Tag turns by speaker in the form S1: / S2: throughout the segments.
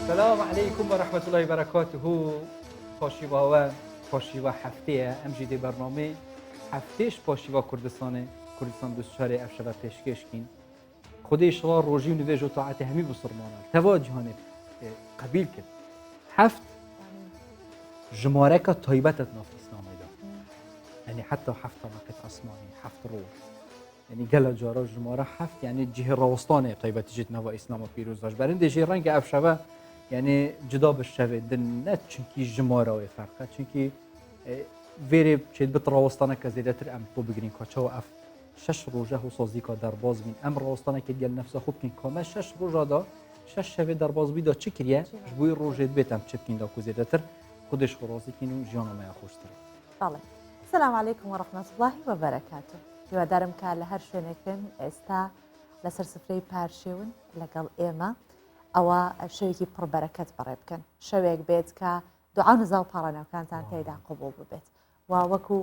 S1: السلام عليكم ورحمة الله وبركاته. پاشیوا پاشیوا هفته MGD برنامه هفتهش پاشیوا کردستان دوستشار افشار پیشکش کن. خودش را روزی و نویج و طاعت همی بسرمانه توجهانه قبیل کرد. هفت جماره که طایبتت ناف اسلامی دا، یعنی حتی هفت طبقه آسمانی، هفت روز، یعنی گل جارا جماره هفت، یعنی جه راستانه طایبت جد نوا اسلام پیروز داشت. برنده جه رنگ افشار یعنی جدا بشوه دن نه چونکی جماره و فرقه، چونکی ویری چید بتراوستانه که زیاده تر ام تو بگیرین که چه اف شش روزه و سازی که در باز بین ام راوستانه که دیگر نفس خوب کن کامل شش روزه دا شش شوه در باز بیدا چی کریه جبوی روزه بیتم چه کن دا که زیاده تر خودش خرازی کن و جانا ما خوشتر.
S2: بله. السلام عليكم ورحمة الله وبركاته. هیوادارم که لهر شوێنێکن ئێستا لەسەر سفرەی پارشێون لەگەڵ ئێمە ئەوە شەوێکی پڕبەرەکەت بەڕێ بکەن. شەوێک بێت کە دوعا و نزا و پاڕەنەوەکانتان تێدا قبوڵ ببێت. و وەکو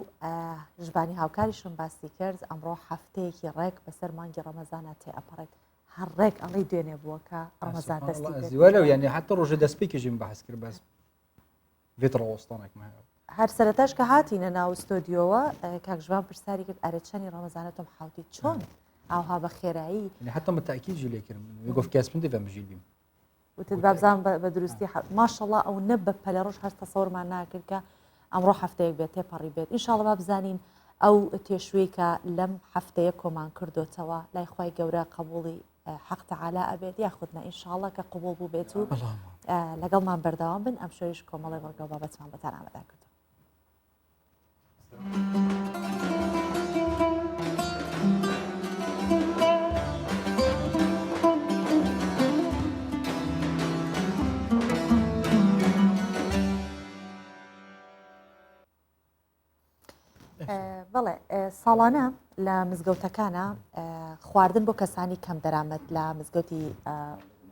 S2: ژبانی هاوکاریشم باسی کرد ئەمڕۆ هەفتەیەکی ڕێک بەسەر مانگی ڕەمەزانە تێ ئەپەڕێت. هەر ڕێک ئەڵی دوێنێ بووە کە ڕەمەزان دەستی بێت.
S1: ولو يعني حتى روزه دەست پێکێژیم بەحس کرد بەس وێت ڕاوستانێک ما
S2: هەر سەرەتاش کە هاتینە ناو ستۆدیۆوە کاکژوان پرسیاری کرد ئەرێ چەندی ڕەمەزانەتم حوتی چۆن ئاوها بە خێرایی
S1: يعني حتى متأكيد جيلي كرم يقف كاس من دفع مجيل بيم
S2: وتت بابزان بە ماشەڵڵا ئەو نە بە پەلە ڕۆژ هەر تەسەوڕمان ناکرد کە ئەمڕۆ هەفتەیەک بێت تێپەڕی بێت ئینشاڵڵا با بزانین ئەو تێشوەی کە لەم هەفتەیە کۆمان کردوتەوە لای خوای گەورە قبوڵی حەق تەعالا ئەبێت یاخودنە ئینشاڵڵا کە قبوڵ بوو بێت و لەگەڵمان بەردەوام بن ئەم شۆیش کۆمەڵی بەڵگە و بابەتمان بەتان ئامادە کردو. بەڵێ ساڵانە لە مزگەوتەکانە خواردن بۆ کەسانی کەم دەرامەت لە مزگەوتی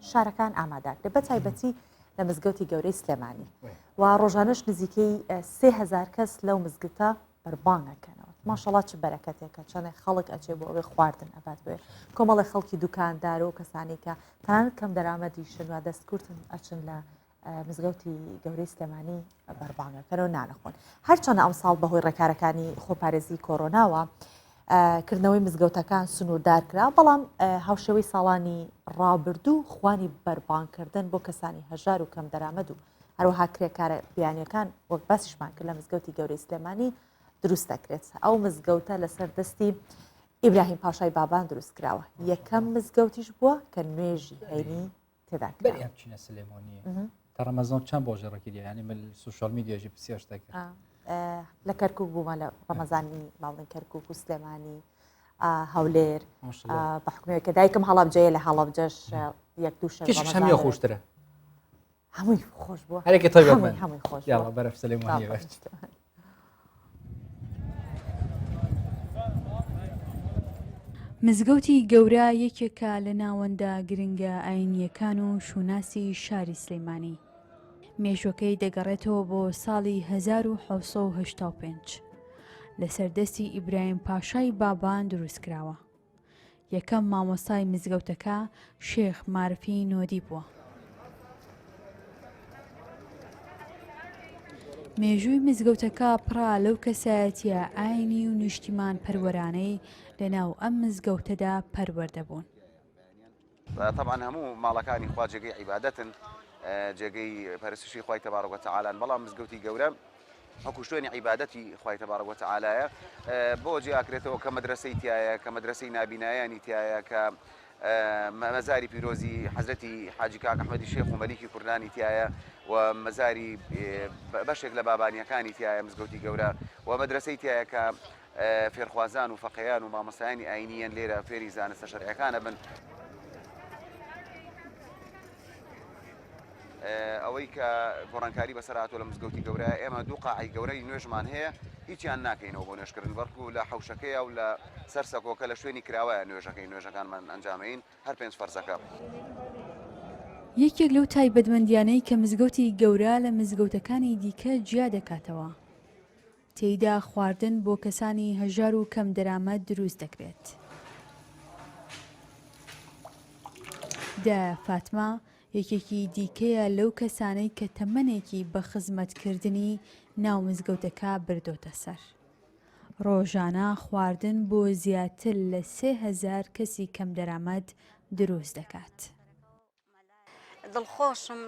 S2: شارەکان ئامادەکرێت بە تایبەتی لە مزگەوتی گەورەی سلێمانی و ڕۆژانەش نزیکەی 3000 کەس لەو مزگەوتە بەربانەکەنەوە. ماشەڵڵا چ بەرەکەتێکە چەندێک خەڵک ئەچێ بۆ ئەوەی خواردن ئەبات بێ کۆمەڵی خەڵکی دوکاندار و کەسانی کە تەنانەت کەم دەرامەتیشن و دەستکورتن ئەچن لە مزگەوتی گەورەی سلێمانی بەربانگەکەنەوە نانەخۆن. هەرچۆنە ئەم ساڵ بەهۆی ڕێکارەکانی خۆپارێزی کۆرۆناوە کردنەوەی مزگەوتەکان سنووردارکرا بەڵام هاوشێوەی ساڵانی ڕابردوو خوانی بەربانکردن بۆ کەسانی هەژار و کەم دەرامەد و هەروەها کرێکارە بیانیەکان وەک باسیشمان کرد لە مزگەوتی گەورەی سلێمانی دروست دەکرێت. ئەو مزگەوتە لەسەر دەستی ئیبراهیم پاشای بابان دروست کراوە. یەکەم مزگەوتیش بووە کە نوێژی هەینی تێدا
S1: بەری ئەم چینە سلێمانیە تا ڕەمەزان چەند باژێڕێکی دیە ینی من سوشال میدیاژی پرسیارش دەکرد
S2: لە کەرکووک بوومە لە ڕەمەزانی باڵین کەرکووک و سلێمانی هەولێر بە حکومەوەی کە دایکم هەڵەبجەیە لە هەڵەبجەش یەک دوو شەو
S1: کێشش هەمیە خۆشترە
S2: هەمووی خۆش بووە
S1: هەرێکی تایبەت
S2: هەمووی خۆش
S1: یاڵا بەرەف سلێمانی بەشت.
S3: مزگەوتی گەورە یەکێکە لە ناوەندە گرنگە ئاینیەکان و شوناسی شاری سلێمانی. مێژوەکەی دەگەڕێتەوە بۆ ساڵی 1985 لە سەردەستی ئیبراهیم پاشای بابان دروستکراوە. یەکەم مامۆستای مزگەوتەکە شێخ مارفی نۆدی بووە. مێژووی مزگەوتەکە پڕا لەو کەسایەتیە ئاینی و نیشتیمان پەروەرانەی لەناو ئەم مزگەوتەدا پەروەردەبوون.
S4: طبعا هەموو ماڵەکانی خوا جێگەی عیبادەتن جێگەی پەرستشی خوای تەبارەک و تەعالان بەڵام مزگەوتی گەورە وەکو شوێنی عیبادەتی خوای تەبارەک و تەعالایە بۆ جێئاکرێتەوە کە مەدرسەی تایە کە مەدرسەی نابینایانی تایە کە مەزاری پیرۆزی حەزرەتی حاجی کاک ئەحمەدی شێخ و مەلیکی کوردانی تایە و مەزاری بەشێک لە بابانیەکانی تایە مزگەوتی گەورە و مەدرسەی تایە کە فێرخوازان و فەقیهان و مامۆستایانی ئاینیەن لێرە فێری زانستە شەرعیەکانە بن. ئەوەی کە گۆڕانکاری بەسەرهاتووە لە مزگەوتی گەورە ئێمە دوو قاعی گەورەی نوێژمان هەیە هیچیان ناکەینەوە بۆ نوێژکردن بەڵکو لە حەوشەکەیە و لە سەر سەکۆکە لە شوێنی کراوایە نوێژەکانمان ئەنجامەین هەر 5 فەرزەکە.
S3: یەکێک لەو تایبەتمەندیانەی کە مزگەوتی گەورە لە مزگەوتەکانی دیکە جیا دەکاتەوە تێیدا خواردن بۆ کەسانی هەژار و کەم دەرامەت دروست دەکرێت. دە فاتمە یەکێکی دیکەیە لەو کەسانەی کە تەمەنێکی بە خزمەتکردنی ناو مزگەوتەکە بردۆتە سەر. ڕۆژانە خواردن بۆ زیاتر لە 3000 کەسی کەم دەرامەت دروست دەکات.
S5: دڵخۆشم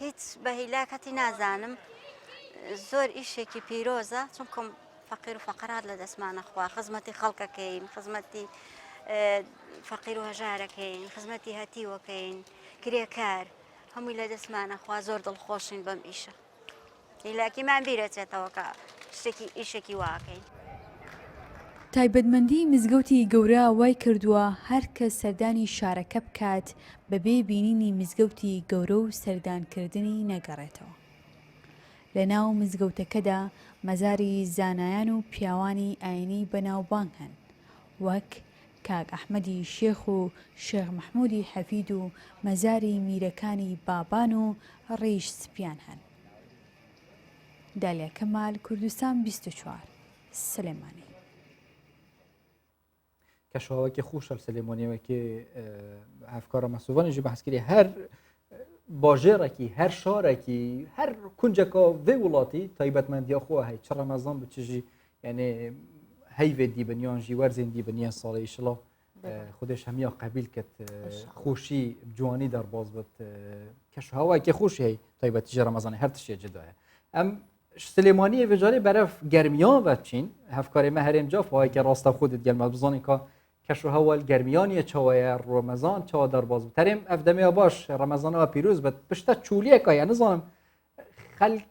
S5: هیچ بە هیلاکەتی نازانم زۆر ئیشێکی پیرۆزە چونکم فەقیر و فەقەرات لە دەستمانە خوا خزمەتی خەڵکەکەین خزمەتی فەقیر و هەژارەکەین خزمەتی هەتیوەکەین کرێکار هەمووی لە دەستمانە خوا زۆر دڵخۆشین بەم ئیشە هیلاکیمان بیرەچێتەوە کە شتێکی ئیشێکی واکەین.
S3: تایبەتمەندی مزگەوتی گەورە وای کردووە هەر کەس سەردانی شارەکە بکات بەبێ بینینی مزگەوتی گەورە و سەردانکردنی نەگەڕێتەوە. لە ناو مزگەوتەکەدا مەزاری زانایان و پیاوانی ئاینی بەناوبانگ هەن وەک کاک ئەحمەدی شێخ و شێخ مەحموودی حەفید و مەزاری میرەکانی بابان و ڕیش سپیان هەن. دالیا کەمال کوردستان 24 سلێمانی.
S1: کەشەوەکی خوشە سلێمانیەوەکی هەفکارە مەسووانیژی بەحسکری هەر باژێڕێکی هەر شارێکی هەر کونجێکە vê وڵاتی تایبەتمەندیە خۆ هەیە چ ڕەمەزان بچژی یعنی هەیڤێ دیبنیان ژی وەرزێن دیبنیە ساڵی ئیشڵا خودش هەمیە قەبیل کرد خوشی جوانی دەرباز بێت کەشەوەکی خوشی هەیە تایبەتیژە ڕەمەزانی هەر تشتێ جدایە. ئەم سلێمانی vêjarê beref germiyan veçîn hevkarê me herên ca fayeke rasta xwe didgelme bizanîn ka keşu hewal germiyaniye çawaye Remezan çawa derbaz bi terêm ev demiya baş Remezana pîroz bet pişta çûliyeka ya nizanim xelk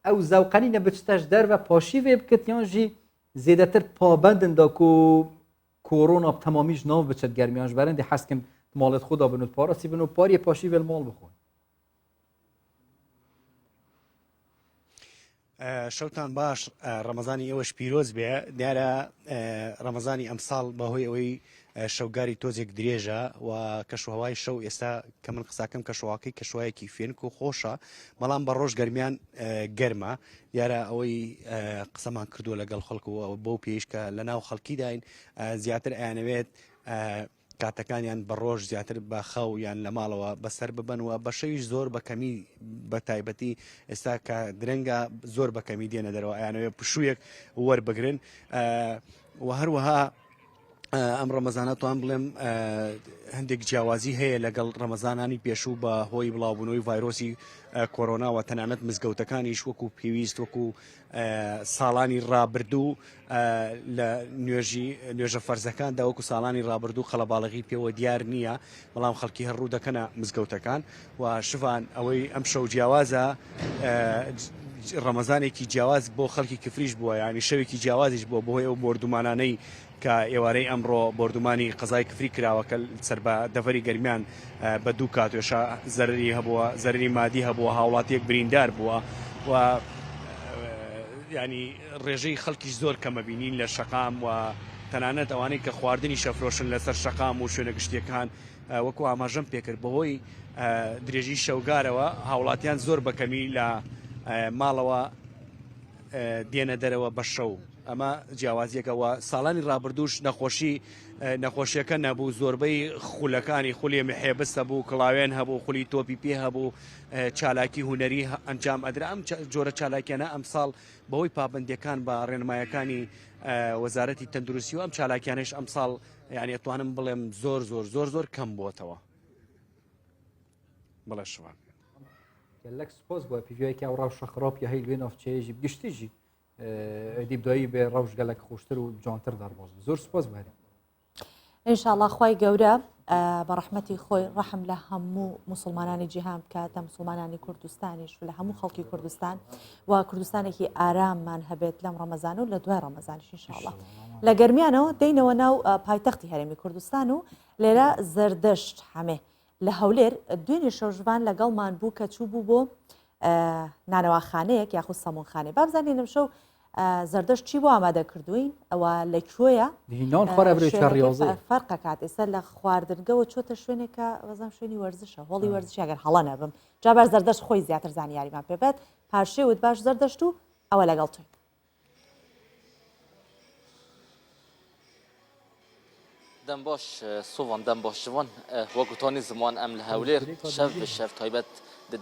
S1: ew zewqenîne biçteş derve paşî vê bikit yan jî zêdetir pabendin da ku korona temamî ji nav biçet germiyan ji berên dê heskin malê xwe da bin û parasî bin û pariyê paşî vê mal bixwe.
S6: شەوتان باش ڕەمەزانی ئێوەش پیرۆز بێ دیارە ڕەمەزانی ئەمساڵ بەهۆی ئەوەی شەوگاری تۆزێک درێژە و کەشوهەوای شەو ئێستا کە من قساکەم کەشواکەی کەشوایەکی فێنک و خۆشە بەڵام بە ڕۆژ گەرمیان گەرمە دیارە ئەوەی قسەمان کردووە لەگەڵ خەڵکو بۆ پێش کە لە ناو خەڵکی داین زیاتر ئەیانەوێت کاتەکانیان بە ڕۆژ زیاتر بە خەو یان لە ماڵەوە بەسەر ببنەوە بە شەویش زۆر بەکەمی بە تایبەتی ئێستا کە درەنگە زۆر بەکەمی دێنە دەرەوە ئەیانەوێت پشوویەک وەربگرن و هەروەها ئەم ڕەمەزانە توان بڵێم هەندێک جیاوازی هەیە لەگەڵ ڕەمەزانانی پێشوو بە هۆی بڵاوبوونەوەی ڤایرۆسی کۆرۆناوە تەنانەت مزگەوتەکانیش وەکو پێویست وەکو ساڵانی ڕابردوو لە نوێژە فەرزەکاندا وەکو ساڵانی ڕابردوو خەڵەباڵغی پێوە دیار نییە بەڵام خەڵکی هەرڕوو دەکەنە مزگەوتەکان و شوان ئەوەی ئەم شەو جیاوازە ڕەمەزانێکی جیاواز بۆ خەڵکی کفریش بووە ینی شەوێکی جیاوازیش بووە بۆهۆی ئەو بردومانانەی کە ئێوارەی ئەمڕۆ بردومانی قەزای کفری کراوەکە سەر بە دەڤەری گەرمیان بە دوو کاتێشە زەرری هەبووە زەرری مادی هەبووە هاوڵاتیەک بریندار بووە و ینی ڕێژەی خەڵکیش زۆر کەمە بینین لە شەقام و تەنانەت ئەوانەی کە خواردنی شەفرۆشن لەسەر شەقام و شوێنە گشتیەکان وەکو ئاماژەم پێکرد بەهۆی درێژی شەوگارەوە هاوڵاتیان زۆر بەکەمی لە ماڵەوە دێنە دەرەوە بە شەو ئەمە جیاوازیەکەوە ساڵانی ڕابردووش نەخۆشیەکە نەبوو زۆربەی خولەکانی خولی محێبست هەبوو کڵاوێن هەبوو خولی تۆپی پێ هەبوو چالاکی هوەری ئەنجام ئەدرا ئەم جۆرە چالاکیانە ئەم ساڵ بەهۆی پابندیەکان بە ڕێنمایەکانی وەزارەتی تەندروستی و ئەم چالاکیانش ئەم ساڵ یعنی ئەتوانم بڵێم زۆر زۆر زۆر زۆر کەم بووەتەوە بڵێ شوان
S1: gelek spas bu pîviyekî ew rew şexrab ya heyl wê navçeyê jî giştî jî dîbdayî bê rewş gelek xweştir û cantir derbas zor spas bu herî.
S2: ئینشاءڵڵا خوای گەورە بە ڕەحمەتی خۆی ڕەحم لە هەموو مسلمانانی جیهان بکاتە مسلمانانی کوردستانیش و لە هەموو خەڵکی کوردستان و کوردستانێکی ئاراممان هەبێت لەم ڕەمەزان و لە دوای ڕەمەزانیش ئینشاءڵڵا لە گەرمیانەوە دەینەوە ناو پایتەختی هەرێمی کوردستان و لێرە زەردەشت هەمێ لە هەولێر دوێنێ شەوژوان لەگەڵمان بوو کە چوو بوو بۆ نانەواخانەیەک یاخود سەمونخانێ با بزانین شەو زەردەشت چی بۆ ئامادە کردوین ئەوە لەکوێیە فەرقە کات ئێستا لە خواردنگەوە چۆتە شوێنێکە وەزم شوێنی وەرزشە هۆڵی ورزشی ئەگەر هەڵە نەبم جابەر زەردەشت خۆی زیاتر زانیاریمان پێبێت پاشێوت باش زەردەشت و ئەوە لەگەڵ توی
S7: دەم باش سۆڤان دەم باش جوان وەکوتانی زمان ئەم لە هەولێر شەف تایبەت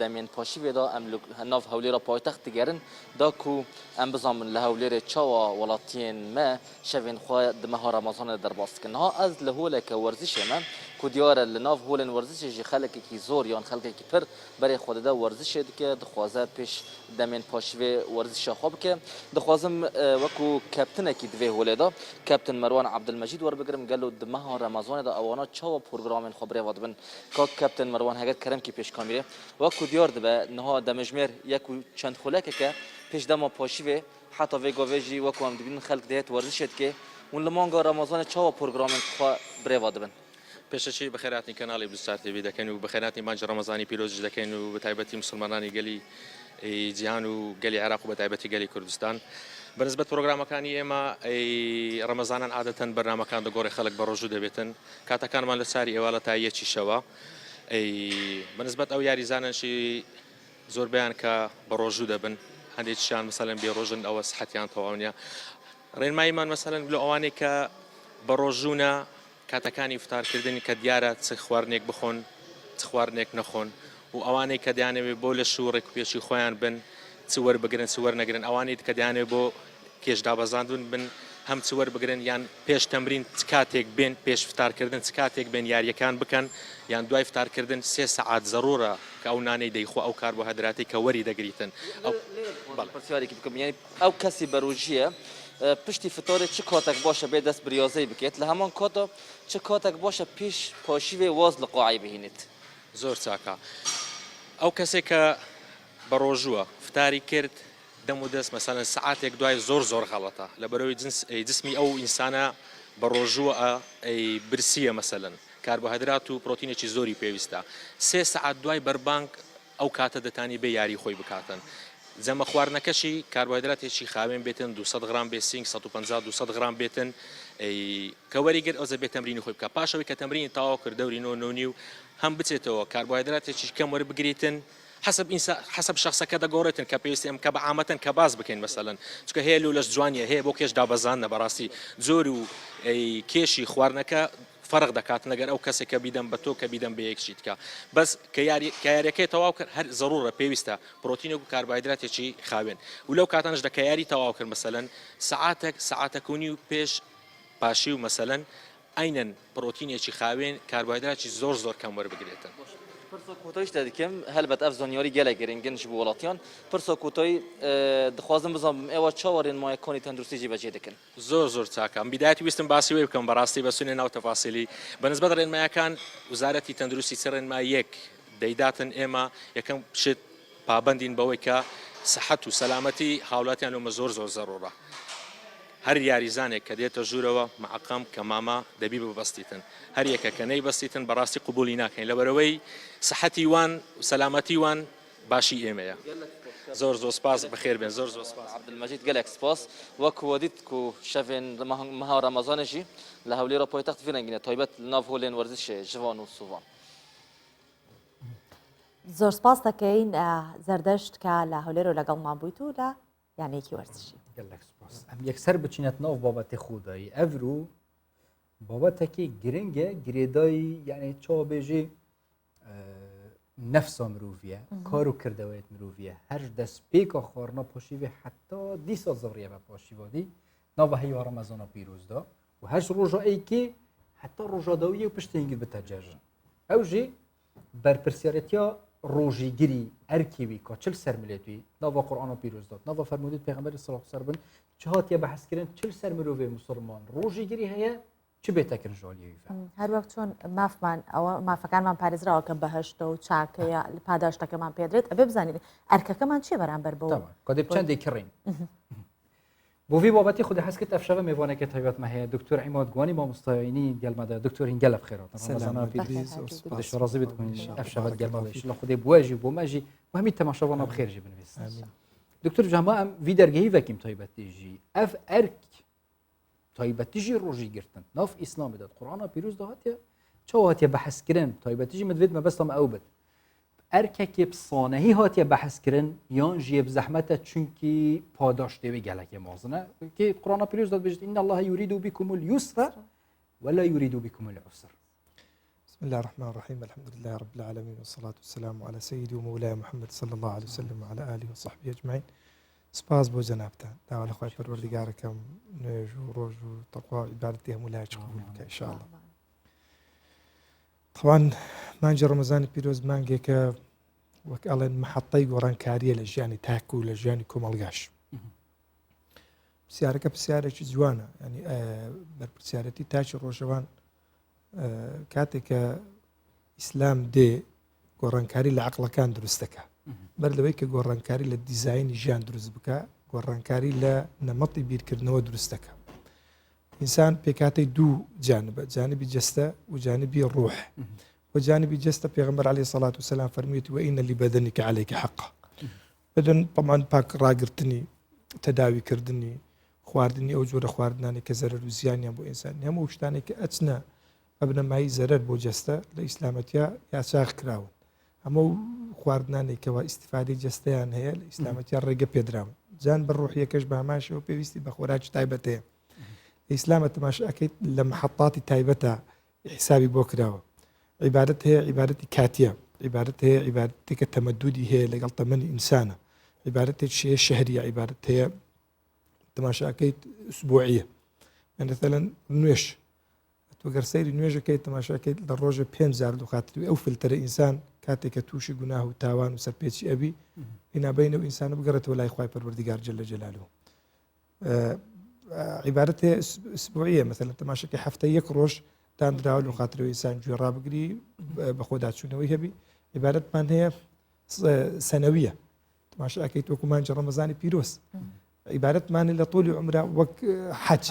S7: دەمێن پاشی وێدا ئەم ناو هەولێرە پایتەخت دیگەرن داکو ئەم بزانن لە هەولێرێ چاوە وڵاتیان me şevên xwe di meha Ramazanê derbas dikin. Niha ez li holeke werzişê me ku diyar li nav holên werzişê jî xelekekî zor yan xelkekî pir berê xwe dide werzişê dike dixwaze pêş demên paşivê werzişa xwe bike. Dixwazim wekû keptinekî divê holê da Keptin Merwan Abdilmecîd werbigirim gelo di meha Ramazanê da ewana çawa programên xwe birêva dibin. Kak Keptin Merwan heger keremkî pêşkamîrê wekû diyar dibe niha demejmêr yek û çend xulekeke pêş dema paşivê حتی ویگاوی جی و کوام دیبین خلق دهت ورزشت که اون لمانگا رمضان چاوا پروگرامن خوا بریوا دبن.
S8: پێشەچی بەخێراتنی کەناڵی بستار تێوی دەکەن و بەخێراتی مانج ڕەمەزانی پیرۆزی دەکەن و بە تایبەتی مسلمانانی گەلی جیهان و گەلی عێراق و بە تایبەتی گەلی کوردستان بەنسبەت پرۆگرامەکانی ئێمە ڕەمەزانان عادەتەن بەرنامەکان دەگۆڕی خەڵک بە ڕۆژوو دەبێتن کاتەکانمان لە ساری ئێوە لە تا یەکی شەوە بەنسبەت ئەو یاریزاننشی زۆربیان کە بە ڕۆژوو دەبن هەندێکیان مەسەلەن بێ ڕۆژن ئەوە سحەتیان تەواو نیە ڕێنماییمان مەسەلەن لە ئەوانەی کە بە ڕۆژوونە کاتەکانی فتارکردنی کە دیارە چ خواردنێک بخۆن چ خواردنێک نەخۆن و ئەوانەی کە دەیانەوێت بۆ لە شوو ڕێکوپێشی خۆیان بن چ وەربگرن چ وەرنەگرن ئەوانەی کە دەیانەوێت بۆ کێش دابەزاندون بن هەم چ وەربگرن یان پێش تەمرین چ کاتێک بێن پێش فتارکردن چ کاتێک بێن یاریەکان بکەن یان دوای فتارکردن 3 سەعات زەڕورە کە ئەو نانەی دەیخۆ ئەو کاربۆهایدراتی کە وەری دەگریتن
S7: پرسیارێکی بکەم یعنی ئەو کەسی بەروژیە پشتی فتارێ چ کاتێک باشە بێ دەست بریازەی بکێت لە هەمان کاتە چ کاتێک باشە پێش پاشیوێ واز لە قاعی بهینێت
S8: زۆر چاکە ئەو کەسێک کە بە ڕۆژووە فتاری کرد دەم و دەست مەسەلەن سەعاتێک دوای زۆر غەڵەتە لەبەرەوەی جسمی ئەو ئینسانە بە ڕۆژووە برسیە مەسەلەن کاربۆهایدرات و پرۆتینێکی زۆری پێویستە 3 سەعات دوای بەربانگ ئەو کاتە دەتانی بێ یاری خۆی بکاتن جەمە خواردنەکەشی کاربۆهایدراتێکی خاوێن بێتن 200 گرام بێ 150 200 گرام بێتن کە وەریگر ئەو زەبێت تەمرینی خۆی بکە پاشەوەی کە تەمرینی تاوا کرد دەوری 9 و هەم بچێتەوە کاربۆهایدراتێکی کەم وەربگریتن حسب شخصەکە دەگۆڕێتن کە پێویستیم کە بە عامەتەن کە باز بکەین مەسەلەن چکە هەیە لەش جوانیە هەیە بۆ کێش دابەزانە بەڕاستی زۆر و کێشی خواردنەکە فەرق دەکات لەگەر ئەو کەسێک کە بیدەم بە تۆ کە بیدەم بە یەکشیت کە بەس کە یاریەکەی تەواو کرد هەر زەڕورە پێویستە پرۆتینێک و کاربۆهایدراتێکی خاوێن و لەو کاتانش دەکە یاری تەواو کرد مەسەلەن سەعاتەکونی و پێش پاشی و مەسەلەن ئەینەن پرۆتینێکی خاوێن کاربۆهایدراتی زۆر کەم وەربگرێتن
S7: پرسا کوتایش دەدیکەم هەلبەت ئەف زانیاری گەلە گرنگن ji bo وڵاتیان پرسا کوتایی دixwazim bizanbim ئێوە چاوەڕێن مایەکانی تەندروستیی بەجێ دەکەن
S8: زۆر چاکە بیداەتی ویستم باسی وێ بکەم بەڕاستی بەسونێ ناو تەفاسیلی بەنسبەت ڕێنمایەکان وزارەتی تەندروستی چ ڕێنمای یەک دەیداتن ئێمە یەکەم پشت پابەندین بەوەی کە سەحەت و سەلامەتی هاوڵاتیان لەمە زۆر زەڕۆڕە هەر یاریزانێک کە دێتە ژوورەوە معقەم کە ماما دەبی ببەستیتن هەر یەکە کە نەیبەستیتن بەڕاستی قبولی ناکەین لەبەرەوەی سەحەتی وان و سەلامەتی وان باشی ئێمەیە زۆر سپاس بەخێر بێن زۆر سپاس
S7: عەبدولمەجید گەلێک سپاس وەکو وەدیت و شەڤێن مەها ڕەمەزانێژی لە هەولێرە پایتەخت فێنەگینە تایبەت ناو هۆلێن وەرزشێ ژوان و سوڤان
S2: زۆر سپاس دەکەین زەردەشت کە لە هەولێر و لەگەڵمان بوویت و لە یانەیەکی وەرزشی
S1: گەلێک سپاس ئەم یەکسەر بچینەت ناو بابەتی خودایی ئەڤرو بابەتێکی گرنگە گرێدایی یعنی چاوەبێژی نەفسا مرۆڤیە کار و کردەوەیەت مرۆڤیە هەر دەستپێکە خواردنا پاشیوێ حتا دیسا زەڕیە بە پاشیوادی ناو هەیوا ڕەمەزانە پیرۆزدا و هەش ڕۆژە ئەیکێ حتا ڕۆژاداویە و پشتێنگت بتەجەژن ئەو ژێ بەرپرسیارەتیا ڕۆژیگیری ئەرکیوی کە چل سەرملێتوی ناوە قورئانە پیرۆزدات ناوە فەرمودیت پێغەمبەری سەڵڵاهو عەلەیهی وسەلەم چ هاتیە بەحەسکردن چل سەر مرۆڤێ موسڵمان ڕۆژیگیری هەیە چ بێتەکردن ژالیەوی
S2: هەر وەک چۆن مافمان ئەوە مافەکانمان پارێزراوە کە بەهەشتە و چاکەیە پاداشتەکەمان پێدرێت ئەبێ بزانین ئەرکەکەمان چێ بەرامبەر بەوە
S1: کۆدێ چەندێک کڕین بۆ بابەتی خودی حەسکرد ئەفشەوە میێوانێکە تایبەتمە هەیە دکتۆر عیماد گوانی مامۆستایانی گەلمەدا دکتۆرین گەلە بخێرەوە ڕازی بێت ئەفشەوە گەلمەش لە خودێ بواژی بۆ مەژی وهمی تەماشاوانە بخێرژی بنویست دکتۆر جاما ئەم وی دەرگەهی وەکیم تایبەتیژی ئەف ئەرک تایبەتیژی ڕۆژی گرتن ناف ئیسلامدات قورئانە پیرۆز داهاتە چاواتە بەحەسکردن تایبەتیژی مدوێت مەبەستەمە ئەو بێت ئەرکێکی پسانەهی هاتیە بەحەسکردن یان ژیە بزەحمەتە چونکی پاداش دەوێ گەلێکی مازنە کە قورئانە پیرۆز دەبێت إن الله يريد بكم اليسر ولا يريد بكم العسر.
S9: بسم الله الرحمن الرحيم، الحمد لله رب العالمين، والصلاة والسلام على سيدي ومولاي محمد صلى الله عليه وسلم وعلى آله وصحبه أجمعين. سپاس بۆ جەنابتان، داوا لە خۆی پەروەردگارەکەم نوێژ و ڕۆژ و تەقوا و عیبادەتی هەموو لایەک قبول بکە ئینشاءالله. طبعاً مانگی ڕەمەزانی پیرۆز مانگێکە وەک ئەڵێن محەتەی گۆڕانکاریە لە ژیانی تاک و لە ژیانی کۆمەڵگاش. پرسیارەکە پرسیارێکی جوانە، ینی بەرپرسیارەتی تاکی ڕۆژەوان کاتێککە ئیسلام دێ گۆڕانکاری لە عەقڵەکان دروست دەکات، بەر لەوەی کە گۆڕانکاری لە دیزاینی ژیان دروست بکە، گۆڕانکاری لە نەمەتی بیرکردنەوە دروست دەکات. ئینسان پێکاتی دوو جانبە، جانبی جەستە و جانبی ڕوح. و جانبی جەستە پێغەمبەر عەلەیهی سەڵات وسەلام فەرموویەتی وئینە لیبەدەنیکە عەلەیکە حەقە. بدەن طبعاً پاک ڕاگرتنی، تەداویکردنی، خواردنی ئەو جۆرە خواردنانی کە زەرەر و زیانیان بۆ ئینسان، هەموو شتانێک کە ئەچنە ئەبنەمایی زەرەر بۆ جەستە لە ئیسلامەتیا یاساغ کراون. هەموو خواردنانێکەوە ئیستیفادەی جەستەیان هەیە لە ئیسلامەتیا ڕێگە پێدراون. جان بە ڕوحیەکەش بە هەماشەوە پێویستی بە خۆراکی تایبەت هەیە. ئیسلامە تەماشاکەیت لە محەطاتی تایبەتە حسابی بۆ کراوە. عیبادەت هەیە، عیبادەتی کاتیە، عیبادەت هەیە، عیبادەتێکە تەمەدودی هەیە لەگەڵ تەمەنی ئینسانە، عیبادەتێکی شەهریە، عیبادەت هەیە تەماشاکەیت ئوسبوعیە. مثلەن نوێش، تۆگەر سەیری نوێژەکەی تەماشاکەیت لە ڕۆژە 5,000 دوخاتری ئەو فلتەرە ئینسان کاتێککە تووشی گوناه و تاوان و سەرپێچی ئەبی بینابینەوە ئینسانە بگەڕێتەوە لای خوای پەروەردگار جەل جەلالوه. عیبادەت هەیە ئوسبوعیە، مثلەن تەماشاکەی هەفتە یەک ڕۆژ دانراوە لە خاترەوەی ئینسان گوێ ڕابگری بە خۆداچوونەوەی هەبی. عیبادەتمان هەیە سەنەویە، تەماشاکەیت وەکو مانگی ڕەمەزانی پیرۆز. عیبادەتمانە لە طولی عمرە وەک حەج.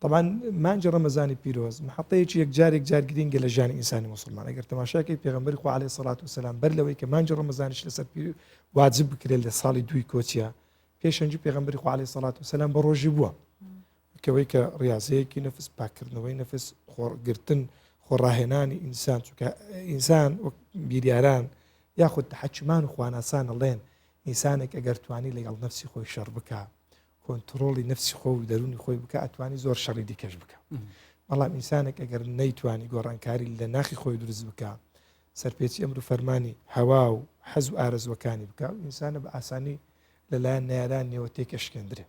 S9: طبعاً مانگی ڕەمەزانی پیرۆز محەطەیەکی یەکجارێک جار گرینگە لە ژیانی ئینسانی موسڵمان. ئەگەر تەماشاکەی پێغەمبەری خوا عەلەیهی سەڵات وسەلام بەر لەوەی کە مانگی ڕەمەزانیش لەسەر واجب بکرێت لە ساڵی دووی کۆچیە، پێشەنگی پێغەمبەری خوا عەلەیهی سەڵات وسەلام بە ڕۆژی بووە، کەوەی کە ڕیاضەیەکی نەفس، پاکردنەوەی نەفس، خۆڕگرتن، خۆڕاهێنانی ئینسان، چونکە ئینسان وەک بیریاران یاخود حەکیمان و خواناسان ئەڵێن ئینسانێک ئەگەر توانی لەگەڵ نەفسی خۆی شەڕ بکە، کۆنتڕۆڵی نەفسی خۆ و دەرونی خۆی بکە، ئەتوانی زۆر شەڕی دیکەش بکە. بەڵام ئینسانێک ئەگەر نەیتوانی گۆڕانکاری لە ناخی خۆی دروست بکە، سەرپێچی ئەمر و فەرمانی هەوا و حەز و ئارەزوەکانی بکە، ئینسانە بە ئاسانی لەلایەن نەیاران نێوە تێکەشکێندرێ.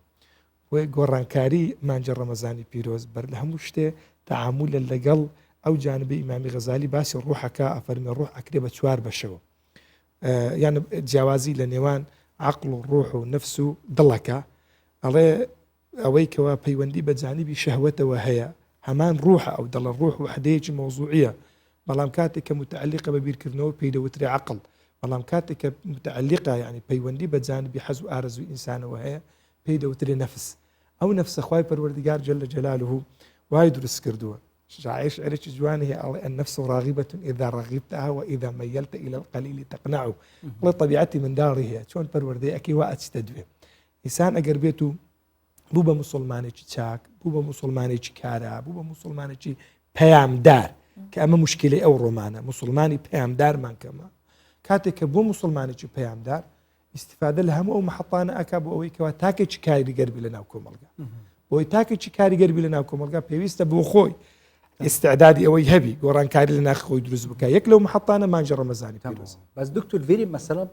S9: وی گۆڕانکاری مانگی ڕەمەزانی پیرۆز بەر لە هەموو شتێ تەعامولە لەگەڵ ئەو جانبی ئیمامی غەزالی باسی ڕوحەکە، ئەفەرمێ ڕوح ئەکرێ بە 4 بەشەوە، یان جیاوازی لە نێوان عەقڵ و ڕوح و نەفس و دڵەکە. ئەڵێ ئەوەی کەوا پەیوەندی بە جانبی شەهوەتەوە هەیە، هەمان ڕوحە، ئەو دڵە ڕوح وحدەیەکی مەوزوعیە، بەڵام کاتێک کە متعلقە بە بیرکردنەوە پێی دەوترێ عەقڵ، بەڵام کاتێک کە متعلقە یعنی پەیوەندی بە جانبی حەز و ئارەزوی ئینسانەوە هەیە پێی دەوترێ نەفس. ئەو نەفسە خوای پەروەردگار جەل جەلالوه وای دروست کردووە. شاعر شعرێکی جوانی هەیە، ئەڵێ النەفس ڕاغبة إذا رغبتها وإذا ميلت إلى القليل تقنع. بڵێ طبیعەتی منداڵی هەیە، چۆن پەروەردەی ئەکەی وا ئەچتە دوێ. ئینسان ئەگەر بێت و بوو بە موسڵمانێکی چاک، بوو بە موسڵمانێکی کارا، بوو بە موسڵمانێکی پەیامدار، کە ئەمە مشکلەی ئەو ڕۆمانە، موسڵمانی پەیامدارمان کەمە. کاتێک کە بۆ موسڵمانێکی پەیامدار استفادە لە هەموو ئەو محەطانە ئەکا بۆ ئەوەی کەوا تاکێکی کاریگەربی لە ناو کۆمەڵگا. بۆی تاکێکی کاریگەربی لە ناو کۆمەڵگا پێویستە بۆ خۆی استعدادی ئەوەی هەبی گۆڕانکاری لە ناخی خۆی دروست بکە. یەک لەو محەطانە مانگی ڕەمەزانی پیرۆز.
S1: بەس دکتور فێری مەسەڵە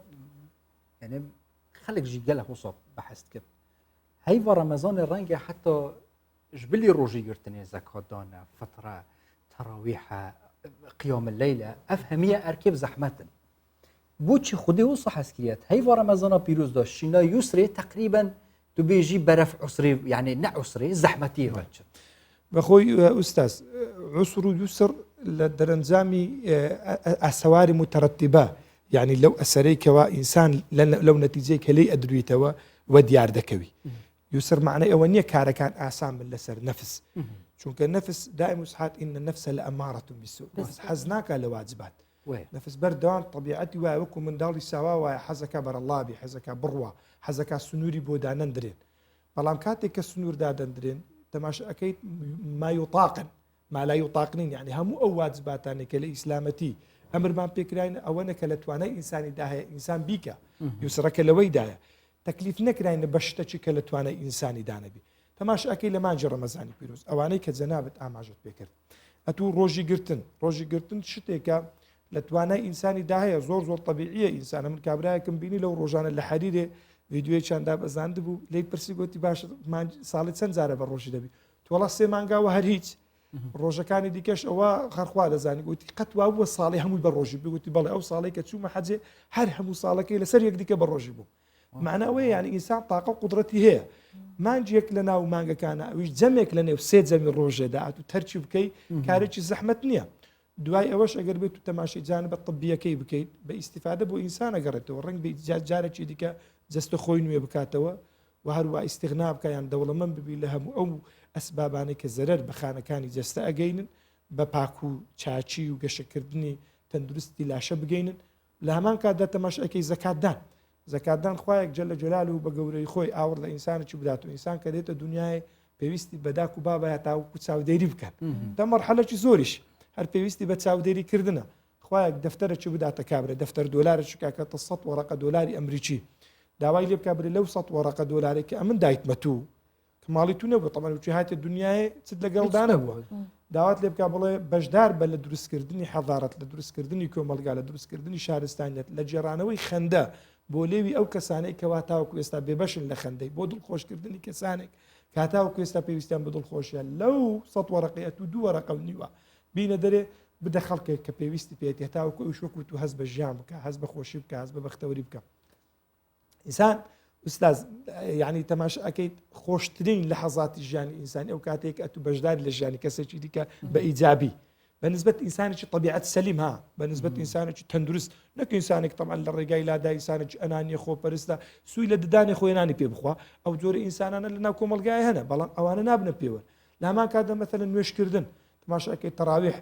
S1: یعنی خەڵێکژی گەلە حوسۆ بەحەست کرد هەیڤە ڕەمەزانی ڕەنگە حتى ژبلی ڕۆژی گرتنێ زەکاتدانە، فترە، تەراویحە، قیام اللەیلە، ئەف هەمیە ئەرکێب زەحمەتن. بۆچی خودی وسە حەسکریەت هەیڤە ڕەمەزانە پیرۆز داشت شینا یوسرێ تقریبا تو بێژی بەرەف عوسری یعنی نە عوسری زەحمەتی هەچێت.
S9: بەخۆی ئوستاز عوسر و یوسر لە دەرەنجامی ئەسەواری متەرەتیبە، یعنی لەو ئەسەرەی کەوا ئینسان لەو نەتیجەی کە لێی ئەدرویتەوە وە دیار دەکەوی. یوسر معنی ئەوە نییە کارەکان ئاسان بن لەسەر نەفس، چونکە نەفس دائم وسحات ئین نەفسە لە ئەمارەتون بیسوء، حەز ناکە لە واجبات. نەفس بەردەوام طبیعەتی وایە وەکو منداڵی ساوا وایە حەزەکە بەرەڵابی، حەزەکە بڕوە، حەزەکە سنووری بۆ دانەندرێن. بەڵام کاتێک کە سنوور دادەندرێن تەماشا ئەەکەیت ما یوطاقن ما لا یوطاقنین، یعنی هەموو ئەو واجباتانێک کە لە ئیسلامەتی ئەمرمان پێکراین ئەوەنە کە لە توانای ئینسانی داهەیە ئینسان بیکە. یوسرەکە لەوەی دایە تەکلیف نەکراینە بە شتێکی کە لە توانای ئینسانی دانەبی. تەماشاکەی لە مانجی ڕەمەزانی پیرۆز ئەوانەی کە جەنابەت ئاماژت پێکرد ئەتوو ڕۆژی گرتن شتێکە لە توانای ئینسانی داهەیە زۆر طبیعیە ئینسانە من کابراایەکەم بینی لەو ڕۆژانە لە حەریرێ ویددیوی چاندا بەزاند بوو لی پرسی گوتی باش ساڵی چەند جارە بە ڕۆژی دەبی تۆڵە 3 مانگاوە هەر هیچ ڕۆژەکانی دیکەش ئەوە خەرخوا دەزانی گوتی قەتوا بووە ساڵی هەمووی بە ڕۆژی بگوتی بەڵێ ئەو ساڵی کە چوومە حەجێ هەر هەموو ساڵەکەی لەسەر یەک دیکە بە ڕۆژی بوو معناوەیە یعنی ئینسان تاقە و قودرەتی هەیە مانجێک لە ناو مانگەکانە ئەویش جەمێک لە نێو 3 جەمی ڕۆژێدا ئەتو تەرچی بکەی کارێکی زەحمەت نییە دوای ئەوەش ئەگەر بێت و تەماشای جانبە طبیەکەی بکەیت بە ئیسیفادە بۆ ئینسان ئەگەڕێتەوە ڕنگ بە جارێکی دیکە جەستە خۆی نوێ بکاتەوە و هەروە ئیستیغنا بکەیان دەوڵەمەند ببی لە هەموو ئەو ئەسبابانەی کە زەرەر بە خانەکانی جەستە ئەگەینن بە پاک و چاچی و گەشەکردنی تەندروستی لاشە بگەینن لە هەمان کاتدا تەماشاکەی زەکاتدان خوایەک جەلە جەلاله و بە گەورەی خۆی ئاور لە ئینسانێکی بدات و ئینسان کە دێتە دنیای پێویستی بەداک و بابە تاوکو چاودێری بکات تا مەرحەلەی زۆریش هەر پێویستی بە چاودێریکردنە خوایەک دەفتەرێکی بداتە کابرە دەفتەر دۆلارێکی کاکەتە 100 وەرەقە دۆلاری ئەمریکی داوای لێ بکبرێ لەو 100 وەرەقە دۆلارێکی ئەمن دایتمە تو کە ماڵی تو نەبوو تەمەنوچی هاتێ دنیای چت لەگەڵدانە بووە داوات لێ بک بڵێ بەشدار بە لە دروستکردنی حەضارەت لە دروستکردنی کۆمەلگا لە دروستکردنی شارستانیت لە جێرانەوەی خەندە بۆ لێوی ئەو کەسانەی کەوا تاوەکو ئێستا بێبەشن لە خەندەی بۆ دڵخۆشکردنی کەسانێک کاتاوەکو ئێستا پێویستیان بە دڵخۆشیان لەو 100 وەرەقەیە و 2 وەرەقە نیوە بینە دەرێ بدە خەڵکێک کە پێویستی پێێت تاوەکو ئەو شوەکو تو هەست بە ژیان بکە هەست بە خۆشی بکە هەست بە بەختەوەری بکە ئینسان ئوستاز یعنی تەماش ئەەکەیت خۆشترین لە حەزاتی ژیانی ئینسانی ئەو کاتێک ئەتو بەشداری لە ژیانی کەسێکی دیکە بە ئیجابی بەنسبەت ئینسانێکی طبیعەت سەلیم ها بەنسبەت ئینسانێکی تەندروست نەک ئینسانێک تەمان لە ڕێگای لادا ئینسانێکی ئەنانیە خۆپەرستە سووی لە ددانی خۆیانانی پێ بخوا ئەو جۆرە ئینسانانە لە ناو کۆمەلگای هەنە بەڵام ئەوانە نابنە پێوە لە هەمان کاتدا مەثەلەن نوێشکردن تەماشاکەی تەراویح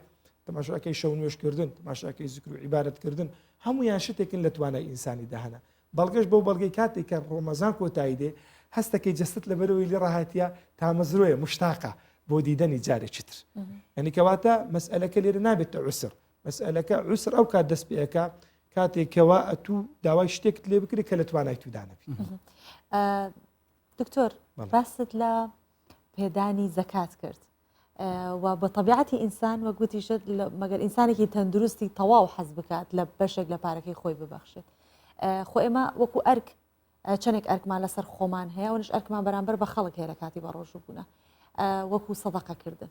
S9: تەماشاکەی شەو نوێشکردن تەماشاکەی زیکر و عیبادەتکردن هەمویان شتێکن لە توانای ئینسانی داهەنە بەڵگەش بەو بەڵگەی کاتێک کە ڕۆمەزان کۆتایی دێ هەستەکەی جەستت لە بەرەوەی لێ ڕاهاتیە تامەزرۆیە مشتاقە بۆ دیدەنی جارێکی تر ئەنی کەواتە مەسئلەکە لێرە نابێتە عوسر مەسئلەکە عوسر ئەو کات دەست پێەکە کاتێکەوە ئەتوو داوای شتێکت لێ بکری کە لە توانای تودانەبی
S2: دکتۆر باست لە پێدانی زەکات کرد و بە طبیعەتی ئینسان وە گوتیشت مەگەر ئینسانێکی تەندروستی تەواو حەز بکات لە بەشێک لە پارەکەی خۆی ببەخشێت خۆ ئێمە وەکو ئەرک چەندێک ئەرکمان لەسەر خۆمان هەیە ونش ئەرکمان بەرامبەر بە خەڵک هەیە لە کاتی بە ڕۆژوبوونە وەکو سەدەقەکردن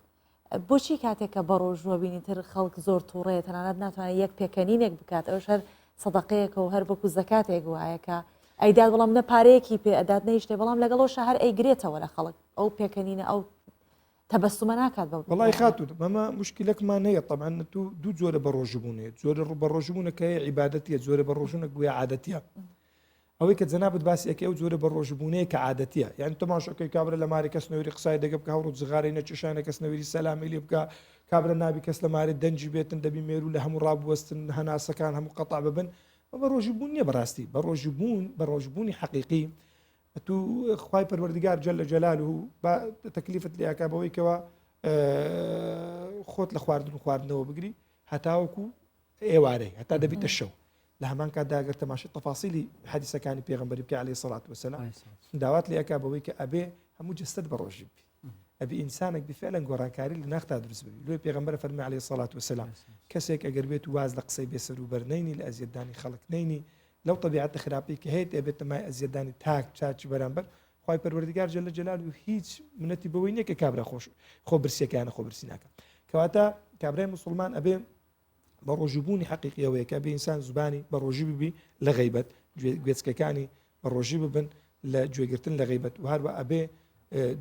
S2: بۆچی کاتێککە بە ڕۆژوە بینی تر خەڵک زۆر تووڕێت تەنانەت ناتوانێت یەک پێکەنینێک بکات ئەوش هەر سەدەقەیەکە و هەر بەکو زەکاتێک وایەکە ئەیداد بەڵام نە پارەیەکی پێ ئەدات نەیشتێ بەڵام لەگەڵەوە هەر ئەیگرێتەوە لە خەڵک ئەو پێکەنینە ئەو تەبەسومە ناکات بە
S9: وڵی خاتون مەمە مشکلەکمان هەیە طبعاً تو دوو جۆرە بە ڕۆژبوونێت جۆرە بە ڕۆژبوونەکە عیبادەتیە جۆرە بە ڕۆژونە گویا عادەتیە ئەوەی کە جەنابەت باسیەکە ئەو جۆرە بە ڕۆژبوونەیە کە عادەتیە یعنی تەماشاکەی کابرا لە ماری کەس نەوەری قسای دەگە بکە هەوڕ جغاری نەچێشانە کەس نەوەری سەلامی لێ بکە کابرا نابی کەس لە ماری دەنجی بێتن دەبی مێرو لە هەموو ڕابوەستن هەناسەکان هەموو قەتع ببن بە ڕۆژبوون نیە بەڕاستی بە ڕۆژبوونی حەقیقی تو خوای پەروەردگار جەلە جەلاله بە تەکلیفت لێکا بەوەیکەوە خۆت لە خواردنەوە بگری هەتاوەکو ئێوارەی هەتا دەبیتە شەو لە هەمان کاتداگەر تەماشای تەفاسیلی حەدیسەکانی پێغەمبەری بکە عەلەیهی سەڵات وەسەلام داوات لێکا بەوەی کە ئەبێ هەموو جەستت بە ڕۆژی بی ئەبێ ئینسانێک بفعلەن گۆڕانکاری لە ناختا دروست ببی لۆی پێغەمبەر فەرمی عەلەیهی سەڵات وەسەلام کەسێک ئەگەر بێت و واز لە قسەی بێسەر و بەرنەینی لە ئەزیەتدانی خەڵک نەینی لەو طبیعەتە خراپەی کە هەیە ئەبێتە مای ئەزیەتدانی تاک چاچی بەرامبەر خوای پەروەردگار جەلە جەلاله هیچ منەتی بەوەی نییە کە کابرا خۆ برسیەکانە خۆ برسی ناکە کەواتە کابرای موسڵمان ئەبێ بە ڕۆژبوونی حەقیقیەوەیە کە بێ ئینسان زوبانی بە ڕۆژی ببی لە غەیبەت گوێچکەکانی بە ڕۆژی ببن لە گوێگرتن لە غەیبەت و هەروە ئەبێ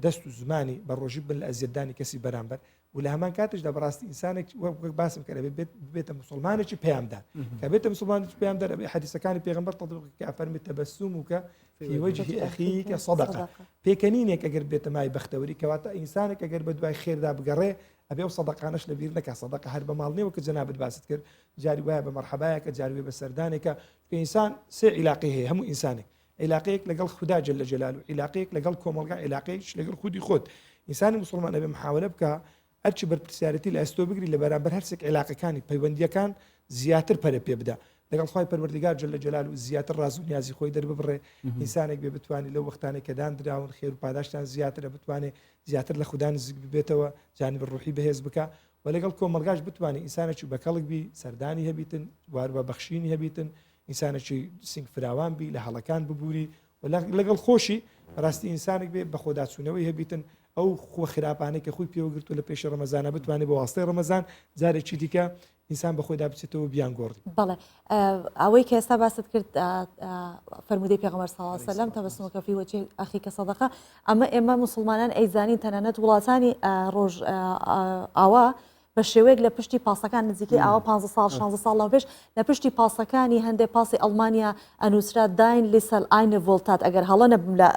S9: دەست و زمانی بە ڕۆژی بن لە ئەزیەتدانی کەسی بەرامبەر و لە هەمان کاتشدا بەڕاستی ئینسانێک باسم کرد بێتە موسڵمانێکی پەیامدار کە بێتە موسڵمانێکی پەیامدار ئەبێ حەدیسەکانی پێغەمبەر تەطبیق ئەفەرمی تەبەسومک فی وجه ئەخیک صەدەقە پێکەنینێک ئەگەر بێتە مای بەختەوەری کەواتە ئینسانێک ئەگەر بە دوای خێردا بگەڕێ ئەبێ و سەدەقانەش لە بیر نەکا سەدەقە هەر بە ماڵ نێوە کە جەنابەت باست کرد جاری وایە بە مەرحەبایەکە جاری وێ بە سەردانێکە کە ئینسان سێ عیلاقی هەیە هەموو ئینسانێک عیلاقەیەک لەگەڵ خوددا جەلە جەلاله عیلاقەیەک لەگەڵ کۆمەلگا عیلاقەیەکش لەگەڵ خودی خۆت ئینسانی موسڵمان ئەبێ محاولە بکە ئەرچی بەرپرسیارەتی لە ئەستۆ بگری لە بەرامبەر هەرسێک عیلاقەکانی پەیوەندیەکان زیاتر پەرە پێ بدە لەگەڵ خی پەروەردگار جل لە جلال و زیاتر ڕاز و نیازی خۆی دەربڕێ ئینسانێک بێ بتوانێت لەو وەختانێک کە دانراون خێر و پاداشتان زیاترە بتوانێت زیاتر لە خوددا نزیک ببێتەوە جانب ڕوحی بەهێز بکە و لەگەڵ کۆمەلگاش بتوانێت ئینسانێکی بەکەڵک بی سەردانی هەبیتن وار بە بەخشینی هەبیتن ئینسانێکی سنگ فراوان بی لە هەڵەکان ببووری و لەگەڵ خۆشی ڕاستی ئینسانێک بێ بە خۆداچوونەوەی هەبیتن ئەو خۆ خراپانێک کە خۆی پێوەگرتو لە پێش ڕەمەزانە بتوانێت بە واستەی ڕەمەزان جارێکی دیکە ئینسان بە خۆیدا بچێتەوە بیان گۆڕی.
S2: بەڵێ ئەوەی کە ئێستا باست کرد فەرمودەی پێغەمبەر صلی الله علیه و سلم تەبەسمکە فی وجه ئەخیکە سەدەقە ئەمە مسلمانان ئەیزانین تەنانەت وڵاتانی ڕۆژ ئاوا بە شێوەیەک لە پشتی پاسەکان نزیکەی ئاوا 15 ساڵ 16 ساڵ لەو پێش لە پشتی پاسەکانی هەندێک پاسی ئەڵمانیا ئەنووسرا داین لیسەل ئاینە ڤۆلتات ئەگەر هەڵە نەبم لە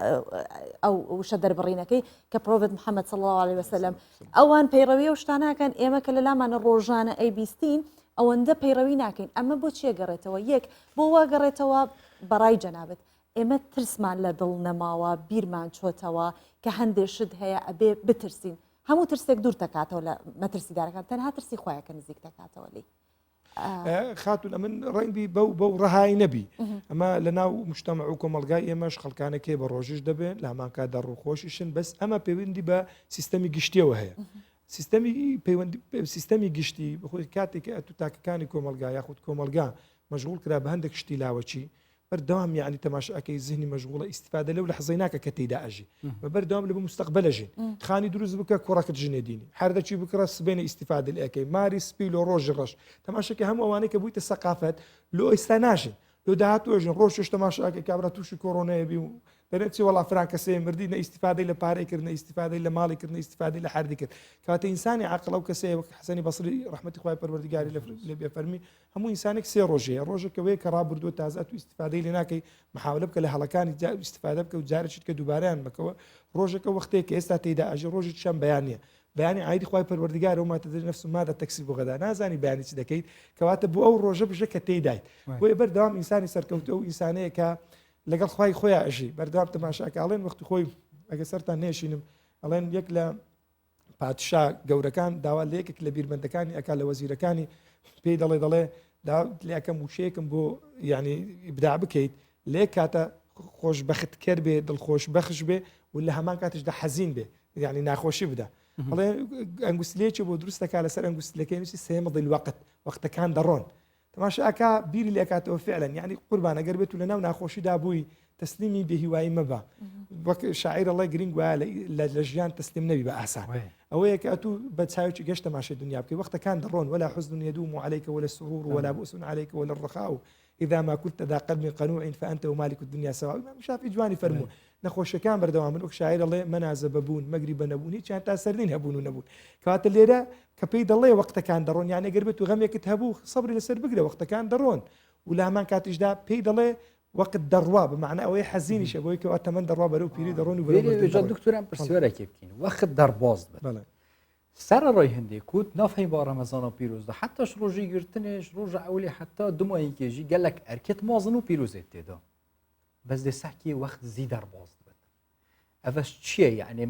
S2: ئەو وشە دەربڕینەکەی کە پرۆڤێت محەممەد صلی الله عليه وسلم ئەوان پەیڕەوی و شتاناکەن ئێمە کە لە لامانە ڕۆژانە ئەی بیستین ئەوەندە پەیڕەوی ناکەین ئەمە بۆ چیە گەڕێتەوە یەک بۆ واگەڕێتەوە بەڕای جەنابەت ئێمە ترسمان لە دڵ نەماوە بیرمان چۆتەوە کە هەندێک شت هەیە ئەبێ بترسین هەموو ترسێک دوور دەکاتەوە لە مەترسیدارەکان تەنها ترسی خۆیەکە نزیک دەکاتەوە لی
S9: خاتون ئەمن ڕەنگی بەو ڕەهای نەبی ئەمە لە ناو مشتەمە و کۆمەلگای ئێمەش خەڵکانەکێ بە ڕۆژش دەبێت لە هەمانکاتدا ڕووخۆشیشن بەس ئەمە پەیوەندی بە سیستەمی گشتیەوە هەیە سیستەمی گشتی بخۆی کاتێک کە ئەتو تاکەکانی کۆمەلگا یاخود کۆمەلگا مەشغول کرا بە هەندێک شتی لاوەچی بەردەوام یعنی تەماشاکەی زیهنی مەشغوڵە ئیسیفادە لەو لە حەزەی ناکە کە تێیدا ئەژی بەردەوام لە بە مستەقبەلەژین خانی دروست بکە کوڕەکەت ژنێ دینی هەردەچی بکڕە سبێنە ئیسیفادە لەکەی ماری سپی لۆ ڕۆژی ڕەش تەماشاکە هەموو ئەوانەی کە بوویتە سەقافەت لۆ ئێستا ناژین لۆ داهاتوەژین ڕۆژش تەماشاکە کابرا تووشی کۆڕۆنەیە بی و دەرێتی وڵا فران کەسێ مردی نە ئیسیفادەی لە پارەی کرد نە ئیسیفادەی لە ماڵی کرد نە ئیسیفادەی لە حردی کرد کاتە ئینسانی عاقڵە و کەسەیە وەک حەسەنی بەسری ڕەحمەتی خوای پەروەردگاری لە بێفەرمی هەموو ئینسانێک سێ ڕۆژەیە ڕۆژێکەوەی کە ڕابردووە تازە تو ئیسیفادەی لێ ناکەی محاولە بکە لە هەڵەکانی ئیسیفادە بکە و جارێکیت کە دووبارەیان بکەوە ڕۆژێکە وەختەیە کە ئێستا تێیدا ئەژی ڕۆژی چەند بەیانە بەیانی عیدی خوای پەروەردگار و ماتەدری نەفس و مادە تەکسیب بۆ غەدا نازانی بەیانی چی دەکەیت کەواتە بۆ ئەو ڕۆژە بژە کە تێیدایت بۆیە بەردەوام ئینسانی سەرکەوتە و ئینسانەیە کە لەگەڵ خی خۆیان ئەژی بەردەوام تەماشاکەڵێن وەختی خۆی ئەگە سەرتان نێشینم ئەڵێن یەک لە پادشا گەورەکان داوا لە یەکێک لە بیربەندەکانی ئەکا لە وەزیرەکانی پێی دەڵێ لێکەم وشەیەکم بۆ یعنی ئیبداع بکەیت لێ کاتە خۆشبەخت کرد بێ دڵخۆش بەخش بێ و لە هەمان کاتشدا حەزین بێ یعنی ناخۆشی بدە ئەڵێ ئەنگوستلێکی بۆ دروستەکە لەسەر ئەنگوستلەکەی نووسی سێمەضی الوەقت وەختەکان دەڕۆن تەماشاکە بیری لێکاتەوە فعلەن یعنی قوربان ئەگەر بێت و لە ناو ناخۆشیدا بووی تەسلیمی بێهیوایی مەبە وەک شاعیر ئەڵێ گرنگ وایە لە ژیان تەسلیم نەبی بە ئاسان ئەوەیە کە ئەتوو بە چاوێکی گەشت تەماشای دنیا بکەی وەختەکان دەڕۆن ولا حزن يدوم عليك ولا السرور ولا بؤس عليك ولا الرخاء إذا ما كنت ذا قلب قنوع فأنت ومالك الدنيا سواء شافی جوانی فەرمووە نەخۆشیەکان بەردەوامن وەک شاعیر ئەڵێ مەنازە بەبوون مەگری بە نەبوون هیچیان تا سەرنین هەبوون و نەبوون کەواتە لێرە کە پێی دەڵێ وەختەکان دەڕۆن یانە گەر بێت و غەمێکت هەبوو سەبری لەسەر بگرە وەختەکان دەڕۆن و لە هەمان کاتیشدا پێی دەڵێ وەقت دەڕوا بمعنە ئەوەی حەزینیشە بۆی کەوا تەمەن دەڕوا بەرەو پیری دەڕۆن و
S1: بەرەو دکتۆران پرسیارێکی بکەین وەخت دەرباز بێت سەرڕۆی هەندێک کوت نافەی با ڕەمەزان و پیرۆزدا حتاش ڕۆژی گرتنش ڕۆژە ئەولی حتا دومایی کێژی گەلک ئەرکێت مازن و پیرۆزێت تێدا بەس دێ سەحکی وەخت زی دەرباز بێت ئەڤەش چییە یعنی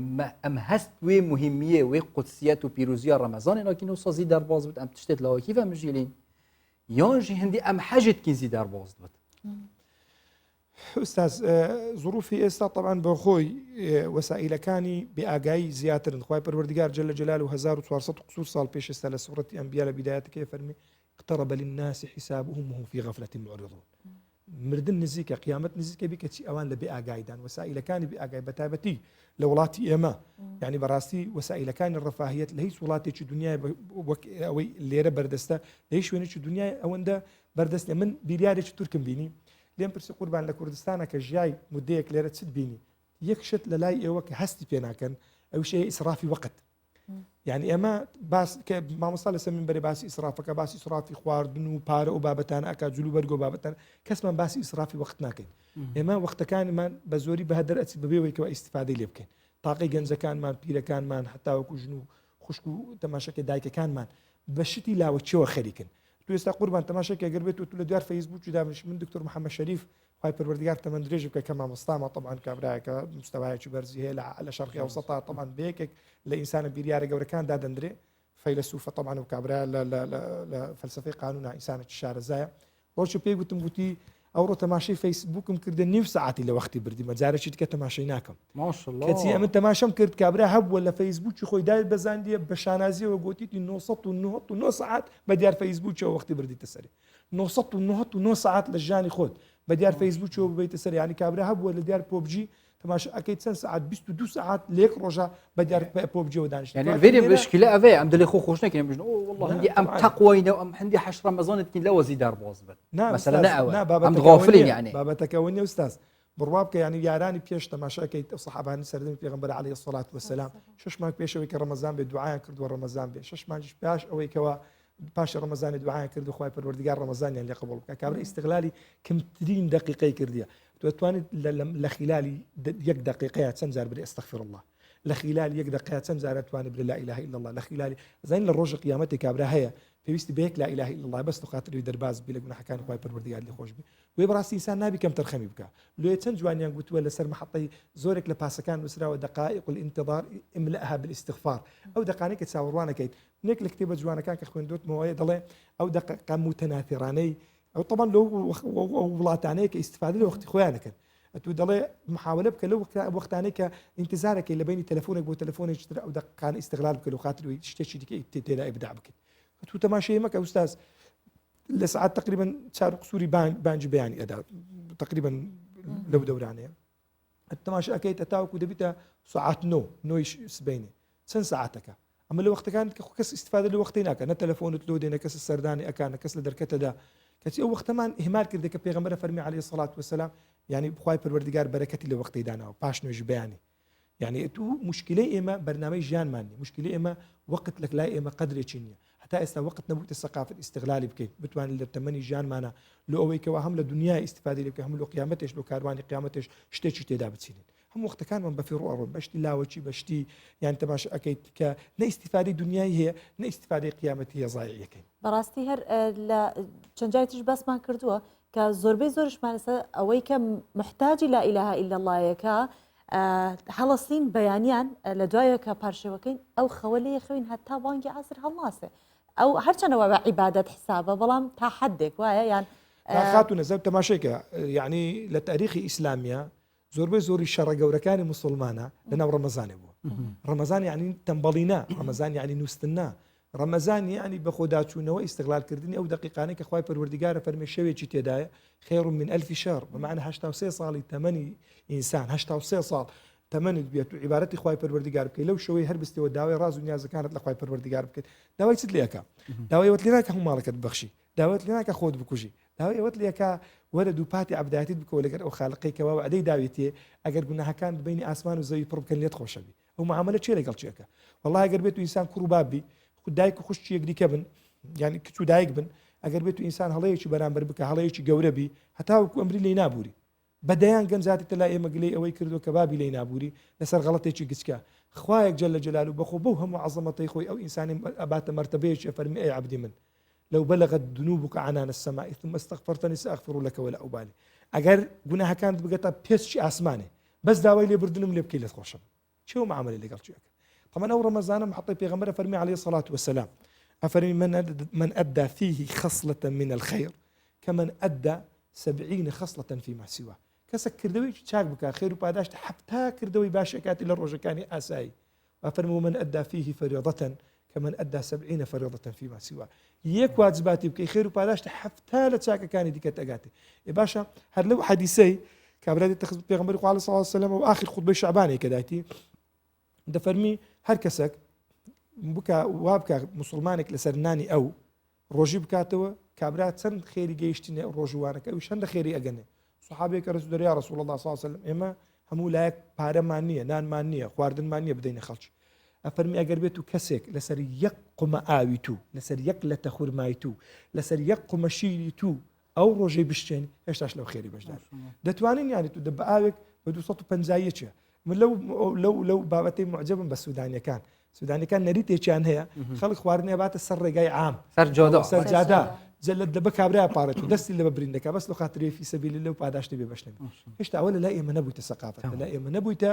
S1: ئەم هەست وێ مهمیە وێ قودسیەت و پیرۆزیە ڕەمەزانی ناکین و سازی دەرباز بێت ئەم تشتێت لەوەکی بە مژیلین یانژی هەندی ئەم حەجت کینزی دەرباز بێت
S9: ئوستاز ظروفی ئێستا طبعاً بە خۆی وەسائلەکانی بێئاگایی زیاترن خوای پەروەردگار جل جلاله 1400 قسوور ساڵ پێش ئێستا لە سوورەتی ئەنبیا لە بیدایەتەکەی فەرمی اقترب للناس حسابهم وهم في غفلة معرضون مردن نزیکە قیامەت نزیکە بی کەچی ئەوان لە بێئاگایدان وەسائلەکانی بێئاگای بەتایبەتی لە وڵاتی ئێمە یعنی بەڕاستی وەسائلەکانی ڕەفاهیەت لە هیچ وڵاتێکی دنیای وەک ئەوەی لێرە بەردەستە لە هیچ شوێنێکی دنیای ئەوەندە بەردەستە من بیریارێکی تورکم بینی لێم پرسی قوربان لە کوردستانە کە ژیای مدەیەک لێرە چت بینی یەک شت لە لای ئێوە کە هەستی پێ ناکەن ئەو شەیە ئیسرافی وەقت یعنی ئێمە باس کە مامۆستا لەسەر منبەری باسی ئیسرافەکە باسی ئیسرافی خواردن و پارە و بابەتان ئەکا جلو بەرگۆ بابەتان کەسمان باسی ئیسرافی وەقت ناکەین ئێمە وەختەکانمان بە زۆری بە هەدەر ئەچی بەبێەوەیکەوە ئیسیفادەی لێ بکەین تاقی گەنجەکانمان پیرەکانمان هەتا وەکو ژن و خوشک و تەماشەکە دایکەکانمان بە شتی لاوەچیەوە خەریکن تو ئێستا قوربان تەماشەکە گەر بێت و تو لە دوار فەیسبووکی دامنیش من دکتۆر محەممەد شەریف خوای پەروەردگار تەمەند درێژ بکە کە مامۆستامە طبعاً کابرایەکە مستەوایەکی بەرزی هەیە لە شەرقی ئەوسەتا طبعاً بەیەکێک لە ئینسانە بیریارە گەورەکان دادەندرێ فەیلسوفە طبعاً و کابرا لە فەلسفەی قانونە ئینسانێکی شارەزایە ڕۆژ پێی گوتم گوتی ئەوڕۆ تەماشای فەیسبووکم کردە نیم سعاتی لە وەختی بردی مەجارێکی دیکە تەماشای ناکەم کەچی ئەمە تەماشەم کرد کابرا هەبووە لە فەیسبووکی خۆی دای بەزاندیە بە شانازیەوە گوتیتی 999 سعات بە دیار فەیسبووکەوە وەختی بردیتە سەری 999 سعات لە ژانی خۆت بە دیار فەیسبووکەوە ببیتە سەر ینی کابرا هەبووە لە دیار پۆبجی تەماشا ئەەکەی چەند سعات 22 سعات لێک ڕۆژە بە دیار پۆبجەوە دانیشت
S1: يعني الفيديو بشكل أبي عم دلي خو خوش نكين بجن والله عندي أم تقوينا وأم عندي حش رمضان تكين لو زيدار بوظبت مثلا نأوى عم غافلين يعني
S9: بابا تكوني أستاذ بروابك يعني ياراني بيش تماشا كيت صحابان سردين في عليه الصلاة والسلام شش ماك بيش أويك رمضان بدعاء كرد ورمضان بيش شش ماك بيش أويك باش رمضان دعاء كرد وخواي بالوردقار رمضان يعني قبل كابر استغلالي كم ترين دقيقة كردية تواني لخلالي يك دقيقة تنزار بدي استغفر الله لخلال يك دقيقة تنزار تواني بدي لا إله إلا الله لخلالي زين للرجل قيامتي كابرا هي في بيك لا إله إلا الله بس تخاطر يدرباز بيلقنا حكان خواي بالوردقار اللي خوش بي ويبراس إنسان نبي كم ترخمي بك لو يتنجوان ينقول ولا سر محطي زورك لباسكان وسرا ودقائق الانتظار املأها بالاستغفار أو دقائق تساورونا كيت نيك الكتابة جوانا كان كخوين دوت مواد الله أو دقائق متناثراني أو طبعا لو ولاتاني كاستفادة له وقت خوانك تودلي محاولة بك لو وقت عنيك انتظارك اللي بين تلفونك وتلفونك أو دقائق استغلال بك لو خاطر ويشتشي ديك تلا إبداع بك تو تماشي مك أستاذ لساعات تقريبا صار قصوري بانج بياني أداء تقريبا لو دورانية التماشي أكيد أتاوك ودبيتها ساعات نويش سبيني سن ساعتك أما لو وقت كان كس استفادة لو وقتينك أنا تلفون تلودي أنا كس السرداني أكان كس لدركته ده كتي أو وقت ما إهمال كده كبيغمبر فرمي عليه الصلاة والسلام يعني بخواي بالوردقار بركتي لو وقتي دانا وباش نوج بياني يعني تو مشكلة إما برنامج جان ماني مشكلة إما وقت لك لا إما قدر تشينيا حتى إستا وقت نبوت الثقافة الاستغلالي بكي بتوان اللي تمني جان مانا لو أويك وهم لدنيا استفادة لك هم لو قيامتش لو كارواني قيامتش شتيش تدابت سنين هم وقت كان من بفيرو أرب بشتي لا وشي بشتي يعني تماش أكيد ك ناستفادة دنياي هي ناستفادة قيامتي هي ضايعة كين
S2: بەڕاستی هەر لە چەندجارێتیش باسمان کردووە کە زۆربەی زۆرشمان لەسەر ئەوەی کە محتاجی لا ئیلاها ئیلا اللهەکە هەڵەستین بەیانیان لە دوایە کە پارشێوەکەین ئەو خەوە لێ خوین هەتا بانگی عەسر هەڵناسێ ئەو هەرچەنەوە بە عیبادەت حسابە بەڵام تا حدێک وایە یان
S9: خاتونە زەب تەماشێکە یعنی لە تاریخی ئیسلامیە زۆربەی زۆری شەڕە گەورەکانی مسلمانە لەناو ڕەمەزانێ بووە ڕەمەزان یعنی تەمبەڵینا ڕەمەزان یعنی نووسنا ڕەمەزان یعنی بەخۆداچوونەوە ئیستغلالکردنی ئەو دقیقانەی کە خوای پەروەردیگارە فەرمێ شەوێکی تێدایە خێر من ألف شهر بمعنى 83 ساڵی تەمەنی ئینسان 83 ساڵ تەمەنت بێت و عیبارەتی خوای پەروەردیگار بکەیت لەو شەوەی هەر بستەوە داوای ڕاز و نیازەکانت لە خوای پەروەردیگار بکەیت داوای چت لێکە داوای ئەوەت لێ ناکە هەموو ماڵەکەت ببەخشی داوایت لێ ناکە خۆت بکوژی داوای ئەوەت لێکە وەرە دوو پاتی عەبدایەتیت بکەوە لەگەر ئەو خالقەی کەوا وعدەی داوێتێ ئەگەر گوناهەکان بینی ئاسمان و زەوی پڕ بکەن لێت خۆشەوی ئەو معاملە چێ لەگەڵ چێکە والله ئەگەر بێت و ئینسان کوڕ و بابی دایک و خوشتی یەکدیکە بن یعنی کچ و دایک بن ئەگەر بێت و ئینسان هەڵەیەکی بەرامبەر بکە هەڵەیەکی گەورە بی هەتاوەکو ئەمری لێی نابووری بەدەیان گەنجاتی لای ئێمە گلەی ئەوەی کردو کە بابی لێی نابووری لەسەر غەڵەتێکی گچکە خوایەک جەل جەلالو بەخۆ بەو هەموو عەزەمەتەی خۆی ئەو ئینسانی ئەباتە مەرتەبەیەکی فەرمی ئەی عەبدی من لو بلغت ذنوبك عنان السماء ثم استغفرتني سأغفر لك ولا أبالي أجر جناها كانت بقطع بيسش أسماني بس داوي لي بردنم لي بكيلة خوشم شو معاملة اللي قلت شيء طبعا أول رمضان محطي بيغمبر فرمي عليه الصلاة والسلام أفرمي من أدى فيه خصلة من الخير كمن أدى 70 خصلة فيما سواه كسك كردوي شاك بك خير وبعداش حبتها كردوي باشكات إلى الرجل كان أساي أفرمي من أدى فيه فريضة كمن أدى 70 فريضة فيما سواه يك واجباتي بكي خير وبعداش حبتها لتشاك كان ديك تأجاتي يا باشا هر لو حديثي كابرادي تخذ بيغمبر عليه الصلاة والسلام وآخر خطبة شعباني كدايتي ده فرمي هر كسك بكا وابكا مسلمانك لسرناني أو روجي بكاتوا كابرات سند خيري جيشتني روجوانك أو شند خيري أجنة صحابي كرسول يا رسول الله صلى الله عليه وسلم إما همو لايك بارا مانية نان مانية خواردن مانية بدين خلش أفرمي أجر بيتو كسك لسر يقم آويتو لسر يقلة خرمايتو لسر يقم شيلتو أو روجي بشتين إيش لو خيري بجدار دتوانين يعني تدب آوك بدو صوتو بنزايتش من لو بابتي معجبا بس سوداني كان نريتي كان هي خلق خوارني بات السر جاي عام سر جادا جلد لبك عبرها بارتو دست اللي ببريندك بس لو خاطري في سبيل الله وبعداش تبي بشنب ايش تعول لا إما نبوت الثقافة لا إما نبوت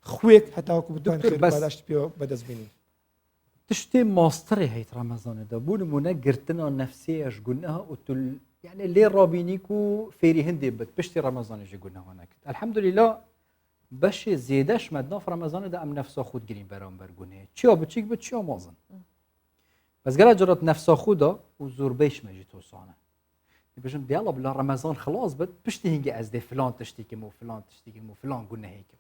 S9: خويك حتى وكو بدون خير بعداش تبي بدز بيني
S1: تشتي ماستري هيت رمضان ده بون منا قرتنا النفسية اش قلناها قلت يعني لێ ڕابینیک و فێری هەندێ بێت پشتی ڕەمەزانێژە گوناهۆ نەکرد الحەمدولله بەشێ زێدەشمە ناف ڕەمەزانەدا ئەم نەفسا خود گرین بەرامبەر گونەیە چیا بچیک بە چیا مازن بەزگەرە جرات نەفسا خودا و زۆربەیشمەژی تۆسانە بژم دیاڵە بلا ڕەمەزان خلاص بێت پشتی هینگە ئەس دێ فلان تشتێکم و فلان تشتێکم و فلان گونەهێکم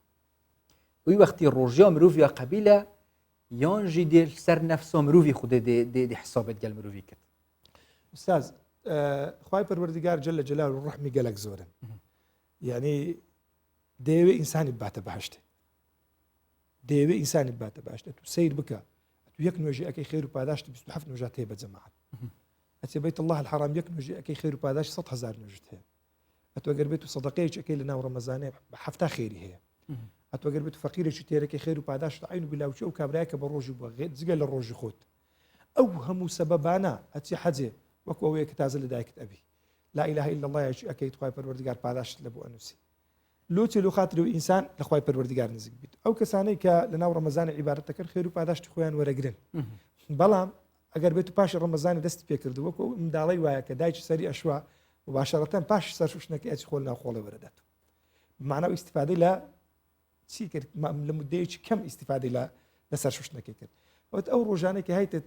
S1: وی وەختی ڕۆژیا مرۆڤیا قەبیلە یانژی دێ سەر نەفسا مرۆڤی خودێ دێ حسابێت گەل مرۆڤی کرد
S9: استاذ خوای پەروەردگار جل جلاله و ڕحمی گەلک زۆرن یعنی دەیەوێ ئینسانی باتە بەهشتێ دەیەوێ ئینسانی باتە باشتە تو سیر بکە تو یەک نوێژی ئەەکەی خێر و پاداشتی 27 نوێژات هەیە بە جەماعەت ئەچێ بەیت الله الحرام یەک نوێژی ئەەکەی خێر و پاداش 100,000 نوێژت هەیە ئەتوەگەر بێت و سەدەقەیەکی ئەەکەی لە ناو ڕەمەزانێ بە هەفتا خێری هەیە ئەتوەگەر بێت و فەقیرێکی تێرەکەی خێر و پاداش عین و بلاوچە و کابرایە کە بە ڕۆژی بووە جگە لە ڕۆژی خۆت ئەو هەموو سەبەبانە ئەچی حەجێ وەکو ئەوەیە کە تازە لە دایکت ئەبی لا إله إلا الله یەکی ئەەکەیت خوای پەروەردگار پاداشت لە بۆ ئەنووسی لۆچێ لۆ خاتری و ئینسان لە خوای پەروەردگار نزیک بیت ئەو کەسانەی کە لە ناو ڕەمەزانی عیبادەت دەکەن خێر و پاداشتی خۆیان وەرەگرن بەڵام ئەگەر بێت و پاشی ڕەمەزانی دەستی پێکرد وەکو منداڵی وایە کە دایکی سەری ئەشوا مباشرەتەن پاشی سەرشوشنەکەی ئەچی خۆل ناو خۆڵە وەرەدات معناو ئیستیفادەی لە چی کرد لە مدەیەکی کەم ئیستیفادەی لە سەرشوشنەکەی کرد ئەوت ئەو ڕۆژانێکی هایتە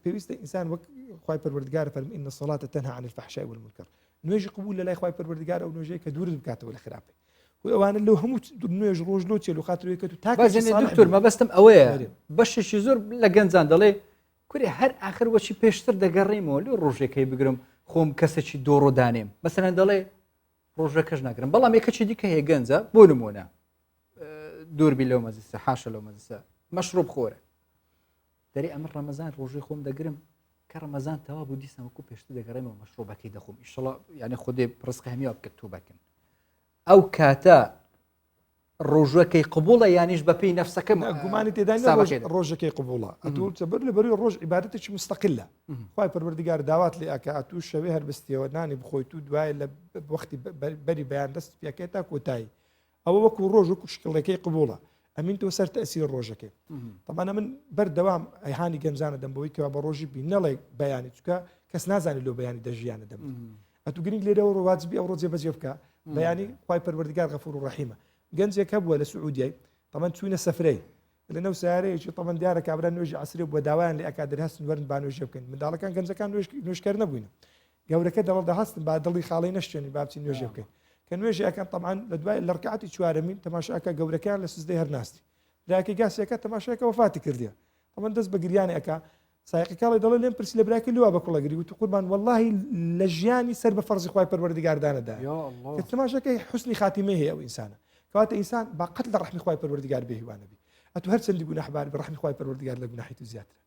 S9: پێویستە ئینسان وەک خوای پەروەردگار فەرمی إن الصلاة تنهى عن الفحشاء والمنكر نوێژی قبول لە لای خوای پەروەردگار ئەو نوێژەیە کە دوورت بکاتەوە لە خراپی ئەوانە لەو هەموو نوێژ ڕۆژ لۆ چێل و خاترەوەی کە تو
S1: دکتۆر مەبەستم ئەوەیە بەشێکی زۆر لە گەنجان دەڵێ کوری هەر ئاخر وەچی پێشتر دەگەڕێمەوە لێ ڕۆژێکەکەی بگرم خۆم کەسێکی دۆڕۆدانێم مەسەلەن دەڵێ ڕۆژەکەش ناگرم بەڵام یەکەچی دیکە هەیە گەنجە بۆ نمونە دووربی لەو مەزیسە حاشە لەو مەزیسە مەشروب خۆرە دەری ئەمە ڕەمەزان ڕۆژەی خۆم دەگرم کە ڕەمەزان تەوا بوو دیسان وەکو پێشتر دەگەڕێمەوە مەشروبەکەی دەخۆم ئیشەڵا یعنی خودێ ڕزقی هەمیە بکە تو بکەن ئەو کاتە ڕۆژەکەی قبوڵە یانیش بەپێی نەفسەکەم
S9: گومانی تێدا ڕۆژەکەی قبوڵە ئەتوو بەر لە بەروی ڕۆژ عیبادەتێکی مستەقلە خوای پەروەردگار داوات لێ ئەکە ئەتوو شەوێ هەر بستیەوە نانی بخۆیت و دوای لە وەختی بەری بەیان دەست پێکێت تا کۆتایی ئەوە وەکو ڕۆژ وەکو شکڵەکەی قبوڵە ئەمین تۆ سەر تەسیر ڕۆژەکەی تەمانە من بەردەوام ئەیهانی گەنجانە دەم بەوەی کەوا بە ڕۆژی بی نەڵێ بەیانی چکە کەس نازانی لەو بەیانی دەژیانە دەم ئەتو گرنگ لێرەوە ڕواجبی ئەو ڕۆژێ بەجێ بکە بەیانی خوای پەروەردگار غەفور و ڕەحیمە گەنجێک هەبووە لە سعودیای تەمان چوینە سەفرەی لە نەو سیارەیەکی تەمان دیارە کابرا نوێژی عەسری بۆ داوایان لێ ئەکا دەرهەستن وەرن با نوێژێ بکەن منداڵەکان گەنجەکان نوێژکەر نەبووینە گەورەکە دەڵ دەهەستن با دڵی خاڵی نەشتێنی با بچین نوێژێ بکەین کە نوێژی ئەکەن تەمان لە دوای لە ڕکعەتی چوارەمین تەماشاکە گەورەکان لە سزدەی هەرناستی براکەی گاسیەکە تەماشاکە وەفاتی کردیە تەمان دەست بە گریانی ئەکا سایقەکەڵی دەڵێ لێم پرسی لە براکەی لوا بە کوڵەگری وت قوربان واللهی لە ژیانی سەر بە فەرزی خوای پەروەردگاردانەدا کە تەماشاکەی حوسنی خاتیمەی هەیە ئەو ئینسانە کەواتە ئینسان باقەت لە ڕەحمی خوای پەروەردگار بێهیوانە بی ئەتو هەر چەندی گوناحبار بە ڕەحمی خوای پەروەردگار لە گوناحی تو زیاترە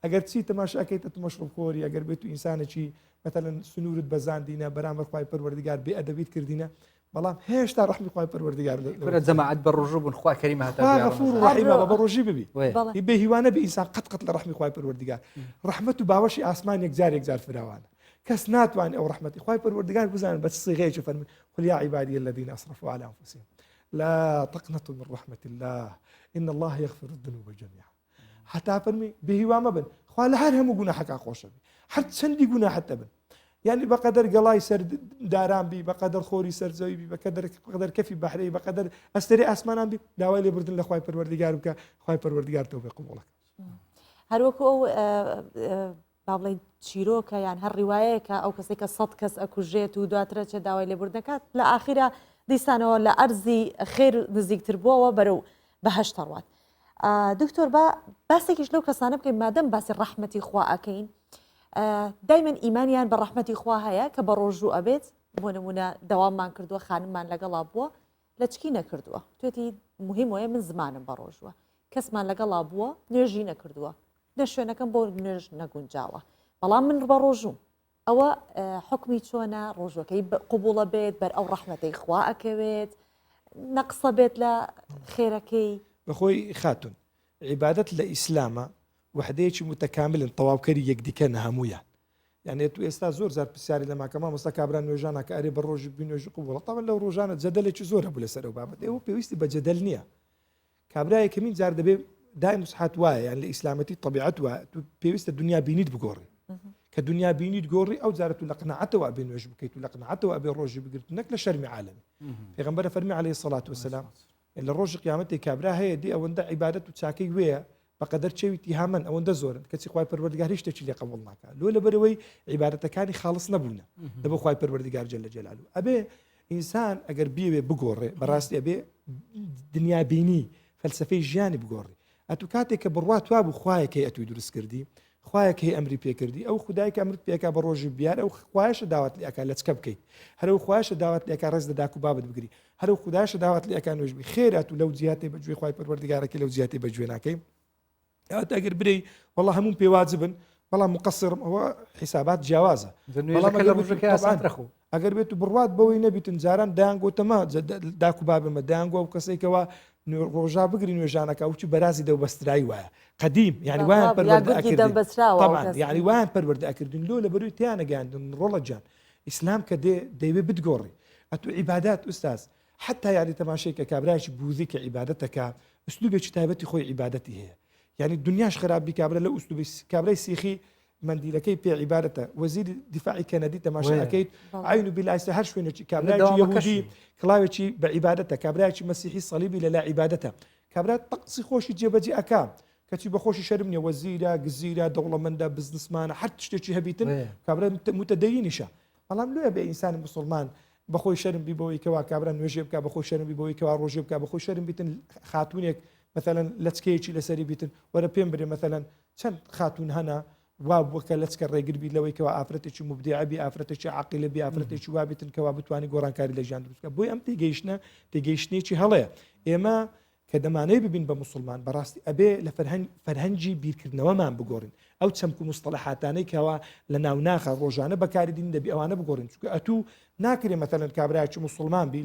S9: ئەگەر چی تەماشاکەیتە تو مەشروب خۆری ئەگەر بێت و ئینسانێکی مەتەلەن سنوورت بەزاندینە بەرامبەر خوای پەروەردگار بێ ئەدەبیت کردینە بەڵام هێشتا ڕەحمی خوای پەروەردگار
S1: لە جەماعەت بە ڕۆژوو بوون خوا کەریمە هەتا
S9: غەفور و ڕەحیمە بە ڕۆژی ببی بێهیوانە بە ئینسان قەت لە ڕەحمی خوای پەروەردگار ڕەحمەت و باوەشی ئاسمان یەکجار فراوانە کەس ناتوانێت ئەو ڕەحمەتی خوای پەروەردگار بزانن بە سیغەیەکی فەرمی قل يا عبادي الذين اسرفوا على انفسهم لا تقنطوا من رحمة الله إن الله يغفر الذنوب جميعا حتى فرمي بهوا مبن خال هر هم جناحك خوش بي حتى سندي جناح حتى بن يعني بقدر قلاي سر داران بي بقدر خوري سر زوي بي بقدر كفي بحري بقدر استري اسمان بي داوي بردن لخواي پروردگار بك خواي پروردگار توفيق قبولك
S2: هر وكو باڵێ چیرۆکە یان هەر ڕیواەیەکە ئەو کەسێکە 100 کەس ئەکوژێت و دواترە چێ داوای لێبوردنەکات لە ئاخیرە دیسانەوە لە ئەرزی خێر نزیکتر بووەوە بەرەو بەهەشت ڕوات. دکتۆر باسێکیش لەو کەسانە بکەین مادەم باسی ڕەحمەتی خوا ئەکەین دایمەن ئیمانیان بە ڕەحمەتی خوا هەیە کە بە ڕۆژوو ئەبێت بۆ نمونە دەواممان کردووە خانممان لەگەڵا بووە لە چکی نەکردووە توێتی مهم وەیە من زمانم بە ڕۆژوە کەسمان لەگەڵا بووە نوێژی نەکردووە لە شوێنەکەم بۆ نوێژ نەگونجاوە بەڵام من بە ڕۆژوم ئەوە حکمی چۆنە ڕۆژەکەی قوبوڵە بێت بەر ئەو ڕەحمەتەی خوا ئەکەوێت نەقسە بێت لە خێرەکەی
S9: بەخۆی خاتون عیبادەت لە ئیسلامە وحدەیەکی متەکاملن تەواوکەری یەکدیکە نەهەموویان یعنی تو ئێستا زۆر زار پرسیاری لە ماکەما مەستا کابران نوێژانە کە ئەرێ بە ڕۆژی بنوێژی قوبوڵە تاوان لەو ڕۆژانە جەدەلێکی زۆر هەبوو لەسەر ئەو بابەت ئێوە پێویستی بە جەدەل نییە کابرایە کەمین جار دەبێ دایم سحات وایە یان لە ئیسلامەتی طبیعەت وایە تو پێویستە دنیا بینیت بگۆڕی کە دنیا بینیت گۆڕی ئەو جارەت و لە قناعەتەوە ئەبێ نوێژ بکەیت و لە قناعەتەوە ئەبێ ڕۆژی بگرت نەک لە شەرمی عالەمی پێغەمبەر فەرمی عەلەیهی سەڵات وسەلام لە ڕۆژی قیامەتی کابرا هەیە دی ئەوەندە عیبادەت و چاکەی وەیە بەقەدەر چێویتی هەمن ئەوەندە زۆرن کەچی خوای پەروەردگار هیچ شتێکی لێ قبوڵ ناکات لۆ لەبەرەوەی عیبادەتەکانی خاڵص نەبوونە لەبەر خوای پەروەردگار جەل جەلالوه ئەبێ ئینسان ئەگەر بیوێ بگۆڕێ بەڕاستی ئەبێ دنیا بینی فەلسفەی ژیانی بگۆڕی ئەتو کاتێک کە بڕوا توا بوو خوایەکەی ئەتوی دروست کردی خوایەکەی ئەمری پێکردی ئەو خدایکە ئەمرت پێکا بە ڕۆژی بیار ئەو خوایشە داوات لێ ئەکا لە چکە بکەیت هەرو خوایشە داوات لێ ئەکا ڕێز دەداک و بابت بگری هەرو خدایشە داوات لێ ئەکا نوێژبی خێرات و لەو جیاتێ بەگوێی خوای پەروەردگارەکەی لەو جیاتێ بەگوێ ناکەی ئەوە ئەگەر برەی وەڵا هەموو پێواجبن بەڵام مقصرم ئەوە حیسابات جیاوازە ئەگەر بێت و بڕوات بەوەی نەبیتن جاران دایانگۆتەما داک و بابمە دایانگۆ و کەسێکەوە ڕۆژا بگری نوێژانەکە وچی بەرازی دەوبەسترایی وایە قدیم یعنی وایان پەروەردە یعنی وایان پەروەردە ئەکردن لۆ لە بەروی تیانەگەاندن ڕۆڵە جان ئیسلام کە دەیوێ بتگۆڕی ئەتو عیبادات ئوستاز حتا یاری تەماشەی کە کابرایکی بوزی کە عیبادەتەکە ئوسلوبێکی تایبەتی خۆی عیبادەتی هەیە يعني دنیاش خرابی کابرا لە ئوسلوبی کابرای سیخی مندیلەکەی پێ عیبادەتە وەزیری دیفاعی کەنەدی تەماشاکەیت عین و بیلایستە هەر شوێنێکی کابرایکی یەهودی کڵاوێکی بە عیبادەتە کابرایکی مەسیحی سەلیبی لەلا عیبادەتە کابرا تەقسی خۆشی جێبەجێ ئەکا کەچی بەخۆشی شەرم نیە وەزیرە گزیرە دەوڵەمەندە بزنسمانە هەر شتێکی هەبیتن کابرا متەدەینیشە بەڵام لێ بێ ئینسانی مسلمان بەخۆی شەرم بیبەوەی کەوا کابرا نوێژێ بکە بەخۆی شەرم بیبەوەی کەوا ڕۆژێ بکە بەخۆی شەرم بیتن خاتونێک مثلا لەچکەیەکی لەسەری بیتن وەرە پێم برێ مثلا چەند خاتون هەنا وا بووکە لەچکە ڕێگربی لەوەی کەوا ئافرەتێکی مبدیعبی ئافرەتێکی عاقلەبی ئافرەتێکی وابیتن کەوا بتوانانی گۆڕانکاری لە ژیان دروستکە بۆی ئەم تێگەیشتنێکی هەڵەیە ئێمە کە دەمانەی ببین بە مسلمان بەڕاستی ئەبێ لە فەرهەنگی بیرکردنەوەمان بگۆڕین ئەو چەمک و مستەڵەحاتانەی کەوا لە ناوناخە ڕۆژانە بەکاری دین دەبی ئەوانە بگۆڕین چونکە ئەتوو ناکرێ مثلا کابرایکی مسلمان بی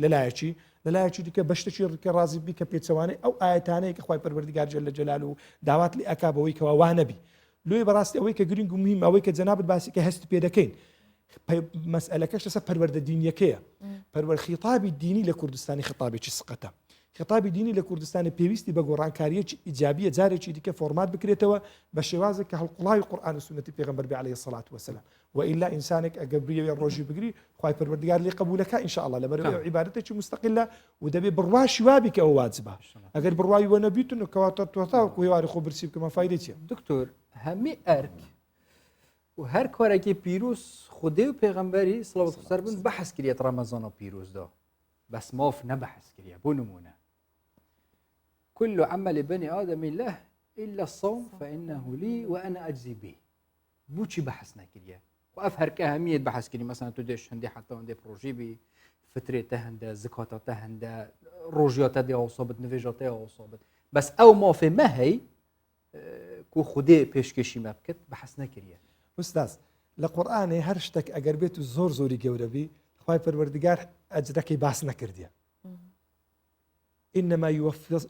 S9: لەلایەکی دیکە بەشتێکی ڕکە ڕازی بی کە پێچەوانەی ئەو ئاەتانەیە کە خوای پەروەردگار جەل جەلاله و داوات لێ ئەکا بەوەی کەوا وانەبی لۆی بەڕاستی ئەوەی کە گرنگ و مهم ئەوەی کە جەنابەت باسی کە هەست پێ دەکەین مەسئلەکەش لەسەر پەروەردە دینیەکەیە پەروەرد خیتابی دینی لە کوردستانی خیتابێکی سقەتە خطابی دینی لە کوردستانی پێویستی بە گۆڕانکاریەکی ئیجابیە جارێکی دیکە فۆرمات بکرێتەوە بە شێوازێک کە هەڵقوڵاوی قورئان و سونەتی پێغەمبەر بێ عەلەیهی سەڵات وەسەلام وئیلا ئینسانێک ئەگەر بریەوێ ڕۆژی بگری خوای پەروەردگار لێ قبولەکە ئینشاءالله لەبەرەوەی عیبادەتێکی مستەقیلە و دەبێ بڕواشی وابی کە ئەو واجبە ئەگەر بڕوای وە نەبیتن کەواتە تۆتاوەکو هێواری خۆ برسی بکەمە فایدەی چییە
S1: دکتۆر هەمی ئەرک و هەر کارێکی پیرۆز خودێ و پێغەمبەری سڵاوات و سەر بن بەحەس کردێت ڕەمەزانە پیرۆزدا بەس ماف نەبەحەس کردە بۆ نمونە كل عمل بني آدم له إلا الصوم فإنه لي وأنا أجزي به بوشي بحثنا كريا وأفهر كأهمية بحث كريا مثلا تدش هندي حتى هندي بروجي بي فترة تهندا زكاة تهندا روجيات دي أصابت نفجات أصابت بس أو ما في ما هي كو خدي بيشكشي ما بكت بحثنا كريا
S9: أستاذ لقرآن هرشتك أجر بيت زور زوري جوربي خواي پروردگار أجرك باسنا كرديا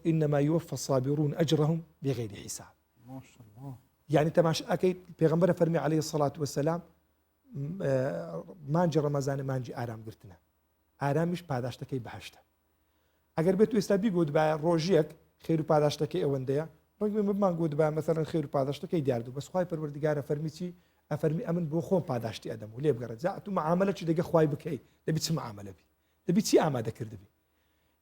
S9: إنما يوفى الصابرون أجرهم بغير حساب
S1: ما شاء الله
S9: يعني تماش أكيد پیغمبر فرمي عليه الصلاة والسلام مانجي رمضان مانجي آرام قرتنا آرامش پاداشتكي بحشتا اگر بيتو استابي قود با روجيك خير پاداشتكي اونديا رغم ما قود با مثلا خير پاداشتكي دياردو بس خواي پروردگار فرميتي افرمي امن بو خون پاداشتي ادم ولي بقرا زعتو معاملتي دغه خواي بكي دبي تسمع معامله بي دبي تي اماده كردبي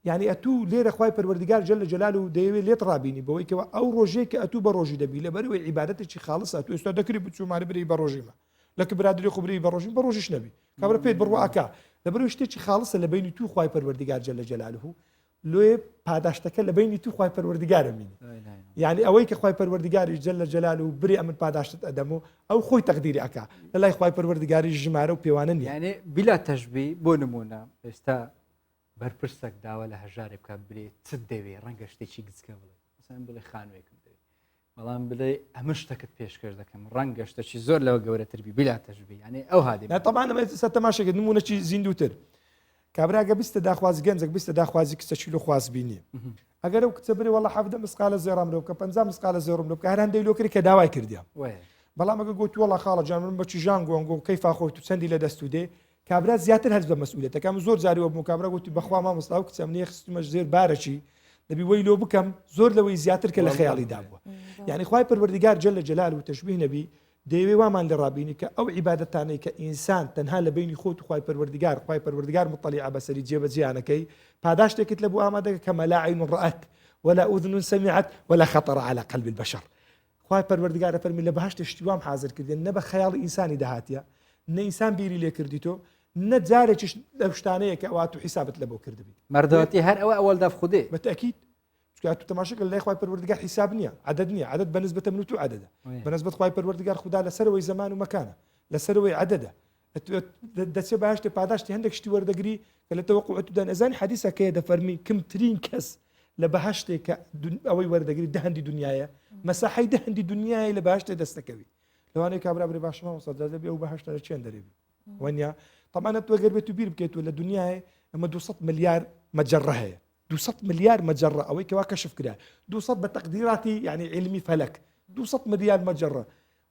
S9: يعني أتو ليرة خواي پروردگار جل جلاله ديوي ليت رابيني بوي كوا أو روجي كأتو بروجي دبي لبروي عبادتك شي خالص أتو استاد ذكري بتشو ماري بري بروجي ما لك برادري خبري بروجيش نبي كبر بيت بروا أكا لبروي شتي خالص اللي بيني تو خواي پروردگار جل جلاله لوي پاداشتك اللي بيني تو خواي پروردگار مني يعني أويك خواي پروردگار جل جلاله بري أمن پاداشت أدمو أو خوي تقديري أكا لا خواي پروردگار جماره وبيوانن
S1: يعني بلا تشبيه بونمونا استا بەرپرسێک داوە لە هەژارێ بکە بێت چ دەوێ ڕەنگە شتێکی گچکە بڵێ مثلا بڵێ خانوێکم دەوێت بەڵام بڵێ ئەمە شتەکەت پێشکەش دەکەم ڕەنگە شتێکی زۆر لەوە گەورەتر بی بلا تەشبیه یعنی ئەو هادی
S9: طبعا ئەمە تەماشاکە نمونەی زیندووتر کابراگە بیستە داخواز گەنجێک بیستە داخوازی کچە چیلۆ خواز بینی ئەگەر ئەو کچە بڕێ وەڵا حەفدە مسقالە زێڕام لەو کە 50 مسقالە زێڕم لەو کە هەر هەندێک لۆکری کە داوای کردیان بەڵام ئەگە گوتی وەڵا خاڵە جان من بەچی ژان گۆنگۆ کەیفا خۆیت و چەندی لە دەست و دێ کابرا زیاتر هەرز بە مەسئولیەتەکەم زۆر جاری وە کابرا گوتی بەخوا مامۆستا و کچەم نییە خستمە زێر بارەچی دەبی وەی لۆ بکەم زۆر لەوەی زیاتر کە لە خەیاڵی دابووە یعنی خوای پەروەردگار جل جلاله و تەشبیه نەبی دەیەوێ وامان لە ڕابینی کە ئەو عیبادەتانەی کە ئینسان تەنها لە بینی خۆت و خوای پەروەردگار مطلع بەسەری جێبەجیانەکەی پاداشتێکت لە بۆ ئامادەکە کە لا عین رأت ولا أذن سمعت ولا خطر على قلب البشر خوای پەروەردگارە فەرمی لە بەهشت شتیوام حاضر کردێن نە بە خەیاڵی ئینسانی داهاتیە نە ئینسان بیری لێ کردیتۆ نە جارێکیش لەو شتانەیە کە ئەوات و حیسابت لە بۆ کردبی
S1: مردەوەتی هەر ئەوە ئەوەل داف خودێ
S9: بەتەکیید تو تەماشاکە لای خوای پەروەردگار حیساب نییە عدد نییە عدد بەنسبەتە من و تو عددە بەنسبەت خوای پەروەردگار خوددا لەسەرەوەی زەمان و مەکانە لەسەرەوەی عددە دەچێت بەهشتێ پاداشتی هەندێک شتی وەردەگری کە لە تەوەقوعەتدا نەزانی حەدیثەکەیە دەفەرمی کمترین کەس لە بەهشتێک کە ئەوەی وەردەگری دەهەندی دنیاە مەساحەی دەهەندی دنیای لە بەهشتێ دەستەکەوی لەوانەیە کابرابێ باشەوە سەدا دەبێ ئەو بەهشتە لە چێن دەرێبی وەنیا طبعا تو ئەگەر بێت و بیر بکەیتەوە لە دنیای ئەمە 200 ملیار مەجەڕە هەیە 200 ملیار مەجەڕە ئەوەی کەوا کەشف کرا 200 بە تەقدیراتی یعنی علمی فەلەک 200 ملیار مەجەڕە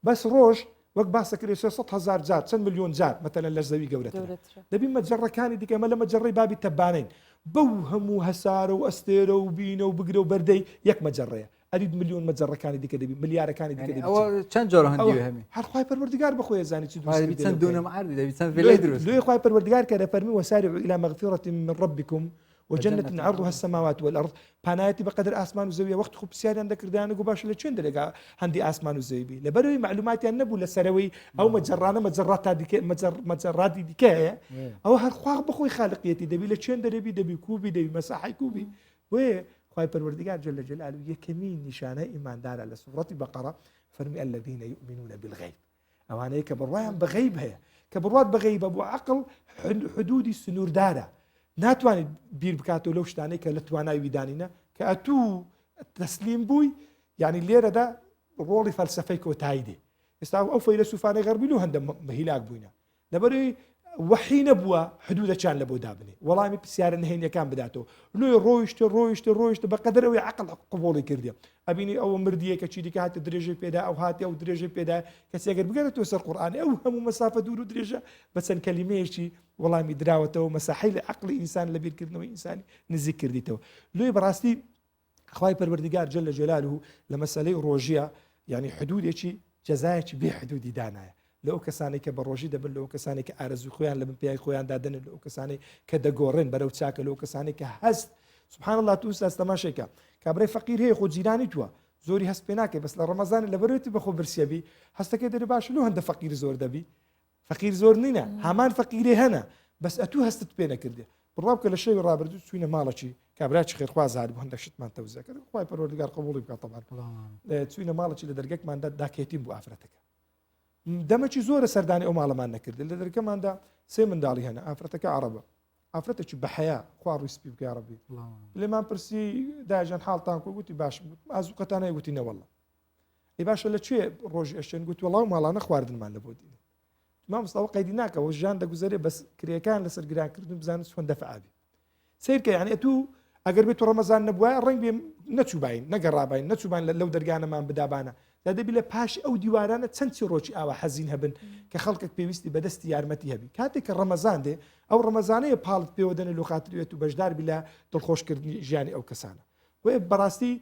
S9: بەس ڕۆژ وەک باسەکرێ 600,000 جار چەند میلیۆن جار مەتەلەن لە زەوی گەورەترە دەبی مەجەڕەکانی دیکە ئەمە لە مەجەڕەی بابی تەبانین بەو هەموو هەسارە و ئەستێرە و بینە و بگرە و بەردەی یەک مەجەڕەیە ئەرید میلیۆن مەجەڕەکانی دیکە دەبی ملیارەکانی دیکە دەبی
S1: ئەوە چەند جۆرە هەندی هەمی
S9: هەر خوای پەروەردگار بخۆی زانی چی
S1: چەند دوونم عردی دەبی چەند فێلەی دروست
S9: لێ خوای پەروەردگار کە دەفەرمی وەسارعوا إلى مغفرة من ربكم وجنة عرضها السماوات والأرض پانایەتی بەقەدر ئاسمان و زەویە وەخت خوب پرسیاریان دەکردیانە گو باش لە چێن دەرێگا هەندی ئاسمان و زەوی لەبەرەوەی معلوماتیان نەبوو لەسەرەوەی ئەو مەجەڕانە مەجەڕاتی دیکەیە ئەوە هەر خوا بخۆی خالقیەتی دەبی لە چێن دەرێبی دەبی کوبی دەبی مەساحی کوبی وێ خوای پەروەردگار جل جلاله یەکەمین نیشانەی ئیماندارە لە سوڕەتی بەقەرە فەرمی الذين يؤمنون بالغیب ئەوانەیە کە بڕوایان بەغەیب هەیە کە بڕوات بەغەیبە بۆ عەقڵ حدودی سنووردارە ناتوانێت بیر بکاتەوە لەو شتانەی کە لە توانای ویدانینە کە ئەتوو تەسلیم بووی یعنی لێرەدا ڕۆڵی فەلسەفەی کۆتایی دێ ئێستا ئەو فەیلسوفانەی غەربی و هەندە هیلاک بووینە لەبەرەوەی وحی نەبووە حدودەچان لە بۆ دابنێ وەڵامی پرسیارە نهێنیەکان بداتەوە لێ ڕۆیشتە بەقەدەرەوەی عەقڵ قبوڵی کردی ئەبینی ئەوە مردیە کە چیدیکە هاتە درێژەی پێدا ئەو هاتی ئەو درێژەی پێدا کەسی ئەگەر بگەرێتەوە سەر قورئانی ئەو هەموو مەسافە دوور و درێژە بە چەند کەلیمەیەکی وەڵامی دراوەتەوە مەساحەی لە عەقڵی ئینسان لە بیرکردنەوەی ئینسانی نزیک کردیتەوە لێ بەڕاستی خوای پەروەردگار جل جلاله لە مەسەلەی ڕۆژیە یعنی حدودێکی جەزایەکی بێ حدودی دانایە لەو کەسانی کە بە ڕۆژی دەبن لەو کەسانی کە ئارەزوی خۆیان لە بنپیای خۆیان دادەن لەو کەسانی کە دەگۆڕێن بەرەو چاکە لەو کەسانی کە هەست سبحان الله تو ئوستاز تەماشێکە کابرای فەقیر هەیە خۆ جیرانی تووە زۆری هەست پێ ناکەی بەس لە ڕەمەزان لە بەرەوەتی بەخۆ برسیەبی هەستەکەی دەرێ باش لەو هەندە فەقیر زۆر دەبی فەقیر زۆر نینە هەمان فەقیرێ هەنە بەس ئەتوو هەستت پێ نەکردێ بڕاو کە لە شەوی ڕابردوو چوینە ماڵەکی کابراکی خێرخواز هات بوو هەندێک شتمان تەوزە کرد خوای پەروەردگار قبوڵی بکات تەبان چوینە ماڵەکی لە دەرگەکماندا داکێتیم بوو ئافرەتەکە دەمەکی زۆرە سەردانی ئەو ماڵەمان نەکرد لە دەرگەکەماندا سێ منداڵی هەنە ئافرەتەکە عەرەبە ئافرەتێکی بەحەیا خوا ڕووسپی بکە ڕەبی لێمان پرسی داژان حاڵتان کۆ گوتی باش ئازوقەتانەی گوتی نەوەڵڵە ئەی باشە لەکوێ ڕۆژی ئەشتێن گوت وەڵاو ماڵانە خواردنمان لە بۆ دینە مامۆستاوە قەیدی ناکەوە ژیان دەگوزارێ بەس کرێکان لەسەر گرانکردن بزانن چۆن دەفعابی سیرکە یعنی تو ئەگەر بێت ڕەمەزان نەبووە ڕەنگ بێ نەچووبین نەگەڕابین نەچووبان لەو دەرگانەمان بدابانە دەبی لە پاش ئەو دیوارانە چەند ڕۆکی ئاوا حەزین هەبن کە خەڵکێک پێویستی بەدەستی یارمەتی هەبی کاتێک کە ڕەمەزان دێ ئەو ڕەمەزانەیە پاڵت پێوەدەنە لۆ خاترێت و بەشداربی لە دڵخۆشکردنی ژیانی ئەو کەسانە وێ بەڕاستی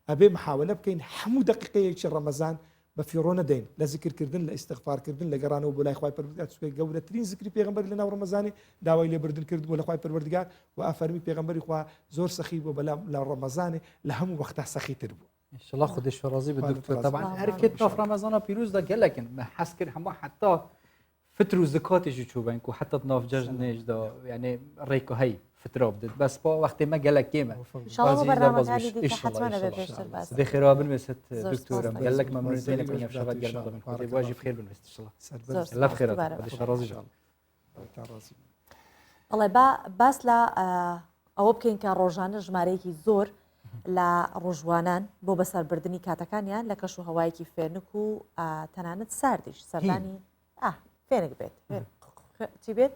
S9: ئەبێ محاولە بکەین هەموو دقیقەیەکی ڕەمەزان بە فیڕۆ نەدەین لە زیکردکردن لە ئیستیغفارکردن لە گەڕانەوە بۆ لای خوای پەروەردگار چونکە گەورەترین زیکری پێغەمبەر لە ناو ڕەمەزانی داوای لێبوردن کردبوو لە خوای پەروەردگار و ئافەرمی پێغەمبەری خوا زۆر سەخی بوو بەلام لە ڕەمەزانێ لە هەموو وەختا سەخیتر بوو
S1: إن شاء الله خدش راضي بالدكتور طبعا أركض في رمضان بيروز ده قال لكن ما حسكر هم حتى فترة زكاة يجي تشوفين كو حتى تناف ججنيش ده يعني ريكو هي فترة بدت بس با وقت ما قال لك كيما
S2: إن شاء الله برنامج هذه دي حتما بيشتغل بس
S1: دي خير بالمست دكتور قال لك ممنون زينك من شباب قال ما من واجب خير بالمست إن شاء الله الله بخير خدش راضي جال
S2: الله باس لا ئەوە بکەین کە ڕۆژانە ژمارەیەکی زۆر لە ڕۆژوانان بۆ بەسەربردننی کاتەکانیان لە کەش و هەوایەکی فێنک و تەنانەت ساردیش سەردانی فێنک بێت چی بێت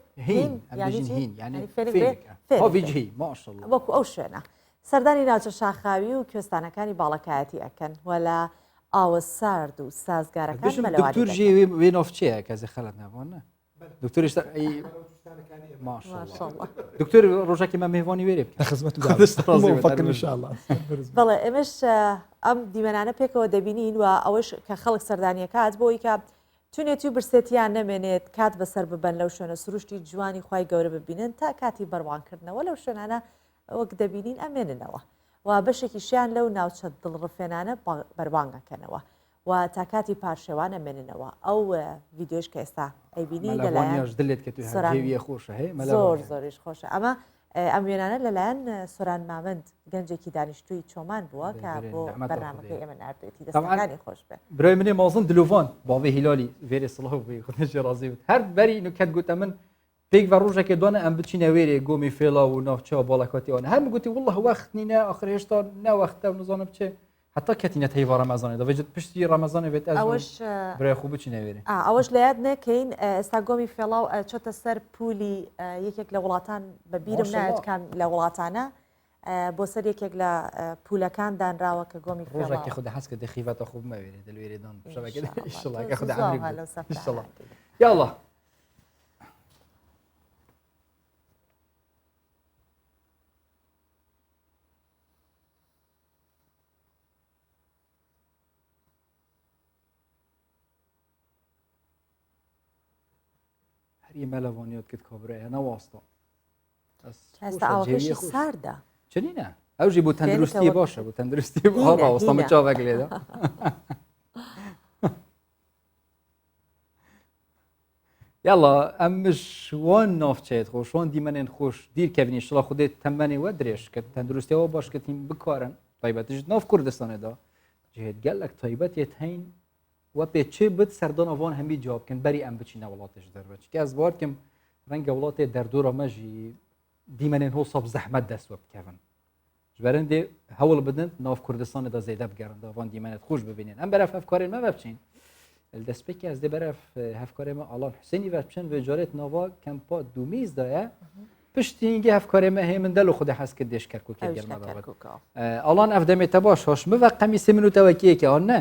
S2: وەکو ئەو شوێنە سەردانی ناوچە شاخاوی و کوێستانەکانی باڵەکایەتی ئەەکەن وەلا ئاوە سارد و سازگارەکان
S1: دکتور ژێ وێ نۆفچەیە کە زەخەلت نابووە دکتۆری ما شاء الله دكتور ڕۆژێکی مە میێوانی وێرێ
S9: خزمەت
S2: بەڵێ ئێمەش ئەم دیمەنانە پێکەوە دەبینین و ئەوەش کە خەڵک سەردانیەکات بۆی کە چونێتی و برسێتیان نەمێنێت کات بەسەر ببەن لەو شوێنە سروشتی جوانی خی گەورە ببینن تا کاتی بەڕوانکردنەوە لەو شوێنانە وەک دەبینین ئەمێننەوە و بەشێکی شیان لەو ناوچە دڵڕفێنانە بەربانگەکەنەوە و تا کاتی پارشێوان ئەمێننەوە ئەو ڤیددیۆش کە ئێستا ئەیبینی
S1: لەلایەن دلێت کە توێویە خۆشە هەیە
S2: زۆر زۆریش خۆشە ئەمە ئەم وێنانە لەلایەن سۆران مامەند گەنجێکی دانیشتووی چۆمان بووە کە بۆ بەرنامەکەی ئێمە نردێتی دەستەکانی خۆش بێ
S1: برای منێ مازن دلوڤان باوێ هیلالی vêrê silah bûye xwe razî bû her berî nuket got min pêk ve rojekê dane em biçîne wêrê gomê fêla û navçeya balekatî wan her min gotî wallah wext nîne axir hêşta ne wext ew nizanim çi heta ketîne teyva Remezanê da vêjit piştî Remezanê vêt ez biraya xwe biçîne wêrê
S2: ئەوەش لە یاد نەکەین ئێستا گۆمی فێڵاو چۆتە سەر پولی یەکێک لە وڵاتان بە بیرم نایەت کام لە وڵاتانە بۆ سەر یەکێک لە پولەکان دانراوە کە گۆمی
S1: ڕۆژێکی خوددا هەست کە دەخیڤەتە خوب مەوێرێ دەلوێرێدان شەوەکە خوددا یاڵە هەری مەلەوانیات کرد کابرایە نەواستە
S2: هەستا ئاوەکەشی ساردا
S1: چنینە ئەو ژی بۆ تەندروستی باشە بۆ تەندروستی ڕاوەستەمە چاوەک لێدا یاڵە ئەمش وان نافچێت خۆشوان دیمەنێن خۆش دیرکەبنی شڵا خودێت تەمەنێ وە درێژ کە تەندروستیەوە باشکەتیم بکارن تایبەتیش ناف کوردستانێدا جهێت گەلک تایبەتێت هەین و پێچێ بت سەردان ئەوان هەمی جوابکەن بەری ئەم بچینە وڵاتش دەربەچ کە ئەس باوارکەم ڕەنگە وڵاتێ دەردۆرە مەژی دیمەنێن هۆ سەب زەحمەت دەست وە بکەون ژبەرن دێ هەوڵ بدن ناف کوردستانێدا زەیدە بگەڕن داوان دیمەنێت خۆش ببینێن ئەم بەرەف هەفکارێن مە بچین دەستپێکی ئەس دێ بەرەف هەفکارێمە ئالان حسێنی بچن وێجارێت ناوا کەمپا دومیزدایە پشتینگە هەفکارێمە هەیە من دەل و خودە حەز کرد دێش کەرکووکە گەرمە ئالان ئەف دەمێتە باش هۆش مڤە قەمی سێ منوتەوەکیەکە ئەوان نە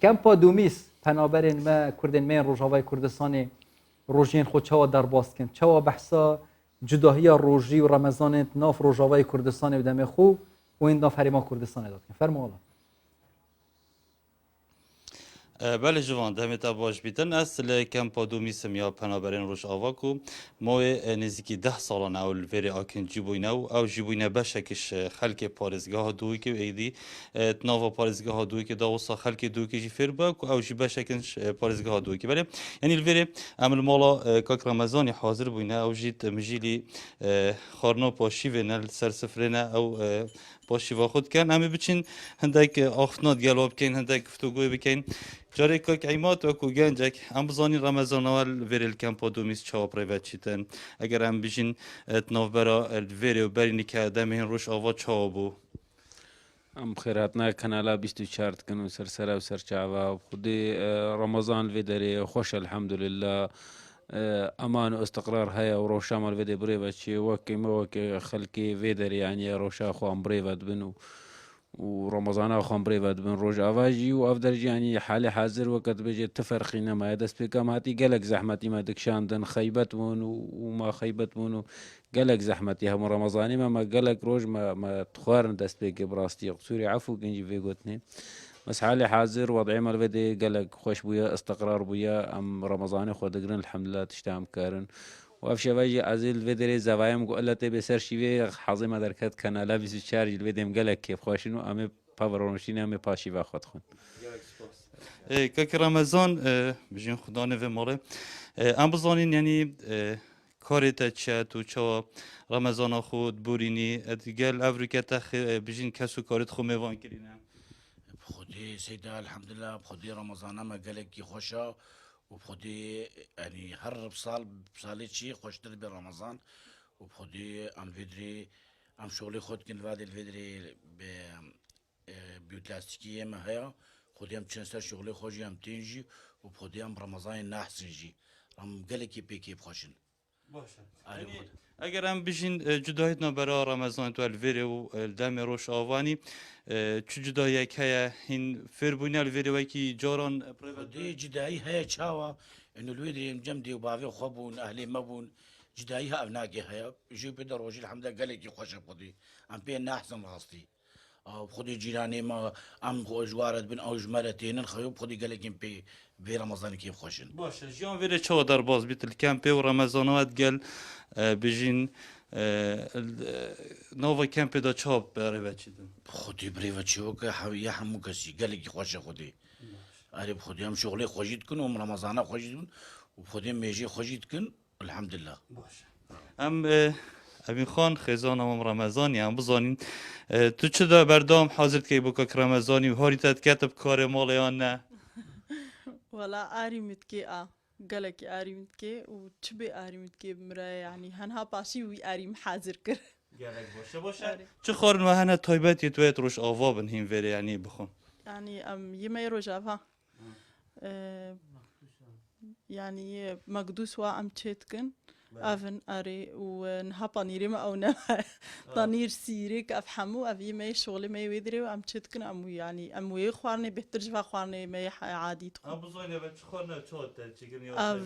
S1: کەمپا دومیز پەنابەرێن مە کوردێن مێن ڕۆژاوای کوردستانی ڕۆژێن خۆ چاوە دەرباسکن چاوە بەحسا جداهیە ڕۆژی و ڕەمەزانێت ناف ڕۆژاوای کوردستانی و دەمێ خۆ وین ناف هەرێما کوردستانی دەکەن فەرمووەڵە
S10: بله جوان دمتا باش بیتن است لکم پادومیسم یا پنابرین روش آواکو ما نزدیکی 10 سالان اول وری آکن جیبوینه او جیبوینه بشکش خلک پارزگاه دوی که ایدی تناوا پارزگاه دوی که داوسا خلک دوی که جفر با او جی بشکش پارزگاه دوی که بله یعنی الوری عمل مالا کاک رمضانی حاضر بوینه او جیت مجیلی خارنا پاشی و نل سرسفرینه او پاشی و خود کن همه بچین هندک آخنات گلاب کن هندک فتوگوی بکن جاری که ایمات و کو گنجک ام بزانی رمضان اول ویرل کمپا دومیز چاو پریوت چیتن اگر ام بجین تناف برا ویریو برینی که دمین روش آوا چاو بو
S11: ام خیراتنا کانالا 24 کنو سرسرا و سرچاوا خودی رمضان ویدری خوش الحمدلله امان و استقرار هيا وروشا مال فيدي بريفا شي وكي موكي خلكي فيدر يعني روشا خوان بريفا بنو ورمضان خوان بريفا بن روج افاجي وافدر يعني حالي حاضر وقت بيجي تفرقينا ما يدس بكم هاتي قلق زحمتي ما دكشاندن خيبت وما خيبت ونو قلق زحمتي هم رمضاني ما قلق روج ما تخوارن دست بيك براستي قصوري عفو كنجي في قوتني بس حالي حاضر وضعي مال فيدي قلق خوش بويا استقرار بويا ام رمضاني خود قرن الحمد لله تشتام كارن وافشا باجي عزيل فيدري زوايم قلت بسر شيوي حظي ما دركت كان لابس تشارج الفيديم قلق كيف خوشنو امي باورونشين امي باشي باخد خون
S10: كاك رمضان بجين خدانه و ماله ام بزانين يعني کارت چه تو چه رمضان خود بورینی ادگل افریقا تخ بجین کسو کارت خو میوان کرینه
S12: بخودی سیدا الحمدلله بخودی رمضان ما قالك کی خوشا و بخودی يعني هر بصالي شي خوشتر برمضان و بخودی ام فيدري ام شغلي خود كن وادي الفيدري ب بيوتلاستيكيه ما هيا خودی ام چنسر شغلي خوشي ام تنجي و بخودی ام رمضان نحسنجي ام قالك بيكي بخوشن
S10: باشه اگر هم بشین جدایت نبرا رمضان تو الویره و دم روش آوانی چه جدایی که این فربونی الویره و کی جاران
S12: دی جدایی های چاوا انه الویره جمدی و باوی خوابون اهلی مبون جدایی ها ابناگی ها جو بدر روج الحمد لله قال لك خوش بودي ام بين احسن راستي خودی جیرانێمە ئەم خۆژوارت بن ئەو ژمەرە تێنن خەوە خودی گەلێکین پێ ڕەمەزانێکی خۆشن
S10: باشە ژیان وێرە چاوە دەرباز بیت کەم پێ و ڕەمەزانەوەت گەل بژین ناوە کەم پێدا چاپ بەڕێبەچیدن
S12: خودی برێڤە چیوەکە حەویە هەموو کەسی گەلێکی خۆشە خودی ئەرێ خودی ئەم شغڵی خۆشیت کن و ڕەمەزانە خۆشیت بن و خودی مێژێ خۆشیت کن الحەمدلله
S10: ئەم ئەبین خان خێزانەوەم ڕەمەزانی بزانین تو چدا بەردام حاضر کەی بۆ کەک ڕەمەزانی و هاریتت کاتە بکارێ ماڵیان نە
S13: وەلا ئاریمتکێ گەلێکی ئاریمتکێ و چ بێ ئاریمتکێ بمرە ینی هەنها پاشی وی ئاریم حاضر کرد
S10: چ خۆرنوە هەنە تایبەتی توێت ڕۆژ ئاوا بن هین وێرەیانی بخۆن
S13: ینی ئەم یمەی ڕۆژاڤ ینی مەگدوس وا ئەم چێتکن ئەڤن ئەرێ و نها پەنیرێمە ئەو نە پەنیر سیرێک ئەف هەموو ئەڤ یمەی شغڵی مەی وێ درێ و ئەم چێتکن ئەم ینی ئەم وێ خواردنێ بهتر جوە خواردنێ مەی عادی ئەڤ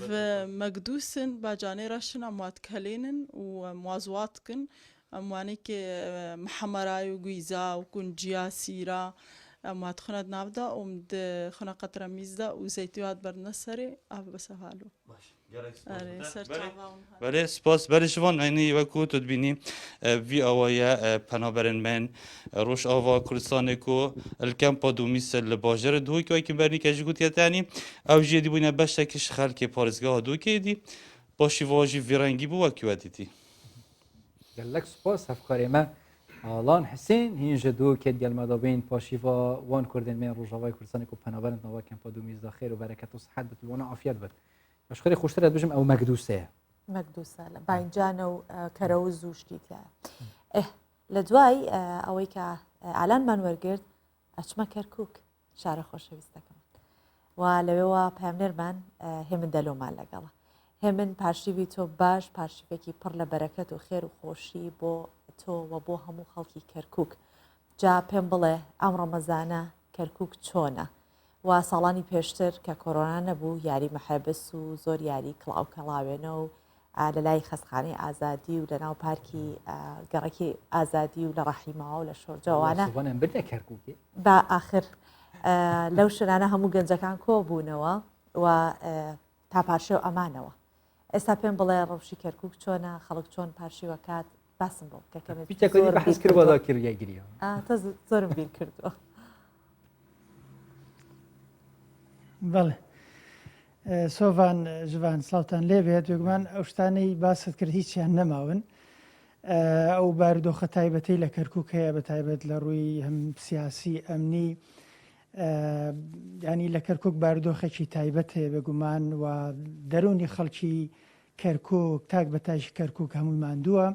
S13: مەگدوسن باجانێ ڕەشن ئەم وات کەلێنن و موازواتکن ئەموانێکی محەمەرای و گویزا و گونجیا سیرا ئەمات خونەت ناودا و خونە قەترە میزدا و زەیتوات بەرنە سەرێ ئاv بەسەهالو
S10: بەێ سپاس بەرشوان ئەینی وەکو تو بینی وی ئەوەیە پەنابەرن من ڕۆژ ئاوا کوردستانێک و ئەلکەم پادومیسە لە باژێرە دووکیوەکی بەرنی کەژ گوتیەتانی ئەو ژێدی بووینە بەشێکیش خەلکی پارێزگاها دووکێدی باشی واژی ڤێرەنگی بوو وەکیوەتیتی
S1: گەلک سپاس هەفکارێمە ئالان حسین هینژە دوو کێت گەلمەدابین پاشیوا وان کوردن من ڕۆژاوای کوردستانی و پەنابەرن ناوا کەمپا دومیزدا خێر و بەرەکەت و سەحەت بێت وانە عافیەت بێت بەشخەری خۆشترە بژم ئەو مەگدوسەیە
S2: مەگدوسە لە باینجانە و کەرە و زوشتیتە لە دوای ئەوەی کە ئالانمان وەرگرت ئەچمە کەرکووک شارە خۆشەویستەکەم و لەوێەوە پامنێرمان هێمن دەلۆمان لەگەڵە هێمن پاشیوی تۆ باش پاشیوێکی پڕ لە بەرەکەت و خێر و خۆشی بۆ تۆ و بۆ هەموو خەڵکی کەرکووک جا پێم بڵێ ئەم ڕەمەزانە کەرکووک چۆنە و ساڵانی پێشتر کە کۆرۆنا نەبوو یاری مەحەبس و زۆر یاری کڵاو کەڵاوێنە و لە لای خەستخانەی ئازادی و لە ناو پارکی گەڕێکی ئازادی و لە ڕەحیماوە و لە شۆرجەوانە با ئاخر لەو شنانە هەموو گەنجەکان کۆ بوونەوە و تا پاشێ و ئەمانەوە ئێستا پێم بڵێ ڕەوشی کەرکووک چۆنە خەڵک چۆن پاشیوەکات باسم بۆ
S1: کەکەمەکردگیری
S2: زۆرم بیر کردووە
S14: بەڵێ سۆڤان ژوان ساڵتان لێبێت وێگومان ئەو شتانەی باست کرد هیچیان نەماون ئەو بارودۆخە تایبەتەی لە کەرکووک هەیە بە تایبەت لە ڕووی هەم سیاسی ئەمنی ینی لە کەرکووک بارودۆخێکی تایبەت هەیە بێگومان و دەرونی خەڵکی کەرکووک تاک بە تاشی کەرکووک هەمووی ماندووە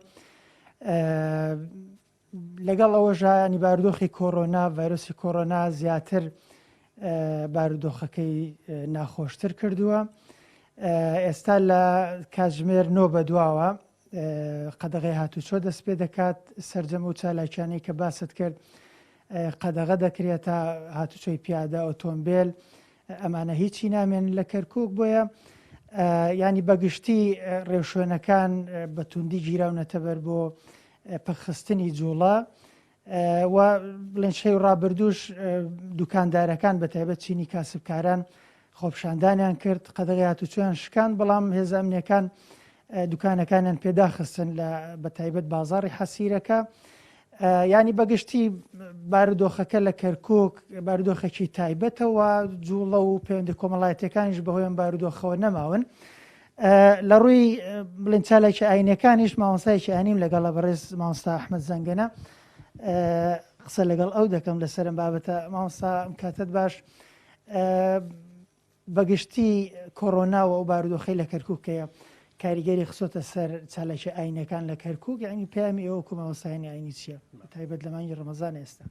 S14: لەگەڵ ئەوەژە ینی بارودۆخی کۆڕۆنا ڤایرۆسی کۆڕۆنا زیاتر بارودۆخەکەی ناخۆشتر کردووە ئێستا لە کاتژمێر 9 بە دواوە قەدەغی هاتوچۆ دەست پێ دەکات سەرجەمە و چالاکیانەی کە باست کرد قەدەغە دەکرێتە هاتوچۆی پیادە ئۆتۆمبیل ئەمانە هیچی نامێن لە کەرکووک بۆیە ینی بەگشتی ڕێوشوێنەکان بە توندی گیراونەتە بەر بۆ پەخستنی جوڵە و بڵێن شەی ڕابردوش دوکاندارەکان بە تایبەت چینی کاسبکاران خۆپشاندانیان کرد قەدەغی هاتوچۆیان شکان بەڵام هێز ئەمنیەکان دوکانەکانیان پێداخستن لە بە تایبەت بازاڕی حەسیرەکە ینی بەگشتی بارودۆخەکە لە کەرکووک بارودۆخێکی تایبەتەوە جوڵە و پەیوەندی کۆمەڵایەتەکانیش بەهۆیان بارودۆخەوە نەماون لە ڕووی بڵێن چالاکی ئاینەکانیش مامۆستایەکی ئاینیم لەگەڵە بەڕێز مامۆستا ئەحمەد زەنگەنە قسە لەگەڵ ئەو دەکەم لەسەرم بابەتە مامۆستا کاتت باش بەگشتی کۆڕۆناوە و بارودۆخەی لە کەرکووکەیە کاریگەری خسۆتە سەر چالاکی ئاینەکان لە کەرکووک ینی پامی ئەوە کو مامۆستایانی ئاینی چییە تایبەت لە مانگی ڕەمەزان ئێستا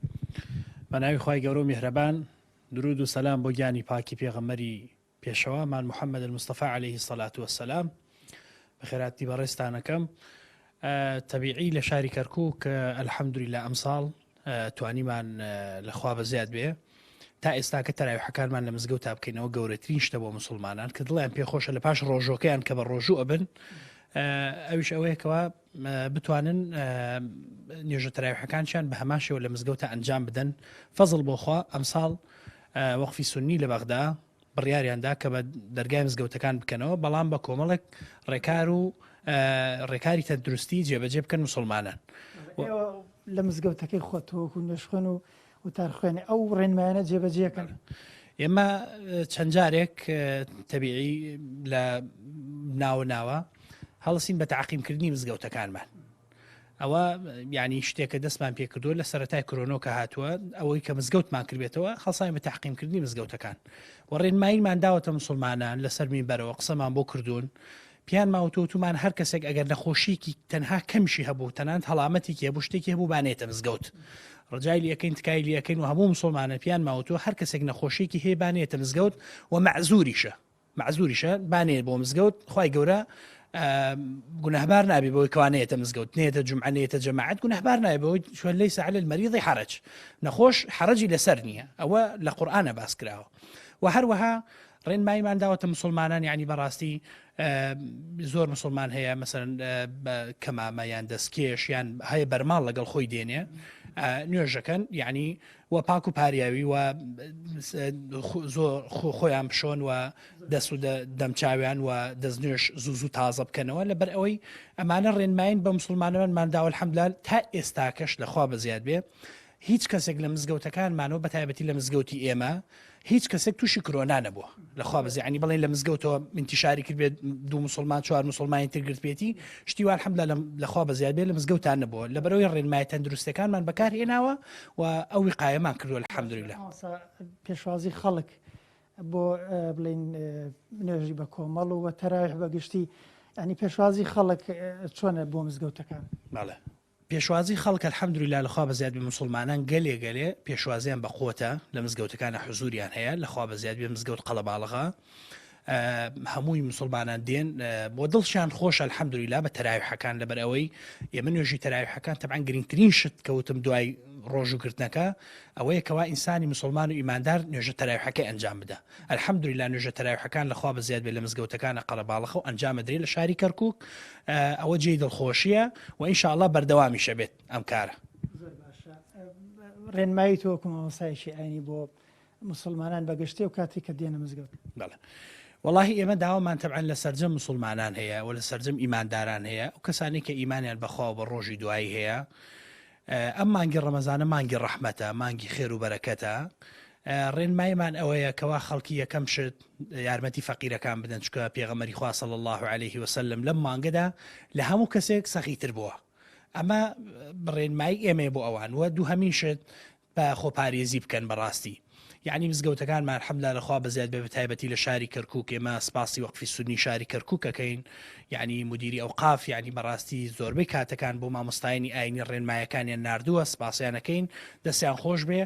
S15: بە ناوی خوای گەورە و میهرەبان درود و سەلام بۆ گیانی پاکی پێغەمبەری پێشەوامان محەممەد المستەفا عەلەیهی السەڵات وەسەلام بەخێراتی بەڕێستانەکەم تەبیعی لە شاری کەرکووک ئەلحەمدولیلا ئەمساڵ توانیمان لەخوا بەزیاد بێ تا ئێستا کە تەراویحەکانمان لە مزگەوت تا بکەینەوە گەورەترین شتە بۆ مسلمانان کە دڵیان پێخۆشە لە پاش ڕۆژۆکەیان کە بە ڕۆژوو ئەبن ئەویش ئەوەیەکەوە بتوانن نوێژە تەراویحەکانیان بە هەمان شێوە لە مزگەوتە ئەنجام بدەن فەزڵ بۆخوا ئەمساڵ وەقفی سونی لە بەغدا بڕیاریاندا کە بە دەرگای مزگەوتەکان بکەنەوە بەڵام بە کۆمەڵێک ڕێکار و ڕێکاری تەندروستی جێبەجێ بکەن مسلمانان
S14: لە مزگەوتەکەی خۆتەوەکو نوێشخۆن و وتارخوێنێ ئەو ڕێنمایانە جێبەجێکەن
S15: ئێمە چەند جارێک تەبیعی لە ناوە هەڵسین بە تعقیمکردنی مزگەوتەکانمان ئەوە یعنی شتێکە دەستمان پێکردووە لە سەرەتای کۆرۆنۆکە هاتووە ئەوەی کە مزگەوتمان کردێتەوە خەڵسانی بە تعقیمکردنی مزگەوتەکان و ڕێنماییمان داوەتە مسلمانان لەسەر مینبەرەوە قسەمان بۆ کردوون پیان ماوتوتومان هەر کەسێک ئەگەر نەخۆشیکی تەنها کەمشی هەبوو تەنانەت هەڵامەتێکی هەبوو شتێکی هەبوو بانێتە مزگەوت ڕجای لەکەین تکای لەکەین و هەموو مسلمانە پیان ماوتوە هەر کەسێک نەخۆشیێکی هەیە بانێتە مزگەوت و معزوریشە بانێت بۆ مزگەوت خی گەورە گونەهبار نابێ بەوەی کوانەیەتە مزگەوت نێتە جمعانەیەتە جەماعەت گونەهبار نایە بەوەی شوێن لەیس عەلە المەریض حەرج نەخۆش حەرەجی لەسەر نییە ئەوە لە قورئانە باس کراوە و هەروەها ڕێنماییمان داوەتە مسلمانان یعنی بەڕاستی زۆر مسلمان هەیە مەسەرەن کەمامە یان دەستکێش یان هەیە بەرماڵ لەگەڵ خۆی دێنێ نوێژەکەن یعنی وە پاک و پاریاوی و زۆر خۆیان بشۆن و دەست و دەمچاویان و دەستنوێش زوو تازە بکەنەوە لەبەر ئەوەی ئەمانە ڕێنماین بە مسلمانەوەمان داوە الحەمدلله تا ئێستاکەش لەخوا بەزیاد بێ هیچ کەسێک لە مزگەوتەکانمانەوە بە تایبەتی لە مزگەوتی ئێمە هیچ کەسێک تووشی کۆرۆنا نەبووە لەخوا بەزی عنی بڵێن لە مزگەوتەوە انتیشاری کرد بێت دوو مسلمان چوار مسلمانی ترگرت بێتی شتی وان الحەمدلله لەخوا بەزیاد بێت لە مزگەوتان نەبووە لەبەرەوەی ڕێنمای تەندروستەکانمان بەکارهێناوە و ئەو وقایەمان کردووە الحەمدولله
S14: پێشوازی خەڵک بۆ بڵین نوێژی بە کۆمەڵ و تەراویح بەگشتی ینی پێشوازی خەڵک چۆنە بۆ مزگەوتەکان
S15: بەڵێ پێشوازی خەڵک الحەمدولله لەخوا بەزیاد بێ مسلمانان گەلێ پێشوازیان بە قوتە لە مزگەوتەکانە حزوریان هەیە لەخوا بەزیاد بێ مزگەوت قەڵەباڵغا هەمووی مسلمانان دێن بۆ دڵشیان خۆش الحەمدولله بە تەراویحەکان لەبەر ئەوەی ئێمە نوێژی تەراویحەکان تەبعاً گرنگترین شت کەوتم دوای ڕۆژوگرتنەکە ئەوەیە کەوا ئینسانی مسلمان و ئیماندار نوێژە تەراویحەکەی ئەنجام بدە الحەمدولله نوێژە تەراویحەکان لەخوا بەزیاد بێ لە مزگەوتەکانە قەڵەباڵغە و ئەنجامە درێ لە شاری کەرکووک ئەوە جێی دڵخۆشیە و ئینشاءالله بەردەوامیشە بێت ئەم کارە
S14: ڕێنمایی تۆ کۆمەڵسایشی ئاینی بۆ مسلمانان بەگشتێ و کاتی کە دێنە مزگەوت
S15: والله ئێمە داوامان تەبعاً لە سەرجەم مسلمانان هەیە و لە سەرجەم ئیمانداران هەیە و کەسانی کە ئیمانیان بەخوا بە ڕۆژی دوایی هەیە ئەم مانگی ڕەمەزانە مانگی ڕەحمەتە مانگی خێر و بەرەکەتە ڕێنماییمان ئەوەیە کەوا خەڵکی یەکەم شت یارمەتی فەقیرەکان بدەن چکە پێغەمبەری خوا صلی الله عليه وسلم لەم مانگەدا لە هەموو کەسێک سەخیتر بووە ئەمە ڕێنمایی ئێمە بۆ ئەوان و دووهەمین شت بە خۆپارێزی بکەن بەڕاستی یعنی مزگەوتەکانمان الحەمدلله لەخوا بەزیاد بێ بەتایبەتی لە شاری کەرکووک ئێمە سپاسی وەقفی سونی شاری کەرکووکەکەین یعنی مدیری ئەوقاف یعنی بەڕاستی زۆربەی کاتەکان بۆ مامۆستایانی ئاینی ڕێنمایەکانیان ناردووە سپاسیانەکەین دەستیان خۆش بێ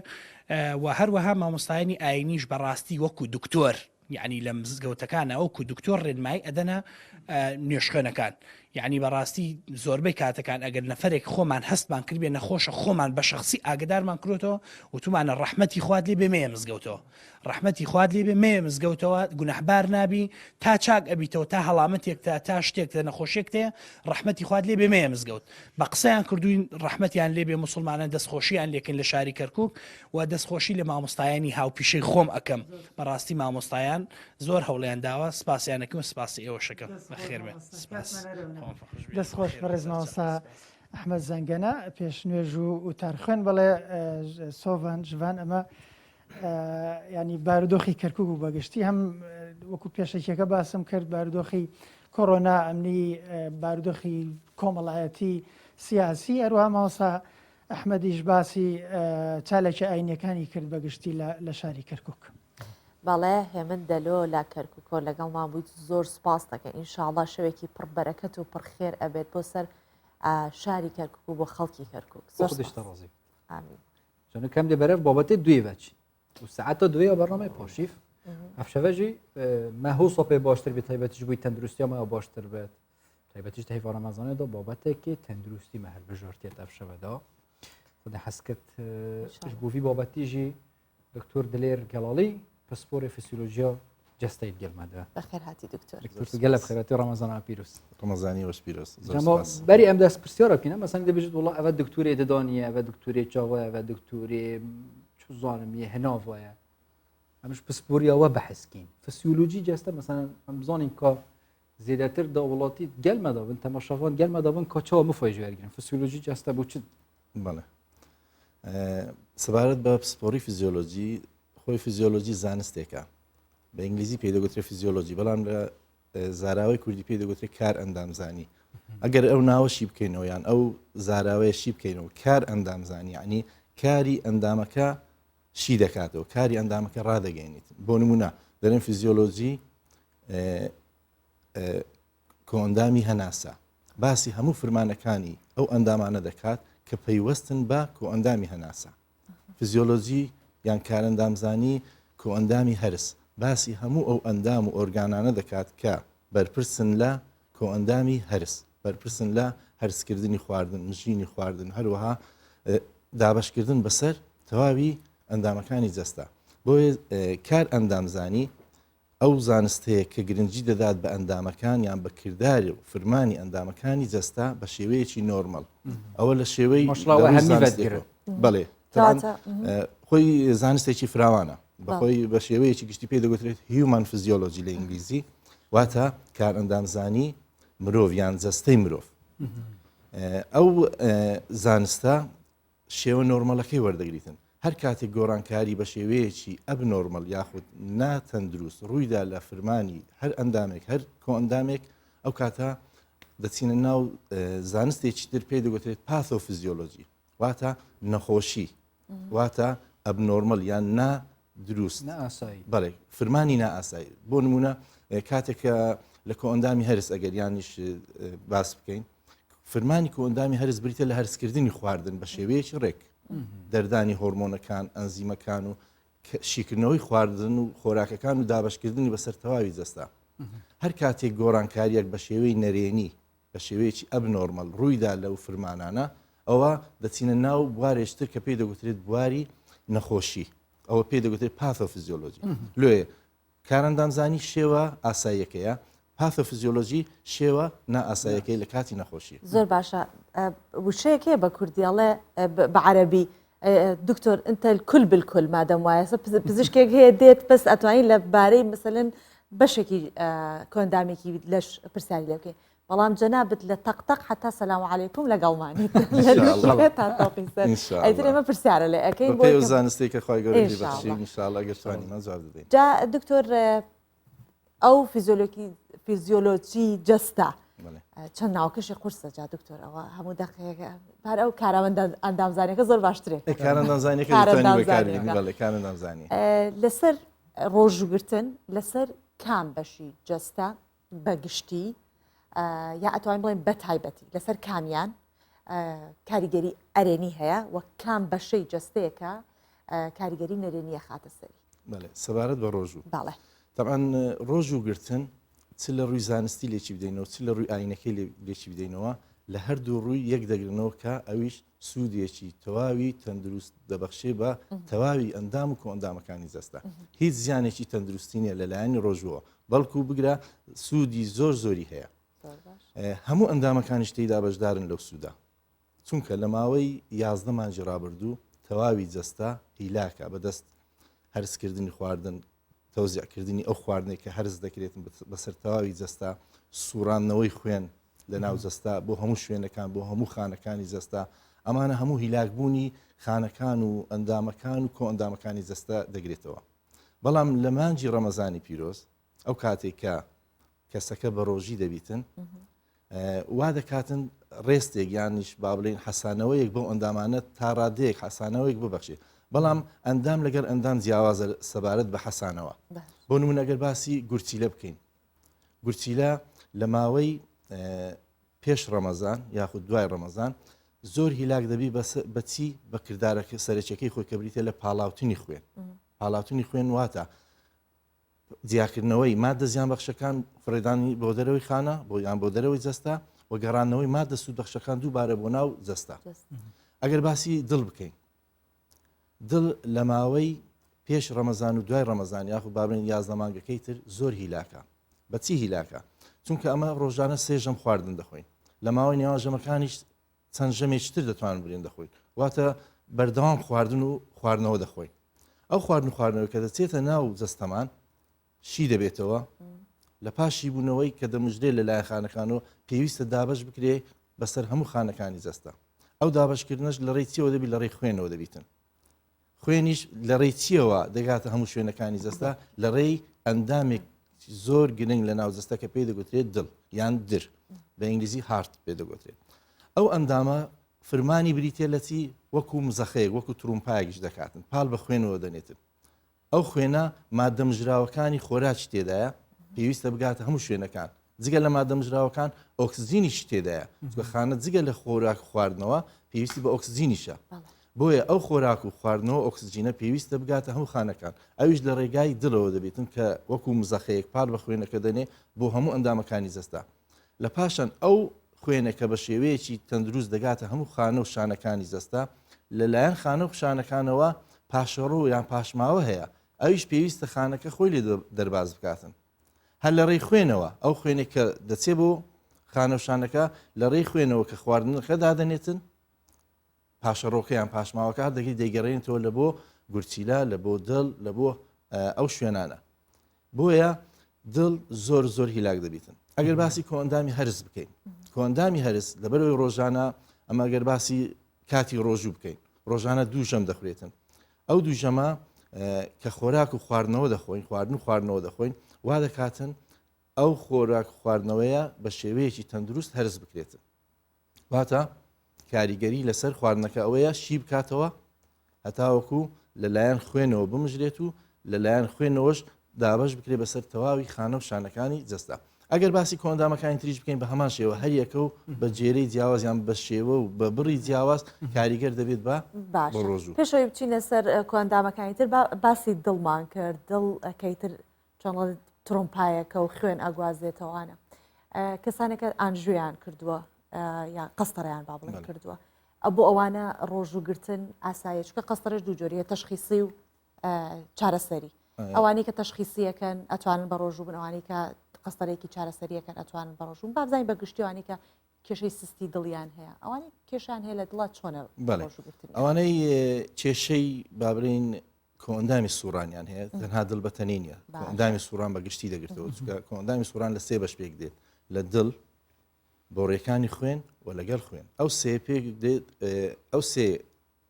S15: و هەروەها مامۆستایانی ئاینیش بەڕاستی وەکو دکتۆر یعنی لە مزگەوتەکانە وەکو دکتۆر ڕێنمایی ئەدەنە نوێژخوێنەکان یعنی بەڕاستی زۆربەی کاتەکان ئەگەر نەفرێک خۆمان هەستمان کردبێ نەخۆشە خۆمان بە شخصی ئاگدارمان کردەوە و تومانە ڕەحمەتی خواد لێ بێ مێ مزگەوتەوە ڕەحمەتی خواد لێ بێ مێ مزگەوتەوە گونەحبار نابی تا چاک ئەبیتەوە تا هەڵامەتێک تا شتێک نەخۆشێک تێ ڕەحمەتی خواد لێ بێ مێ مزگەوت بە قسەیان کردوین ڕەحمەتیان لێ بێ مسلمانان دەستخۆشییان لێکن لە شاری کەرکووک و دەستخۆشی لە مامۆستایانی هاوپیشەی خۆم ئەەکەم بەڕاستی مامۆستایان زۆر هەوڵیان داوە سپاسیانەکەم و سپاسی ئێوەشەکەم بەخێربێ
S14: دەستخۆش بەڕێز مامۆستا ئەحمەد زەنگەنە پێش نوێژ و وتارخوێن بڵێ سۆڤان ژوان ئەمە ینی بارودۆخی کەرکووک و بەگشتی هەم وەکو پێشەکێکە باسم کرد بارودۆخی کۆڕۆنا ئەمنی بارودۆخی کۆمەڵایەتی سیاسی ئەروها مامۆستا ئەحمەدیش باسی چالێکی ئاینیەکانی کرد بەگشتی لە شاری کەرکووک.
S2: بەڵێ هێمن دەلۆ لا کەرکووکۆ لەگەڵمان بوویت زۆر سپاس دەکە ئینشاءڵڵا شەوێکی پڕبەرەکەت و پڕخێر ئەبێت بۆ سەر شاری کەرکووک و بۆ خەڵکی کەرکووک
S1: ئامین چون کەم دەبەرە بابەتی دوێ بچین و ساعتە دوێ بەڕنامەی پۆشیف ئەفشەڤەژی مەهوو سۆپێ باشتر بێت تایبەتیش بووی تەندروستیەمە باشتر بێت تایبەتیش تەیڤ ڕەمەزانێدا بابەتێکی تەندروستی مە هەر بژۆرتێت ئەفشەڤەدا خودە حەسکرد بووی بابەتیژی دکتۆر دلێر گەڵاڵی پسپۆری فسیۆلۆژیا جستەیت گەلمادە
S2: بەخێر هاتی دکتۆر
S1: گەلە بخێرەتی ڕەمەزانە پیرۆست
S16: ڕەمەزانی وەش پیرۆست
S1: بەری ئەم دەست پرسیۆرە بکەینە مەسەن دەبێت وڵا ئەوە دکتورێ دەدانیە ئەوە دکتورێ چاوە ئەوە دکتورێ زانم یە هێناڤە ئەمش پسپوریەوە بەحسکین فسیولوژی جەستە مەسەن ئەم بزانین کە زیاتر دا وڵاتی گەلمەدابن تەماشاوان گەلمەدابن کە چاوە مفۆی ژێرگرن فسیولوژی جەستە بۆ چ
S16: بەڵێ سەبارەت بە پسپۆری فیزیۆلۆژی خۆی فیزیۆلۆژی زانستێکە بە ئینگلیزی پێدەگوترێت فیزیۆلۆژی بەڵام لە زاراوی کوردی پێدەگوترێت کار ئەندامزانی ئەگەر ئەو ناوەشی بکەینەوە یان ئەو زاراوەیەشی بکەینەوە کار ئەندامزانی ینی کاری ئەندامەکە شی دەکاتەوە کاری ئەندامەکە ڕادەگەینیت بۆ نمونە دەرێن فیزیۆلۆژی کۆئەندامی هەناسە باسی هەموو فرمانەکانی ئەو ئەندامانە دەکات کە پەیوەستن بە کۆئەندامی هەناسە فیزیۆلۆژی یان کارەندامزانی کۆئەندامی هەرس باسی هەموو ئەو ئەندام و ئۆرگانانە دەکات کە بەرپرسن لە کۆئەندامی هەرس بەرپرسن لە هەرسکردنی خواردن مژینی خواردن هەروەها دابشکردن بەسەر تەواوی ئەندامەکانی جەستە بۆیە کار ئەندامزانی ئەو زانستەیە کە گرنگی دەدات بە ئەندامەکان یان بە کردداری و فرمانی ئەندامەکانی جەستا بە شێوەیەکی نۆرمەل ئەوە لە شێوەی بەڵێ خۆی زانستێکی فراوانە بەخۆی بە شێوەیەکی گشتی پێ دەگوترێت هیومان فیزیۆلۆژی لە ئینگلیزی واتە کار ئەندامزانی مرۆڤ یان جەستەی مرۆڤ ئەو زانستە شێوە نۆرمەلەکەی وەردەگریتن هەر کاتێک گۆڕانکاری بە شێوەیەکی ئەب نۆرمەل یاخود ناتەندروست ڕوویدا لە فرمانی هەر ئەندامێک هەر کۆئەندامێک ئەو کاتە دەچینە ناو زانستێکی تر پێ دەگوترێت پاثۆفیزیۆلۆژی واتە نەخۆشی واتە ئەب نۆرمەل یان نادروست بەڵێ فرمانی نائاسایی بۆ نمونە کاتێکە لە کۆئەندامی هەرس ئەگەر یانیش باس بکەین فرمانی کۆئەندامی هەرس بریتە لە هەرسکردنی خواردن بە شێوەیەکی ڕێک دەردانی هۆرمۆنەکان ئەنزیمەکان و شیکردنەوەی خواردن و خۆراکەکان و دابشکردنی بەسەر تەواوی جەستا هەر کاتێک گۆڕانکاریەک بە شێوەی نەرێنی بە شێوەیەکی ئەب نۆرمەل ڕوویدا لەو فرمانانە ئەوە دەچینە ناو بوارێشتر کە پێی دەگوترێت بواری نەخۆشی ئەوە پێی دەگوترێت پاثۆفیزیۆلۆژی لێ کارەندامزانی شێوە ئاساییەکەیە پاثۆفیزیۆلۆژی شێوە نائاساییەکەی لە کاتی نەخۆشی
S2: زۆر باشە وشەیەکێ بە کوردیاڵێ بە عەرەبی دکتۆر ئەنتە الكل بالكل مادەم وایە پزیشکێک هەیە دێت بەس ئەتوانین لە بارەی مثلەن بەشێکی کۆندامێکی لەش پرسیاری لێ بکەین بەڵام جەنابەت لە تەقتەق حتا سەلام عەلەیکوم لەگەڵمانی ئەیتر ئێمە پرسیارە لێ ئەەکەین
S16: بۆ زانستی کە خۆی گەورەی بەخشی ئینشاءڵڵا گەشتوانیمان جواب دەدەین
S2: جا دکتۆر ئەو فیزیۆلۆجی جەستە چەند ناوکەشی قورسە جا دکتۆر ئەوە هەموو دقیقەکە پار ئەو کارەوەند ئەندامزانیەکە زۆر باشترێت
S16: کارەندامزانی
S2: لەسەر ڕۆژوگرتن لەسەر کام بەشی جەستە بەگشتی یا ئەتوانین بڵێن بە تایبەتی لەسەر کامیان کاریگەری ئەرێنی هەیە و کام بەشەی جەستەیەکە کاریگەری نەرێنیە خاتە سەری
S16: سەبارەت بە ڕۆژوو
S2: باڵێ
S16: طبعاً ڕۆژوگرتن چ لە ڕووی زانستی لێکی بدەینەوە چ لە ڕووی ئاینەکەی لێکی بدەینەوە لە هەردوو ڕووی یەک دەگرنەوە کە ئەویش سوودێکی تەواوی تەندروست دەبەخشێ بە تەواوی ئەندام و کۆئەندامەکانی جەستە هیچ زیانێکی تەندروستی نیە لەلایەنی ڕۆژووە بەڵکو بگرە سوودی زۆر زۆری هەیە هەموو ئەندامەکانی شتەیدا بەشدارن لەو سوودا چونکە لە ماوەی 11 مانجی ڕابردوو تەواوی جەستە هیلاکە بەدەست هەرسکردنی خواردن تەوزیعکردنی ئەو خواردنێک کە هەرز دەکرێت بەسەر تەواوی جەستا سوورانەوەی خوێن لە ناو جەستا بۆ هەموو شوێنەکان بۆ هەموو خانەکانی جەستا ئەمانە هەموو هیلاکبوونی خانەکان و ئەندامەکان و کۆ ئەندامەکانی جەستا دەگرێتەوە بەڵام لە مانجی ڕەمەزانی پیرۆز ئەو کاتێک کە کەسەکە بە ڕۆژی دەبیتن وا دەکاتن ڕێستێک یانیش با بڵێن حەسانەوەیەک بۆ ئەندامانە تا ڕادەیەک حەسانەوەیەک ببەخشێت بەڵام ئەندام لەگەر ئەندام جیاوازە سەبارەت بە حەسانەوە بۆ نمونە ئەگەر باسی گورچیلە بکەین گورچیلە لە ماوەی پێش ڕەمەزان یاخود دوای ڕەمەزان زۆر هیلاک دەبی بەچی بە کردارەکە سەرچەکەی خۆی کە بریتە لە پاڵاوتنی خوێن پاڵاوتنی خوێن واتە جیاکردنەوەی مادە زیان بەخشەکان فڕێدانی بۆ دەرەوەی خانە بۆ یان بۆ دەرەوەی جەستا و گەڕانەوەی مادە سوود بەخشەکان دووبارە بۆ ناو جەستا ئەگەر باسی دڵ بکەین دڵ لە ماوەی پێش ڕەمەزان و دوای ڕەمەزان یاخود بابرین 11 مانگەکەی تر زۆر هیلاکە بەچی هیلاکە چونکە ئەمە ڕۆژانە سێژەم خواردن دەخۆین لە ماوەی نێواژەمەکانیش چەند ژەمێکتر دەتوانن برێن دەخۆین واتە بەردەوام خواردن و خواردنەوە دەخۆین ئەو خواردن و خواردنەوە کە دەچێتە ناو جەستەمان شی دەبێتەوە لە پاشی بوونەوەی کە دەمژدێ لە لای خانەکانەوە پێویستە دابش بکرێ بەسەر هەموو خانەکانی جەستە ئەو دابشکردنش لە ڕێی چیەوە دەبی لە ڕێی خوێنەوە دەبیتن خوێنیش لە ڕێی چیەوە دەگاتە هەموو شوێنەکانی جەستا لە ڕێی ئەندامێک زۆر گرنگ لە ناو جەستە کە پێی دەگوترێت دڵ یان در بە ئینگلیزی هارت پێ دەگوترێت ئەو ئەندامە فرمانی بریتێ لە چی وەکو مزەخەیەک وەکو ترومپایەکیش دەکاتن پاڵ بە خوێنەوە دەنێتن ئەو خوێنە مادەمژراوەکانی خۆراک تێدایە پێویستە بگاتە هەموو شوێنەکان جگە لە مادەمژراوەکان ئۆکسزیینیش تێدایە خانە جگە لە خۆراک خواردنەوە پێویستی بە ئۆکسزیینیشە بۆیە ئەو خۆراک و خواردنەوە ئۆکسسیجینە پێویستە بگاتە هەموو خانەکان ئەویش لە ڕێگای دڵەوە دەبێتن کە وەکو مزەخەیەک پار بە خوێنەکە دەنێ بۆ هەموو ئەندامەکانی جەستا لە پاشان ئەو خوێنەکە بە شێوەیەکی تەندروست دەگاتە هەموو خانە و شانەکانی جەستا لەلایەن خانە و شانەکانەوە پاشەڕۆ یان پاشماوە هەیە ئەویش پێویستە خانەکە خۆی لێ دەرباز بکاتن هەر لە ڕێی خوێنەوە ئەو خوێنێک کە دەچێت بۆ خانە و شانەکە لە ڕێی خوێنەوە کە خواردنەکە دادەنێتن پاشەڕۆکەیان پاشماوەکە دەگەی دەیگەڕێنێتەوە لە بۆ گورچیلا لە بۆ دڵ لە بۆ ئەو شوێنانە بۆیە دڵ زۆر زۆر هیلاک دەبیتن ئەگەر باسی کۆندامی هەرز بکەین کۆندامی هەرز لەبەرەوەی ڕۆژانە ئەمە گەر باسی کاتی ڕۆژوو بکەین ڕۆژانە دوو ژەم دەخورێتن ئەو دوو ژەمە کە خۆراک و خواردنەوە دەخۆین خواردن و خواردنەوە دەخۆین وا دەکاتن ئەو خۆراک خواردنەوەیە بە شێوەیەکی تەندروست هەرز بکرێتن واتە کاریگەری لەسەر خواردنەکە ئەوەیە شی بکاتەوە هەتاوەکو لەلایەن خوێنەوە بمژرێت و لەلایەن خوێنەوەش دابش بکرێت بەسەر تەواوی خانە و شانەکانی جەستا ئەگەر باسی کۆندامەکانی تریش بکەین بە هەمان شێوە هەریەکە و بە جێرەی جیاوازیان بە شێوە و بە بڕی جیاواز کاریگەر دەبێت بە ڕۆژوو
S2: پێشەوەی بچینە سەر کۆندامەکانی تر باسی دڵمان کرد دڵ ئەەکەیتر چۆن ترۆمپایەکە و خوێن ئەگوازێتەوەوانە کەسانێکە ئانژویان کردووە یان قەستەڕیان با بڵێن کردووە بۆ ئەوانە ڕۆژووگرتن ئاسایە چکە قەستەرش دوو جۆریە تەشخیصی و چارەسەری ئەوانی کە تەشخیصیەکەن ئەتوانن بە ڕۆژوو بن ئەوانی کە قەستەرێکی چارەسەریەکەن ئەتوانن بە ڕۆژوو بابزانین بە گشتیوانی کە کێشەی سستی دڵیان هەیە ئەوانی کێشان هەیە لە دڵات چۆنە
S16: ئەوانەی کێشەی بابرین کۆندامی سوورانیان هەیە تەنها دڵ بەتەنی نیە کۆندامی سووران بە گشتی دەگرێتەوە کۆندامی سووران لە سێ بەش پێک دێت لە دڵ بۆڕێکانی خوێن و لەگەڵ خوێن ئەو سێ پێک دێت ئەو سێ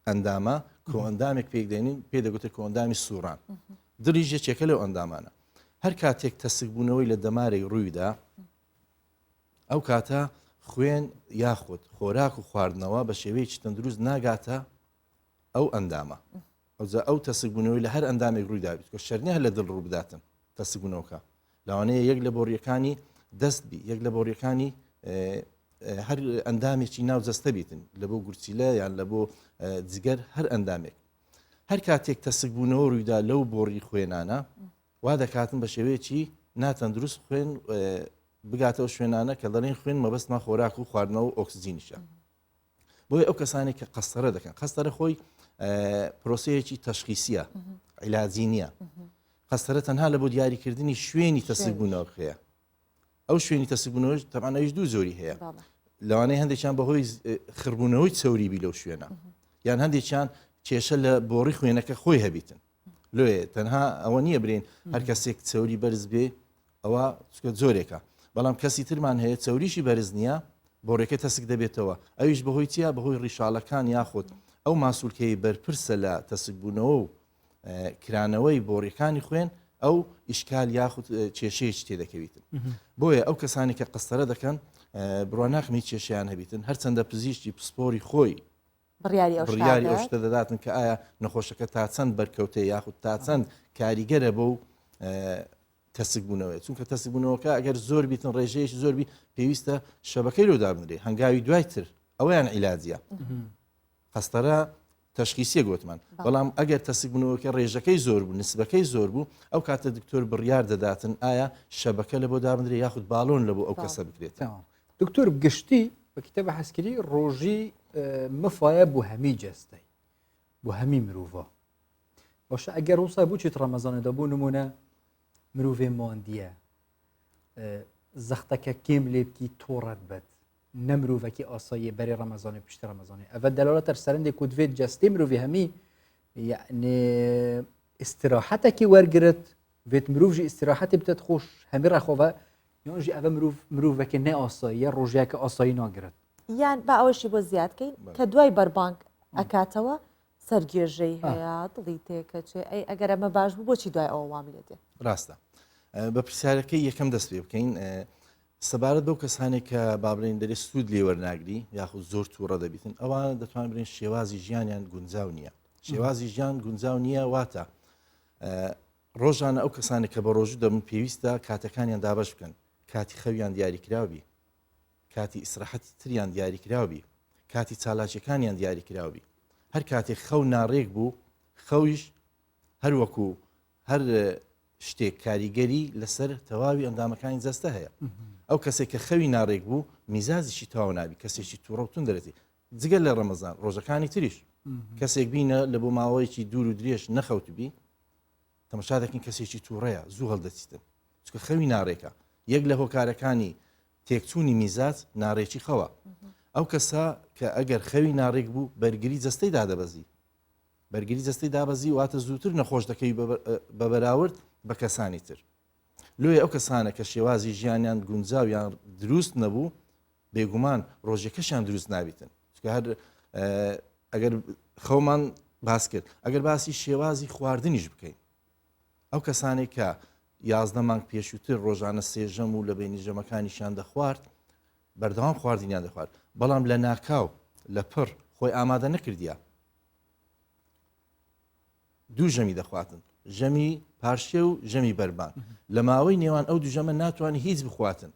S16: ئەندامە کۆئەندامێک پێک دێنین پێ دەگوتە کۆندامی سووران دڵیش یەکێکە لەو ئەندامانە هەر کاتێک تەسک بوونەوەی لە دەمارێک ڕوویدا ئەو کاتە خوێن یاخود خۆراک و خواردنەوە بە شێوەیەکی تەندروست ناگاتە ئەو ئەندامە ئەو تەسک بوونەوەی لە هەر ئەندامێک ڕوویدا بیت کە شەرنیە لە دڵ ڕوو بداتن تەسک بوونەوەکە لەوانەیە یەک لە بۆڕیەکانی دەست بی یەک لە بۆڕیەکانی هەر ئەندامێکی ناو جەستە بیتن لە بۆ گورچیلە یان لە بۆ جگەر هەر ئەندامێک هەر کاتێک تەسک بوونەوە ڕوویدا لەو بۆڕی خوێنانە وا دەکاتن بە شێوەیەکی ناتەندروست خوێن بگاتەوە شوێنانە کە دەڵێن خوێن مەبەستمان خۆراک و خواردنەوە و ئۆکسسیجینیشە بۆیە ئەو کەسانی کە قەستەرە دەکەن قەستەرە خۆی پرۆسەیەکی تەشخیسیە عیلاجی نییە قەستەرە تەنها لە بۆ دیاریکردنی شوێنی تەسک بوونەوە هەیە ئەو شوێنی تەسک بوونەوەش تەمانەویش دوو زۆری هەیە لەوانەیە هەندێکیان بەهۆی خڕبوونەوەی چەوریبی لەو شوێنە یان هەندێکیان کێشە لە بۆڕی خوێنەکە خۆی هەبیتن لێ تەنها ئەوە نییە برین هەر کەسێک چەوری بەرز بێ ئەوە زۆرێکە بەڵام کەسی ترمان هەیە چەوریشی بەرز نییە بۆڕێکە تەسک دەبێتەوە ئەویش بەهۆی چیە بەهۆی ڕیشاڵەکان یاخود ئەو ماسوولکەی بەرپرسە لە تەسک بوونەوە و کرانەوەی بۆڕیەکانی خوێن ئەو ئیشکال یاخود کێشەیەکی تێدەکەویتن بۆیە ئەو کەسانی کە قەستەرە دەکەن بڕوا ناخمی کێشیان هەبیتن هەرچەندە پزیشتی پسپۆری خۆی بڕیاری ئەو شتە دەداتن کە ئایا نەخۆشەکە تا چەند بەرکەوتێ یاخود تا چەند کاریگەرە بۆ تەسک بوونەوەی چونکە تەسک بوونەوەکە ئەگەر زۆر بیتن ڕێژەیەکی زۆر بی پێویستە شەبەکەی لەو دابنرێ هەنگاوی دوایتر ئەویان عیلاجیە قەستەرە تەشخیصیە گوتمان بەڵام ئەگەر تەسک بوونەوەکە ڕێژەکەی زۆر بوو نسبەکەی زۆر بوو ئەو کاتە دکتۆر بڕیار دەداتن ئایا شەبەکە لە بۆ دابنرێ یاخود باڵۆن لە بۆ ئەو کەسە بکرێت
S1: دکتۆر گشتی بە کتێبە حەسکری ڕۆژی مفایە بۆ هەمی جەستەی بۆ هەمی مرۆڤە باشە ئەگەر ڕووسای بچیت ڕەمەزانەدا بوو نمونە مرۆڤێ ماندیە زەختەکە کێم لێ بکی تۆڕەت بێت نە مرۆڤێکی ئاساییە بەرێ ڕەمەزانی پشتی ڕەمەزانی ئەvە دەلالەتە سەرندێک و دوێت جەستی مرۆڤی هەمی یعنی استراحەتێکی وەرگرت بێت مرۆڤژی استراحەتی بدەت خۆش هەمی ڕەخۆڤە یانژی ئەvە مرۆڤێکی نە ئاساییە ڕۆژیاکە ئاسایی ناگرێت
S2: یان با ئەوەشی بۆ زیادکەین کە دوای بەربانگ ئەکاتەوە سەرگێژەی هەیە دڵی تێکەچێ ئەی ئەگەر ئەمە باش بوو بۆچی دوای ئەوە وام لێ دێ
S16: ڕاستە بە پرسیارەکەی یەکەم دەست پێ بکەین سەبارەت بەو کەسانێک کە بابلین دەرێ سوود لێ وەرناگری یاخود زۆر تووڕە دەبیتن ئەوانە دەتوان برین شێوازی ژیانیان گونجاو نییە شێوازی ژیان گونجاو نییە واتە ڕۆژانە ئەو کەسانێک کە بە ڕۆژوو دەبن پێویستە کاتەکانیان دابش بکەن کاتی خەویان دیاریکراوی کاتی ئیسراحەتی تریان دیاریکراوی کاتی چالاکیەکانیان دیاریکراوی هەر کاتێک خەو ناڕێک بوو خەویش هەروەکو هەر شتێک کاریگەری لەسەر تەواوی ئەندامەکانی جەستە هەیە ئەو کەسێک کە خەوی ناڕێک بوو میزازیشی تاوا نابی کەسێکی تووڕەوتون دەرێتی جگە لە ڕەمەزان ڕۆژەکانی تریش کەسێک بینە لە بۆ ماوەیەکی دوور و درێژ نەخەوتبی تەماشا دەکەین کەسێکی تووڕەیە زوو هەڵدەچیتن چکە خەوی ناڕێکە یەک لە هۆکارەکانی تێکچوونی میزات ناڕێکی خەوە ئەو کەسا کە ئەگەر خەوی ناڕێک بوو بەرگری جەستەی دادەبەزی بەرگری جەستەی دابەزی واتە زووتر نەخۆش دەکەی بە بەراورد بە کەسانی تر لۆی ئەو کەسانە کە شێوازی ژیانیان گونجاویان دروست نەبوو بێگومان ڕۆژێکەشیان دروست نابیتن هەر ئەگەر خەومان باس کرد ئەگەر باسی شێوازی خواردنیش بکەین ئەو کەسانێک کە 11 مانگ پێشووتر ڕۆژانە سێژەم و لە بینی ژەمەکانیشیان دەخوارد بەردەوام خواردنیان دەخوارد بەڵام لە ناکاو لە پڕ خۆی ئامادە نەکردیە دوو ژەمی دەخواتن ژەمی پارشێ و ژەمی بەربان لە ماوەی نێوان ئەو دوو ژەمە ناتوانانی هیچ بخواتن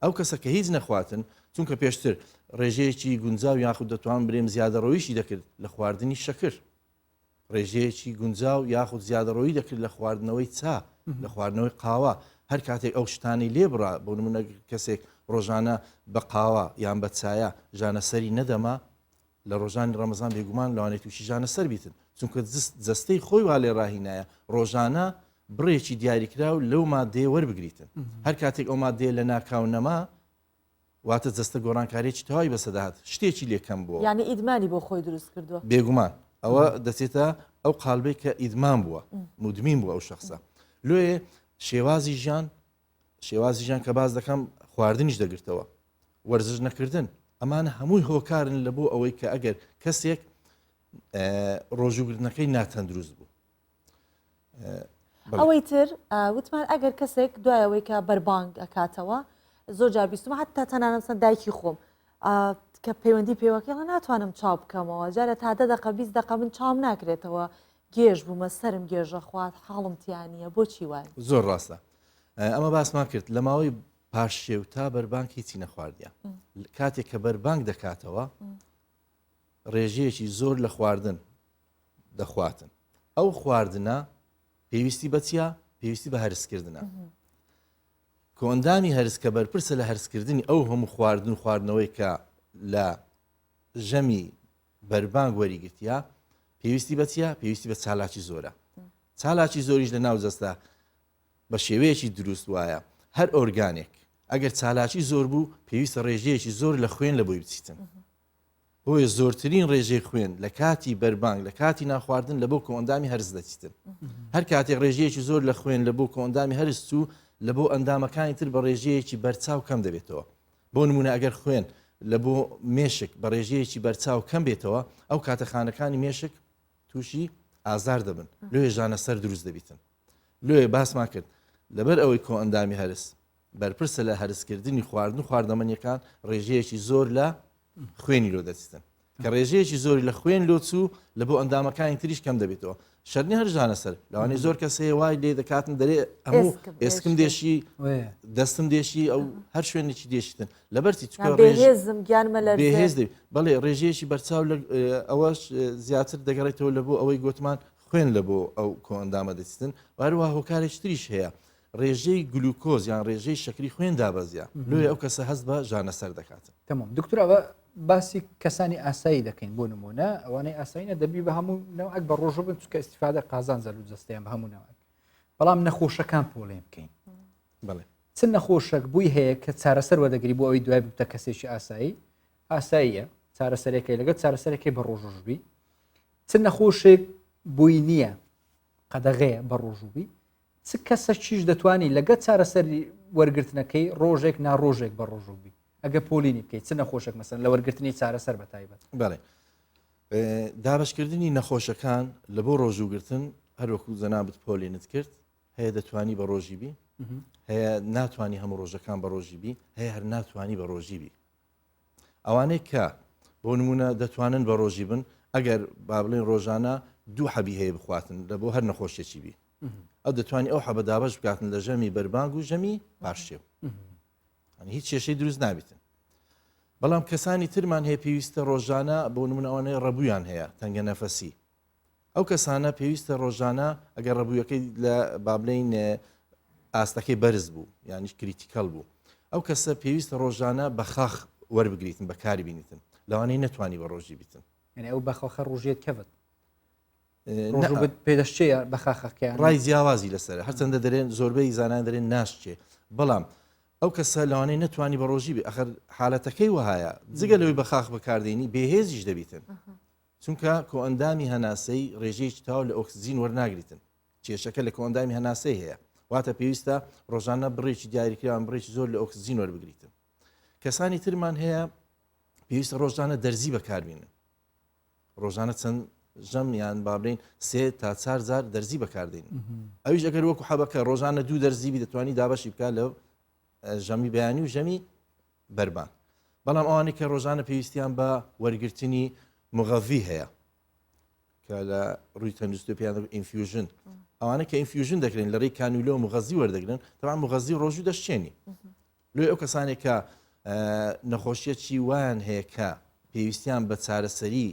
S16: ئەو کەسە کە هیچ نەخواتن چونکە پێشتر ڕێژەیەکی گونجاو یاخود دەتوان برێم زیادەڕەویشی دەکرد لە خواردنی شەکر ڕێژەیەکی گونجاو یاخود زیادەڕەوی دەکرد لە خواردنەوەی چا لە خواردنەوەی قاوە هەر کاتێک ئەو شتانی لێبڕا بۆ نمونە کەسێک ڕۆژانە بە قاوە یان بە چایە ژانەسەری نەدەما لە ڕۆژانی ڕەمەزان بێگومان لەوانێت تووشی ژانەسەر بیتن چونکە جەستەی خۆی وا لێ ڕاهینایە ڕۆژانە بڕێکی دیاریکراو لەو مادێ وەربگریتن هەر کاتێک ئەو مادێ لە ناکاو نەما واتە جەستە گۆڕانکارێکی تەواوی بەسەداهات شتێکی لێکەم بووە
S2: یعنی ئیدمانی بۆ خۆی دروست کردووە
S16: بێگومان ئەوە دەچێتە ئەو قالبێک کە ئیدمان بووە مدمین بووە ئەو شخصە لێ شێوازی ژیان کە باز دەکەم خواردنیش دەگرتەوە وەرزش نەکردن ئەمانە هەمووی هۆکارن لە بۆ ئەوەی کە ئەگەر کەسێک ڕۆژوگرتنەکەی ناتەندروست بوو
S2: ئەوەی تر وتمان ئەگەر کەسێک دوایەوەی کە بەربانگ ئەکاتەوە زۆر جار بیستمە حتا تەنانەسەن دایکی خۆم کە پەیوەندی پێوەکەڵە ناتوانم چاو بکەمەوە جارە تا 10 دقە 20 دقە من چاوم ناکرێتەوە گێژ بوومە سرم گێژە خوات حاڵم تیانە بۆچی وای
S16: زۆر ڕاستە ئەمە باسمان کرد لە ماوەی پاشێو تا بەربانگ هیچی نەخواردیە کاتێک کە بەربانگ دەکاتەوە ڕێژەیەکی زۆر لە خواردن دەخواتن ئەو خواردنە پێویستی بەچیە پێویستی بە هەرسکردنە کۆندامی هەرس کە بەرپرسە لە هەرسکردنی ئەو هەموو خواردن و خواردنەوەی کە لە ژەمی بەربانگ وەریگرتیا پێویستی بەچیە پێویستی بە چالاکی زۆرە چالاکی زۆریش لە ناو جەستە بە شێوەیەکی دروست وایە هەر ئۆرگانێک ئەگەر چالاکی زۆر بوو پێویستە ڕێژەیەکی زۆر لە خوێن لە بۆی بچیتن بۆیە زۆرترین ڕێژەی خوێن لە کاتی بەربانگ لە کاتی ناخواردن لە بۆ کۆندامی هەرز دەچیتن هەر کاتێک ڕێژەیەکی زۆر لە خوێن لە بۆ کۆندامی هەرست و لە بۆ ئەندامەکانی تر بە ڕێژەیەکی بەرچاو کەم دەبێتەوە بۆ نمونە ئەگەر خوێن لە بۆ مێشک بە ڕێژەیەکی بەرچاو کەم بێتەوە ئەو کاتەخانەکانی مێشک تووشی ئازار دەبن لێ ژانەسەر دروست دەبیتن لێ باسمان کرد لەبەر ئەوەی کۆ ئەندامی هەرس بەرپرسە لە هەرسکردنی خواردن و خواردەمەنیەکان ڕێژەیەکی زۆر لە خوێنی لۆ دەچیتن کە ڕێژەیەکی زۆری لە خوێن لۆ چوو لە بۆ ئەندامەکانی تریش کەم دەبێتەوە شەرنی هەر ژانەسەر لەوانەیە زۆر کەسەیە وای لێ دەکاتن دەرێ هەموو ئێسکم دێشی دەستم دێشی ئەو هەر شوێنێکی دێشتن لەبەرتی
S2: بێهێزم گیانمە لە
S16: بێهێز دەبێت بەڵێ ڕێژەیەکی بەرچاو ئەوەش زیاتر دەگەڕێتەوە لە بۆ ئەوەی گوتمان خوێن لە بۆ ئەو کۆ ئەندامە دەچیتن وارەوە هۆکارێک تریش هەیە ڕێژەی گلوکۆز یان ڕێژەی شەکری خوێن دابەزیە لێ ئەو کەسە هەست بە ژانەسەر دەکاتن
S1: تمام دکتۆر ئەوە باسی کەسانی ئاسایی دەکەین بۆ نمونە ئەوانەی ئاسایینە دەبی بە هەموو نەوەک بە ڕۆژ بن چکە ئیسیفادە قازان زەل و جستیان بە هەموو نەوەک بەڵام نەخۆشەکان پۆڵێن بکەین
S16: بڵێ
S1: چ نەخۆشک بووی هەیە کە چارەسەر وەدەگری بۆ ئەوی دوای بتە کەسێکی ئاساییە چارەسەرەکەی لەگەڵ چارەسەرەکەی بە ڕۆژژبی چ نەخۆشێک بووی نییە قەدەغەیە بە ڕۆژوبی چ کەسە چیش دەتوانانی لەگە چارەسەری وەرگرتنەکەی ڕۆژێک ناڕۆژێک بە ڕۆژوبی ئەگە پۆلینی بکەیت چ نەخۆشێک مەسەن لە وەرگرتنی چارەسەر بە تایبەت
S16: بەڵێ دابشکردنی نەخۆشەکان لە بۆ ڕۆژوگرتن هەروەکو زەنابەت پۆلینت کرد هەیە دەتوانی بە ڕۆژیبی هەیە ناتوانانی هەموو ڕۆژەکان بە ڕۆژیبی هەیە هەر ناتوانانی بە ڕۆژیبی ئەوانەی کە بۆ نمونە دەتوانن بە ڕۆژی بن ئەگەر با بڵێن ڕۆژانە دوو حەبی هەیە بخواتن لە بۆ هەر نەخۆشیێکی بی ئەو دەتوانانی ئەو حەبە دابش بکاتن لە ژەمی بەربانگ و ژەمی پاشێو هیچ کێشەی دروست نابێتن بەڵام کەسانی ترمان هەیە پێویستە ڕۆژانە بۆ نمونە ئەوانەی ڕەبوویان هەیە تەنگە نەفەسی ئەو کەسانە پێویستە ڕۆژانە ئەگەر ڕەبوویەکەی لە با بڵێن ئاستەکەی بەرز بوو یانیش کریتیکەڵ بوو ئەو کەسە پێویستە ڕۆژانە بە خاخ وەربگریتن بەکاری بینیتن لەوانەی نەتوانی بە ڕۆژی بیتن
S1: یعنی ئەو بەخەخە ڕۆژێت کەوت پێدەشتەیە بەخاخەکەیان
S16: ڕای جیاوازی لەسەر هەرچەندە دەرێن زۆربەی زانان دەرێن ناشچێ بەڵام ئەو کەسە لەوانەی نەتوانی بە ڕۆژی بێ ئەخر حالەتەکەی وهایە جگە لەوەی بەخاخ بەکاردێنی بێهێزیش دەبیتن چونکە کۆئەندامی هەناسەی ڕێژەیەکی تاو لە ئۆکسجین وەرناگریتن کێشەکە لە کۆئەندامی هەناسەی هەیە واتە پێویستە ڕۆژانە بڕێکی دیاریکراوان بڕێکی زۆر لە ئۆکسجین وەربگریتن کەسانی ترمان هەیە پێویستە ڕۆژانە دەرزی بەکاربینن ڕۆژانە چەند ژەم یان با بڵێن 3 تا 4 جار دەرزی بەکاردێن ئەویش ئەگەر وەکو حەبەکە ڕۆژانە 2 دەرزیبی دەتوانی دابەشی بکە لە ژەمی بەیانی و ژەمی بەربان بەڵام ئەوانەی کە ڕۆژانە پێویستیان بە وەرگرتنی مغەڤی هەیە کە لە ڕووی تەندروستیپیان ئینفیوژن ئەوانە کە ئینفیوژن دەکرێن لە ڕێی کانولۆ و مغەزی وەردەگرن تەبعا مغەزی ڕۆژوو دەشتێنی لێ ئەو کەسانێک کە نەخۆشیەکی وایان هەیە کە پێویستیان بە چارەسەری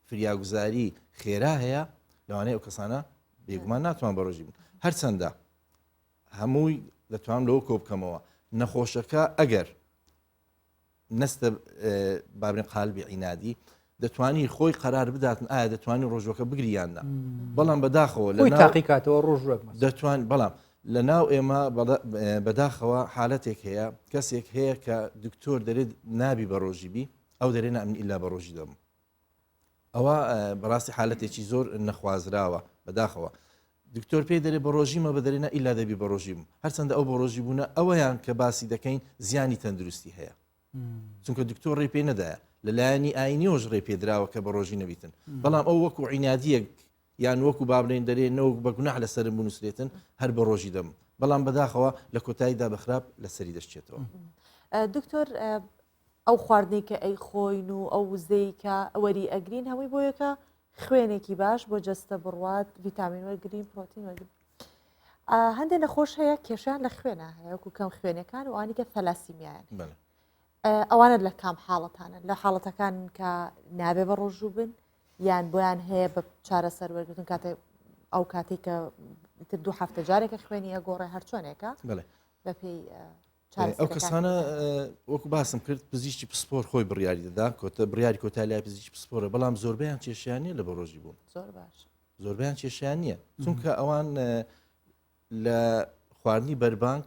S16: فریاگوزاری خێرا هەیە لەوانەیە ئەو کەسانە بێگومان ناتوان بە ڕۆژی بن هەرچەندە هەمووی دەتوانم لەوە کۆ بکەمەوە نەخۆشەکە ئەگەر نەستە بابرێن قالبی عینادی دەتوانی خۆی قەرار بداتن ئایا دەتوانین ڕۆژوەکە بگریاندا بەڵام بەداخەوە لە
S1: تاقیکاتەوە ڕۆژوەک
S16: دەتوان بەڵام لە ناو ئێمە بەداخەوە حالەتێک هەیە کەسێک هەیە کە دکتۆر دەرێت نابی بە ڕۆژیبی ئەو دەرێ نامنی ئیلا بە ڕۆژی دەم ئەوە بەڕاستی حالەتێکی زۆر نەخوازراوە بەداخەوە دکتۆر پێی دەرێ بە ڕۆژیمە بە دەرێنە ئیلا دەبی بە ڕۆژیم هەرچەندە ئەو بە ڕۆژی بوونە ئەوەیان کە باسی دەکەین زیانی تەندروستی هەیە چونکە دکتۆر ڕێ پێ نەدایە لەلایەنی ئاینیۆژ ڕێ پێدراوە کە بە ڕۆژی نەبیتن بەڵام ئەو وەکو عینادیەک یان وەکو بابلێن دەرێ نەوەک بە گوناح لەسەرم بنووسێتن هەر بە ڕۆژی دەم بەڵام بەداخەوە لە کۆتاییدا بەخراپ لەسەری دەشتێتەوە
S2: دکتۆر ئەو خواردنی کە ئەی خۆین و ئەو وزەی کە ئەوەری ئەگرین هەمووی بۆ یەکە خوێنێکی باش بۆ جەستە بڕوات ڤیتامین وەرگرین پرۆتین وەرگرین هەندێک نەخۆش هەیە کێشیان لە خوێنە هەیە وەکو کەم خوێنەکان و ئەوانەی کە تەلاسیمیان ئەوانە لە کام حاڵەتانە لە حاڵەتەکان کە نابێ بە ڕۆژوو بن یان بۆیان هەیە بە چارەسەر وەرگتن کاتێ ئەو کاتێک کە تر 2 هەفتە جارێکە خوێنی ئەگۆڕێ هەرچۆنێکە بە پێی
S16: ئەو کەسانە وەکو باسم کرد پزیشکی پسپۆر خۆی بڕیاری دەدا بڕیاری کۆتالای پزیشکی پسپۆرە بەڵام زۆربیان کێشیانە لە بە ڕۆژی بوون زۆربیان کێشیان نییە چونکە ئەوان لە خواردنی بەربانک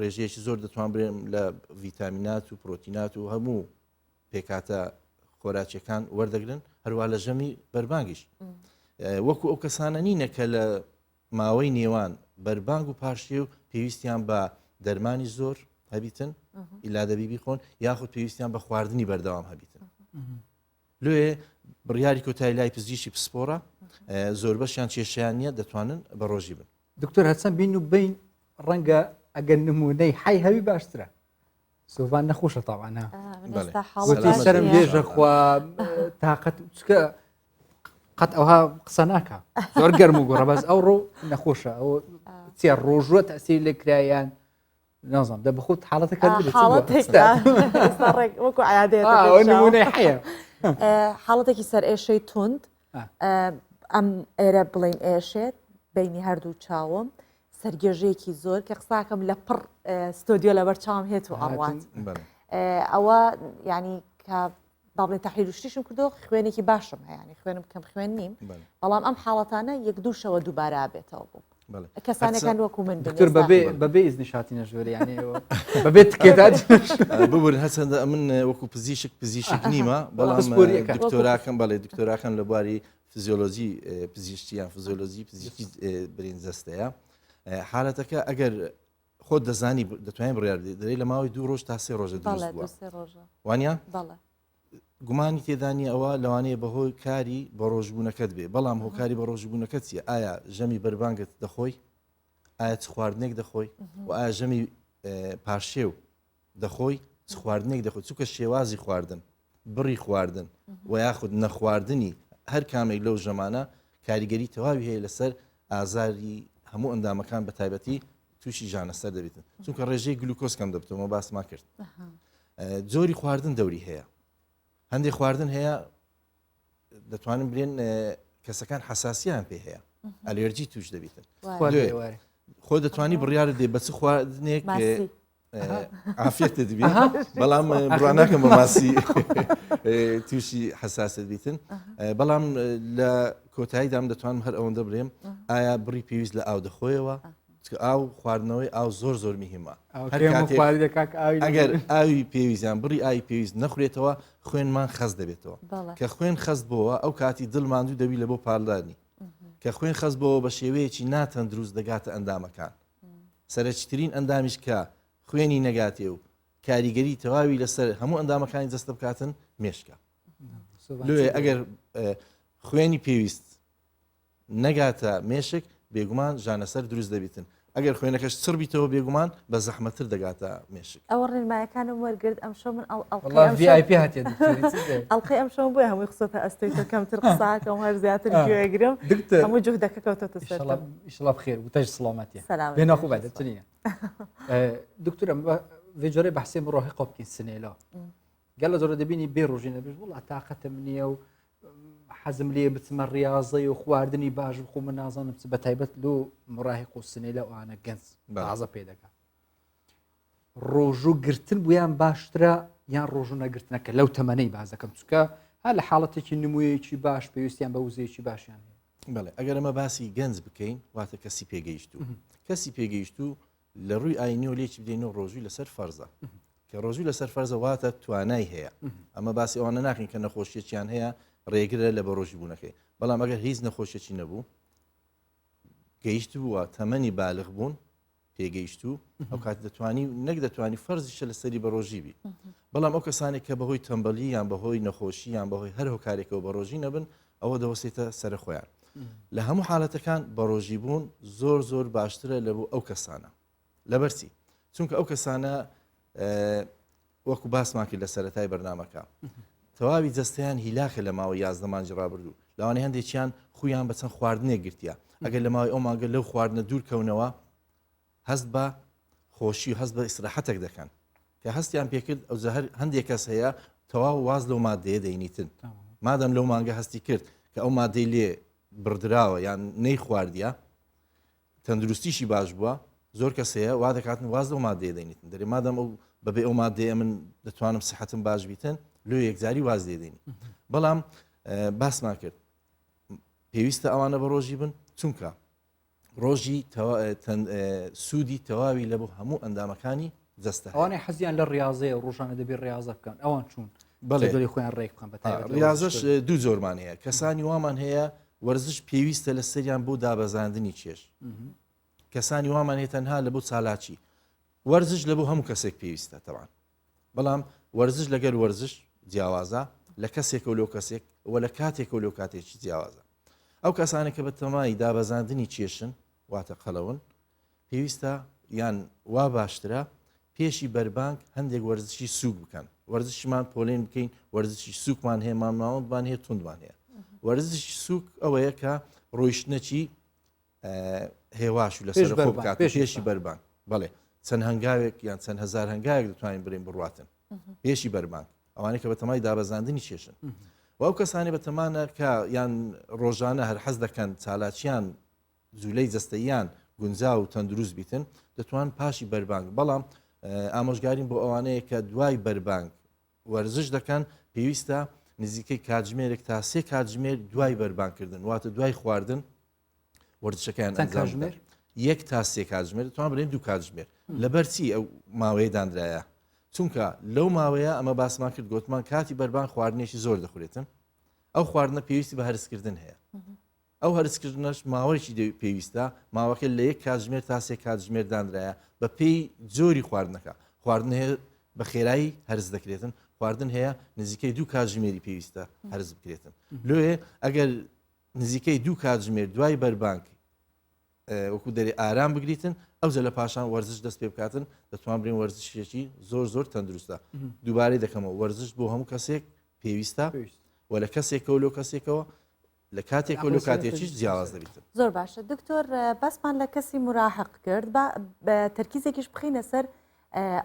S16: ڕێژەیەکی زۆر دەتوان برێن لە ڤیتامینات و پرۆتینات و هەموو پێکاتە خۆراکیەکان وەردەگرن هەروە لە ژەمی بەربانگیش وەکو ئەو کەسانە نینە کە لە ماوەی نێوان بەربانگ و پاشێ و پێویستیان بە دەرمانی زۆر هەبیتن ئیلادەبی بیخۆن یاخود پێویستیان بە خواردنی بەردەوام هەبیتن لێ بڕیاری کۆتایی لای پزیشکی پسپۆرە زۆر بەشیان کێشیان نییە دەتوانن بە ڕۆژی بن
S1: دکتۆر هەچەند بین و بین ڕەنگە ئەگەر نمونەی حی هەوی باشترە سۆڤان نەخۆشە تاوانە سەرم بێژە خوا تااقەت چکە قەت ئەوها قسە ناکە زۆر گەرم و گۆڕە بەس ئەو ڕۆ نەخۆشە ئەو چێ ڕۆژوە تەسیری لە کرایان نازم دە بخۆت حاڵەتەکە
S2: وەکو عادێت
S1: حەیە
S2: حاڵەتێکی سەر ئێشەی تند ئەم ئێرە بڵین ئێشێت بینی هەردوو چاوم سەرگێژەیەکی زۆر کە قساکەم لە پڕ ستۆدیۆ لەبەر چاوم هێت و ئەڕوات ئەوە ینی کە باڵێ تاحیلشتیشم کردو خوێنێکی باشم هەیەی خوێنم کەم خوێن نیم بەڵام ئەم حاڵەتانە یەک دوو شەوە دووبارە بێتەوە بوو کەسانەکان وەکو من
S1: دکتور بەبێ ئیزنیشاتی نەژۆری یعنی بەبێت تکێدات
S16: ببوورن هەچەندە من وەکو پزیشک نیمە بەڵام دکتۆراکەم بەڵێ دکتۆراکەم لە بواری فیزیۆلۆژی پزیشتیان فیزیۆلۆژی پزیشکی برینجەستەیە حالەتەکە ئەگەر خۆت دەزانی دەتوانین بڕیار دەرێت لە ماوەی 2 ڕۆژ تا 3 ڕۆژە دروست بووە وانە گومانی تێدانی ئەوە لەوانەیە بەهۆی کاری بە ڕۆژبوونەکەت بێ بەڵام هۆکاری بە ڕۆژبوونەکەت چیە ئایا ژەمی بەربانگت دەخۆی ئایا خواردنێک دەخۆی و ئایا ژەمی پاشێو دەخۆی خواردنێک دەخۆی چووکە شێوازی خواردن بڕی خواردن و یاخود نەخواردنی هەر کامێک لەو ژەمانە کاریگەری تەواوی هەیە لەسەر ئازاری هەموو ئەندامەکان بە تایبەتی تووشی ژانەسەر دەبێتن چونکە ڕێژەی گلوکۆز کەم دەبتەوە باسما کرد جۆری خواردن دەوری هەیە هەندێک خواردن هەیە دەتوانن برێن کەسەکان حساسیان پێ هەیە ئەلێرجی توش دەبێتن خۆ دەتوانی بڕیار دێ بەچ خواردنێک عافێت دەبێت بەڵام بڕواناکەم بە ماسی تووشی حساسیت بیتن بەڵام لە کۆتاییدام دەتوانم هەر ئەوەندە بڕێم ئایا بڕی پێویست لە ئاو دەخۆیەوە ئاو خواردنەوەی ئاو زۆر میهمە ئەگەر ئاوی پێویستیان بڕی ئاوی پێویست نەخورێتەوە خوێنمان خەز دەبێتەوە کە خوێن خەست بۆەوە ئەو کاتی دڵماندوو دەبی لە بۆ پاڵدانی کە خوێن خەست بۆەوە بە شێوەیەکی ناتەن دروست دەگاتە ئەندامەکان سەرچترین ئەندامیش کە خوێنی نەگاتێ و کاریگەری تەواوی لەسەر هەموو ئەندامەکانی دەستە بکاتن مێشکە لێ ئەگەر خوێنی پێویست نەگاتە مێشک بێگومان ژانەسەر دروست دەبیتن ئەگەر خوێنەکەش چڕبییتەوە بێگومان بە زەحمەتر دەگاتە مێشک
S2: ئەوە ڕێنمایەکانم وەرگرت ئەم شۆ من ئەڵلقی ئەم شۆم بۆی هەمووی قسەتە ئەستۆیتە کەمتر قساکەم هەر زیاتر گوێگرم هەموو جوه دەکەکەوتە سەر
S1: ئیشڵا بخێر وتەش سڵامەتە بێناخۆ بەدەتنیە دکتورە vêcorê behsê min rohê qopkîn sinêla gelo zor dibînî bê rojî nebêj wila taqetim niye û hezim lê bitime riyazeyê û xwardinî baş xwe min nazanim bi taybet lû mirahî qû sinêla û ane genz aza pê dike rojû girtin bûyan baştira yan rojû negirtineke lew temeneyî baz dekim çûke her li haletekî nimûyeyekî baş pêwîstiyan be wizeyekî başiyan
S16: بەڵێ ئەگەر ئەمە باسی گەنج بکەین واتە کەسی پێگەیشتوو کەسی پێگەیشتوو لە ڕووی ئاینی و لێکی بدەینەوە ڕۆژووی لەسەر فەرزە کە ڕۆژووی لەسەر فەرزە واتە توانای هەیە ئەمە باسی ئەوانە ناکەین کە نەخۆشیەکیان هەیە ڕێگرە لە بەڕۆژی بوونەکەی بەڵام ئەگەر هیچ نەخۆشیێکی نەبوو گەیشت بووە تەمەنی بالغ بوون پێگەیشتوو ئەو کات دەتوانی نەک دەتوانی فەرزیشە لەسەری بەڕۆژی بی بەڵام ئەو کەسانێک کە بەهۆی تەمبەلی یان بەهۆی نەخۆشی یان بەهۆی هەر هۆکارێکەوە بەڕۆژی نەبن ئەوە دەوەسێتە سەر خۆیان لە هەموو حالەتەکان بەڕۆژی بوون زۆر باشترە لە بۆ ئەو کەسانە لەبەرچی چونکە ئەو کەسانە وەکو باسماکرد لە سەرەتای بەرنامەکە تەواوی جەستەیان هیلاخە لە ماوەی 11 مانجی ڕابردوو لەوانەیە هەندێکیان خویان بە چەند خواردنێک گرتیا ئەگەر لە ماوەی ئەو مانگە لەو خواردنە دوورکەونەوە هەست بە خۆشی و هەست بە ئیسراحەتێک دەکەن کە هەستیان پێکرد ئەو هەندێک کەس هەیە تەواو واز لەو مادەیە دەینیتن مادەم لەو مانگە هەستی کرد کە ئەو مادەی لێ بردراوە یان نەی خواردیە تەندروستیشی باش بووە زۆر کەسەیە وا دەکاتن واز لەو مادەیە دەینیتن دەرێ مادەم ئەو بەبێ ئەو مادەیە من دەتوانم سەحەتم باش بیتن لێ یەکجاری واز لێدەینی بەڵام باسمان کرد پێویستە ئەوانە بە ڕۆژی بن چونکە ڕۆژی سوودی تەواوی لە بۆ هەموو ئەندامەکانی جەستە
S1: ئەوانەی حەزیان لە ڕاضەیە ڕۆژانە دەبێت ڕاضە بکەن ئەوان چوون بەڵێ خۆیان ڕێک بکەن بە
S16: ڕاضەش دوو زۆرمان هەیە کەسانی وامان هەیە وەرزش پێویستە لە سەریان بۆ دابەزاندنی چێش کەسانی وامان هەیە تەنها لە بۆ چالاکی وەرزش لە بۆ هەموو کەسێک پێویستە تەوان بەڵام وەرزش لەگەر وەرزش جیاوازە لە کەسێک و لەو کەسێک وە لە کاتێک و لەو کاتێکی جیاوازە ئەو کەسانێک کە بە تەمای دابەزاندنی چێشن واتە قەڵەون پێویستە یان وا باشترە پێشی بەربانگ هەندێک وەرزشی سووک بکەن وەرزشمان پۆلێن بکەین وەرزشی سووکمان هەیە ماماوەندمان هەیە توندمان هەیە وەرزشی سووک ئەوەیە کە ڕۆیشتنەکی هێواش و لەسەر خۆ بکات پێشی بەربانگ بەڵێ چەند هەنگاوێک یان چەند هزار هەنگاوێک دەتوانین برین بڕاتن پێشی بەربانگ ئەوانەیە کە بە تەمای دابەزاندنی چێشن و ئەو کەسانی بە تەمانە کە یان ڕۆژانە هەر حەز دەکەن چالاکیان جوولەی جەستەیان گونجا و تەندروست بیتن دەتوان پاشی بەربانگ بەڵام ئامۆژگارین بۆ ئەوانەیە کە دوای بەربانگ وەرزش دەکەن پێویستە نزیکەی کاتژمێرێک تا 3 کاتژمێر دوای بەربانکردن واتە دوای خواردن وەرزشەکەیان ئەنجام بدەن. 1 تا 3 کاتژمێر توان بڵێن 2 کاتژمێر لەبەرچی ئەو ماوەیە دانرایە چونکە لەو ماوەیە ئەمە باسمان کرد گوتمان کاتی بەربان خواردنێکی زۆر دەخورێتن ئەو خواردنە پێویستی بە هەرسکردن هەیە ئەو هەرسکردنەش ماوەیەکی پێویستە ماوەکە لە 1 کاتژمێر تا 3 کاتژمێر دانرایە بە پێی جۆری خواردنەکە خواردن هەیە بە خێرایی هەرز دەکرێتن خواردن هەیە نزیکەی 2 کاتژمێری پێویستە هەرز بکرێتن لێ ئەگەر نزیکەی 2 کاتژمێر دوای بەربانک وەکو دەری ئارام بگریتن ئەوجە لە پاشان وەرزش دەست پێ بکاتن دەتوان برین وەرزشێکی زۆر تەندروستە دووبارەی دەکەمەوە وەرزش بۆ هەموو کەسێک پێویستە و لە کەسێکەوە لەو کەسێکەوە لە کاتێکەوە لە کاتێکیش جیاواز دەبیتن
S2: زۆر باشە دکتۆر بەسمان لە کەسی مراحق کرد بە تەرکیزێکیش بخینە سەر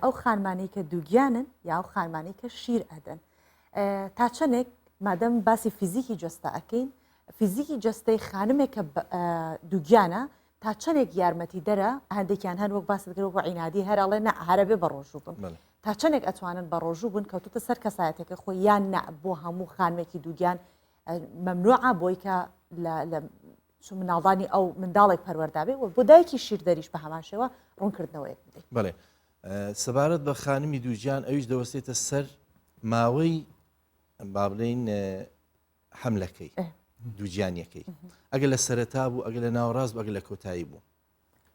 S2: ئەو خانمانی کە دووگیانن یا ئەو خانمانی کە شیر ئەدەن تا چەندێک مادەم باسی فیزیکی جەستە ئەەکەین فیزیکی جەستەی خانمێک کە دووگیانە تا چەندێک یارمەتی دەرە هەندێکیان هەر وەک باسەکەەوە بە عینادی هەرڵێ نە هەرەبێ بە ڕۆژوو بن تا چەندێک ئەتوانن بە ڕۆژوو بن کەوتوتە سەر کەسایەتەکە خۆی یان نە بۆ هەموو خانمێکی دووگیان مەمنوعە بۆی کە لە مناڵدانی ئەو منداڵێک پەروەردابێ و بۆ دایکی شیر دەریش بە هەمان شێوە ڕوونکردنەوەیەک بدەیت
S16: بڵێ سەبارەت بە خانمی دووجیان ئەویش دەوەستێتە سەر ماوەی با بڵێین حملەکەی دووجیانیەکەی ئەگە لە سەرەتا بوو ئەگە لە ناوەڕاست ئەگە لە کۆتایی بوو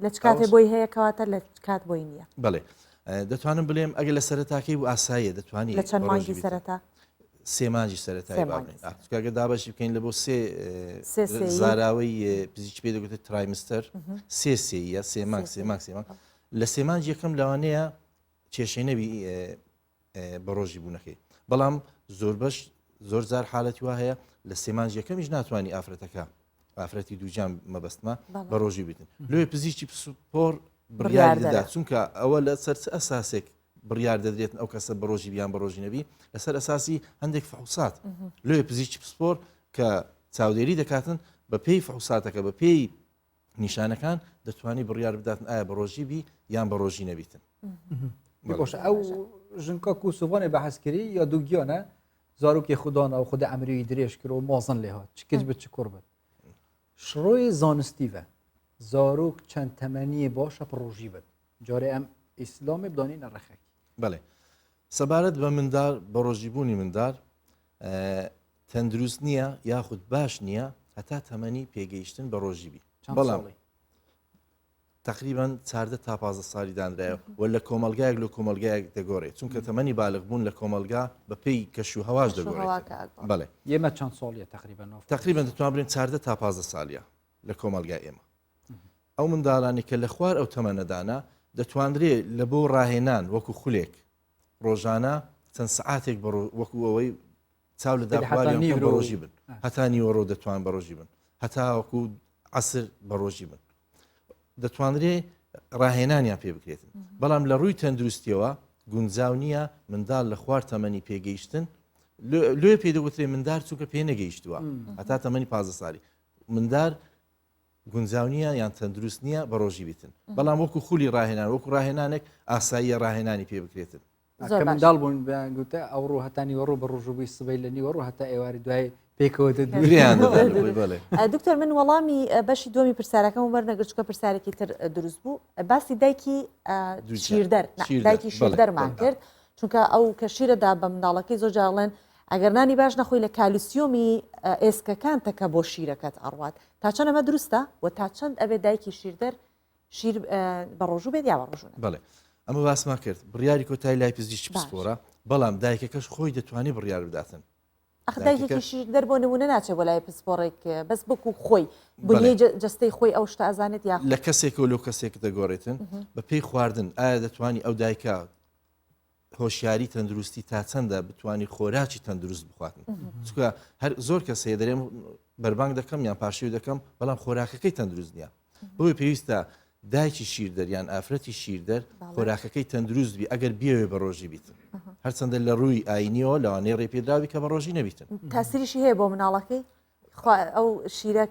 S2: لە چ کاتێ بۆی هەیە کەواتە لە کات بۆی نییە
S16: بڵێ دەتوانم بڵێم ئەگە لە سەرەتاکەی بوو ئاساییە دەتوانانی
S2: لە چەند مانگی سەرەتا
S16: سێمانجی سەرەتایی بابنێن دابەشی بکەین لە بۆ زاراوەی پزیکی پێ دەگوتێت ترایمستەر سێ سێمانگ لە سێمانج یەکەم لەوانەیە کێشەی نەبی بە ڕۆژی بوونەکەی بەڵام زۆر جار حالەتی وا هەیە لە سێمانج یەکەمیش ناتوانانی ئافرەتەکە ئافرەتی دووجان مەبەستمە بە ڕۆژی بێتن لێ پزیکی پسپۆر بڕیار دەدات چونکە ئەوە لە سەر ئەساسێک بڕیار دەدرێتن ئەو کەسە بە ڕۆژی بیان بە ڕۆژی نەبی لەسەر ئەساسی هەندێک فحوسات لێ پزیکی پسپۆر کە چاودێری دەکاتن بە پێی فحوساتەکە بە پێی نیشانەکان دەتوانی بڕیار بداتن ئایا بە ڕۆژی بی یان بە ڕۆژی نەبیتن
S1: ئەو ژنکە کووسوبانێ بە حەسکری یا دووگیانە زارۆکی خوددانە و خود ئەمری درێژ کرد و مازن لێ هات چکەج بچ کوڕ بێت شڕۆی زانستیڤە زارۆک چەند تەمەنیە باشە ڕۆژی بێت جارێ ئەم ئیسلامی بدانین نەڕەخێک
S16: بڵێ سەبارەت بە مندار بە ڕۆژیبوونی مندار تەندروست نییە یاخود باش نییە هەتا تەمەنی پێگەیشتن بە ڕۆژیبی بەڵام تقریبان 14 تا 15 ساڵی دانرایە و لە کۆمەلگایەک لە کۆمەلگایەک دەگۆڕێت چونکە تەمەنی بالغ بوون لە کۆمەلگا بە پێی کەش و هەواش دەگۆڕێت بڵێ
S1: ئێمە چەند ساڵیە
S16: تقریبان دەتوان بڵێن 14 تا 15 ساڵیە لە کۆمەلگای ئێمە ئەو منداڵانی کە لە خوار ئەو تەمەنەدانا دەتوانرێت لە بۆ ڕاهێنان وەکو خولێک ڕۆژانە چەند سعاتێک وەکو ئەوەی چاو لە داخواری بە ڕۆژی بن هەتا نیوەڕۆ دەتوان بە ڕۆژی بن هەتا وەکو عسر بە ڕۆژی بن دەتوانرێ ڕاهێنانیان پێ بکرێتن بەڵام لە ڕووی تەندروستیەوە گونجاو نییە منداڵ لە خوار تەمەنی پێگەیشتن لێ پێ دەگوترێ مندار چووکە پێ نەگەیشتووە هەتا تەمەنی 15 ساڵی مندار گونجاو نییە یان تەندروست نییە بە ڕۆژی بیتن بەڵام وەکو خولی ڕاهێنان وەکو ڕاهێنانێک ئاساییە ڕاهێنانی پێ بکرێتن
S1: منداڵ بوون گوتە ئەوڕۆ هەتا نیوەڕۆ بە ڕۆژوبووی سبەی لە نیوەڕۆ هەتا ئێواری دوای پێکەوە
S2: دکتۆر من وەڵامی بەشی دومی پرسیارەکەم وەرنەگرچکە پرسیارێکی تر دروست بوو باسی دایکی شیردەر دایکی شیردەرمان کرد چونکە ئەو کە شیرەدا بە منداڵەکەی زۆر جاڵێن ئەگەر نانی باش نەخۆی لە کالیسیۆمی ئێسکەکان تەکە بۆ شیرەکەت ئەڕوات تا چەند ئەمە دروستە و تا چەند ئەبێ دایکی شیردەر شیر بە ڕۆژوو بێت یا بە ڕۆژوو
S16: بڵێ ئەمە باسما کرد بڕیاری کۆتایی لای پزیشکی پسپۆرە بەڵام دایکەکەش خۆی دەتوانێت بڕیار بداتن
S2: دایکێکی شیردەر بۆ نمونە ناچێت بۆ لای پسپۆڕێک بەس بکو خۆی بنیەی جستەی خۆی ئەو شتە ئەزانێت یا
S16: لە کەسێک و لەو کەسێک دەگۆڕێتن بە پێی خواردن ئایا دەتوانی ئەو دایکە هۆشیاری تەندروستی تا چەندە بتوانانی خۆراکی تەندروست بخواتن چکە هەر زۆر کەسەیە دەرێم بەربانگ دەکەم یان پاشێو دەکەم بەڵام خۆراکەکەی تەندروست نییە بۆی پێویستە دایکی شیردەر یان ئافرەتی شیردەر خۆراکەکەی تەندروست بی ئەگەر بیاوێ بە ڕۆژی بیتن هەرچەندە لە ڕووی ئاینیەوە لەوانەیە ڕێپێدراوی کە بە ڕۆژی نەبیتن
S2: تاسیریشی هەیە بۆ مناڵەکەی ئەو شیرە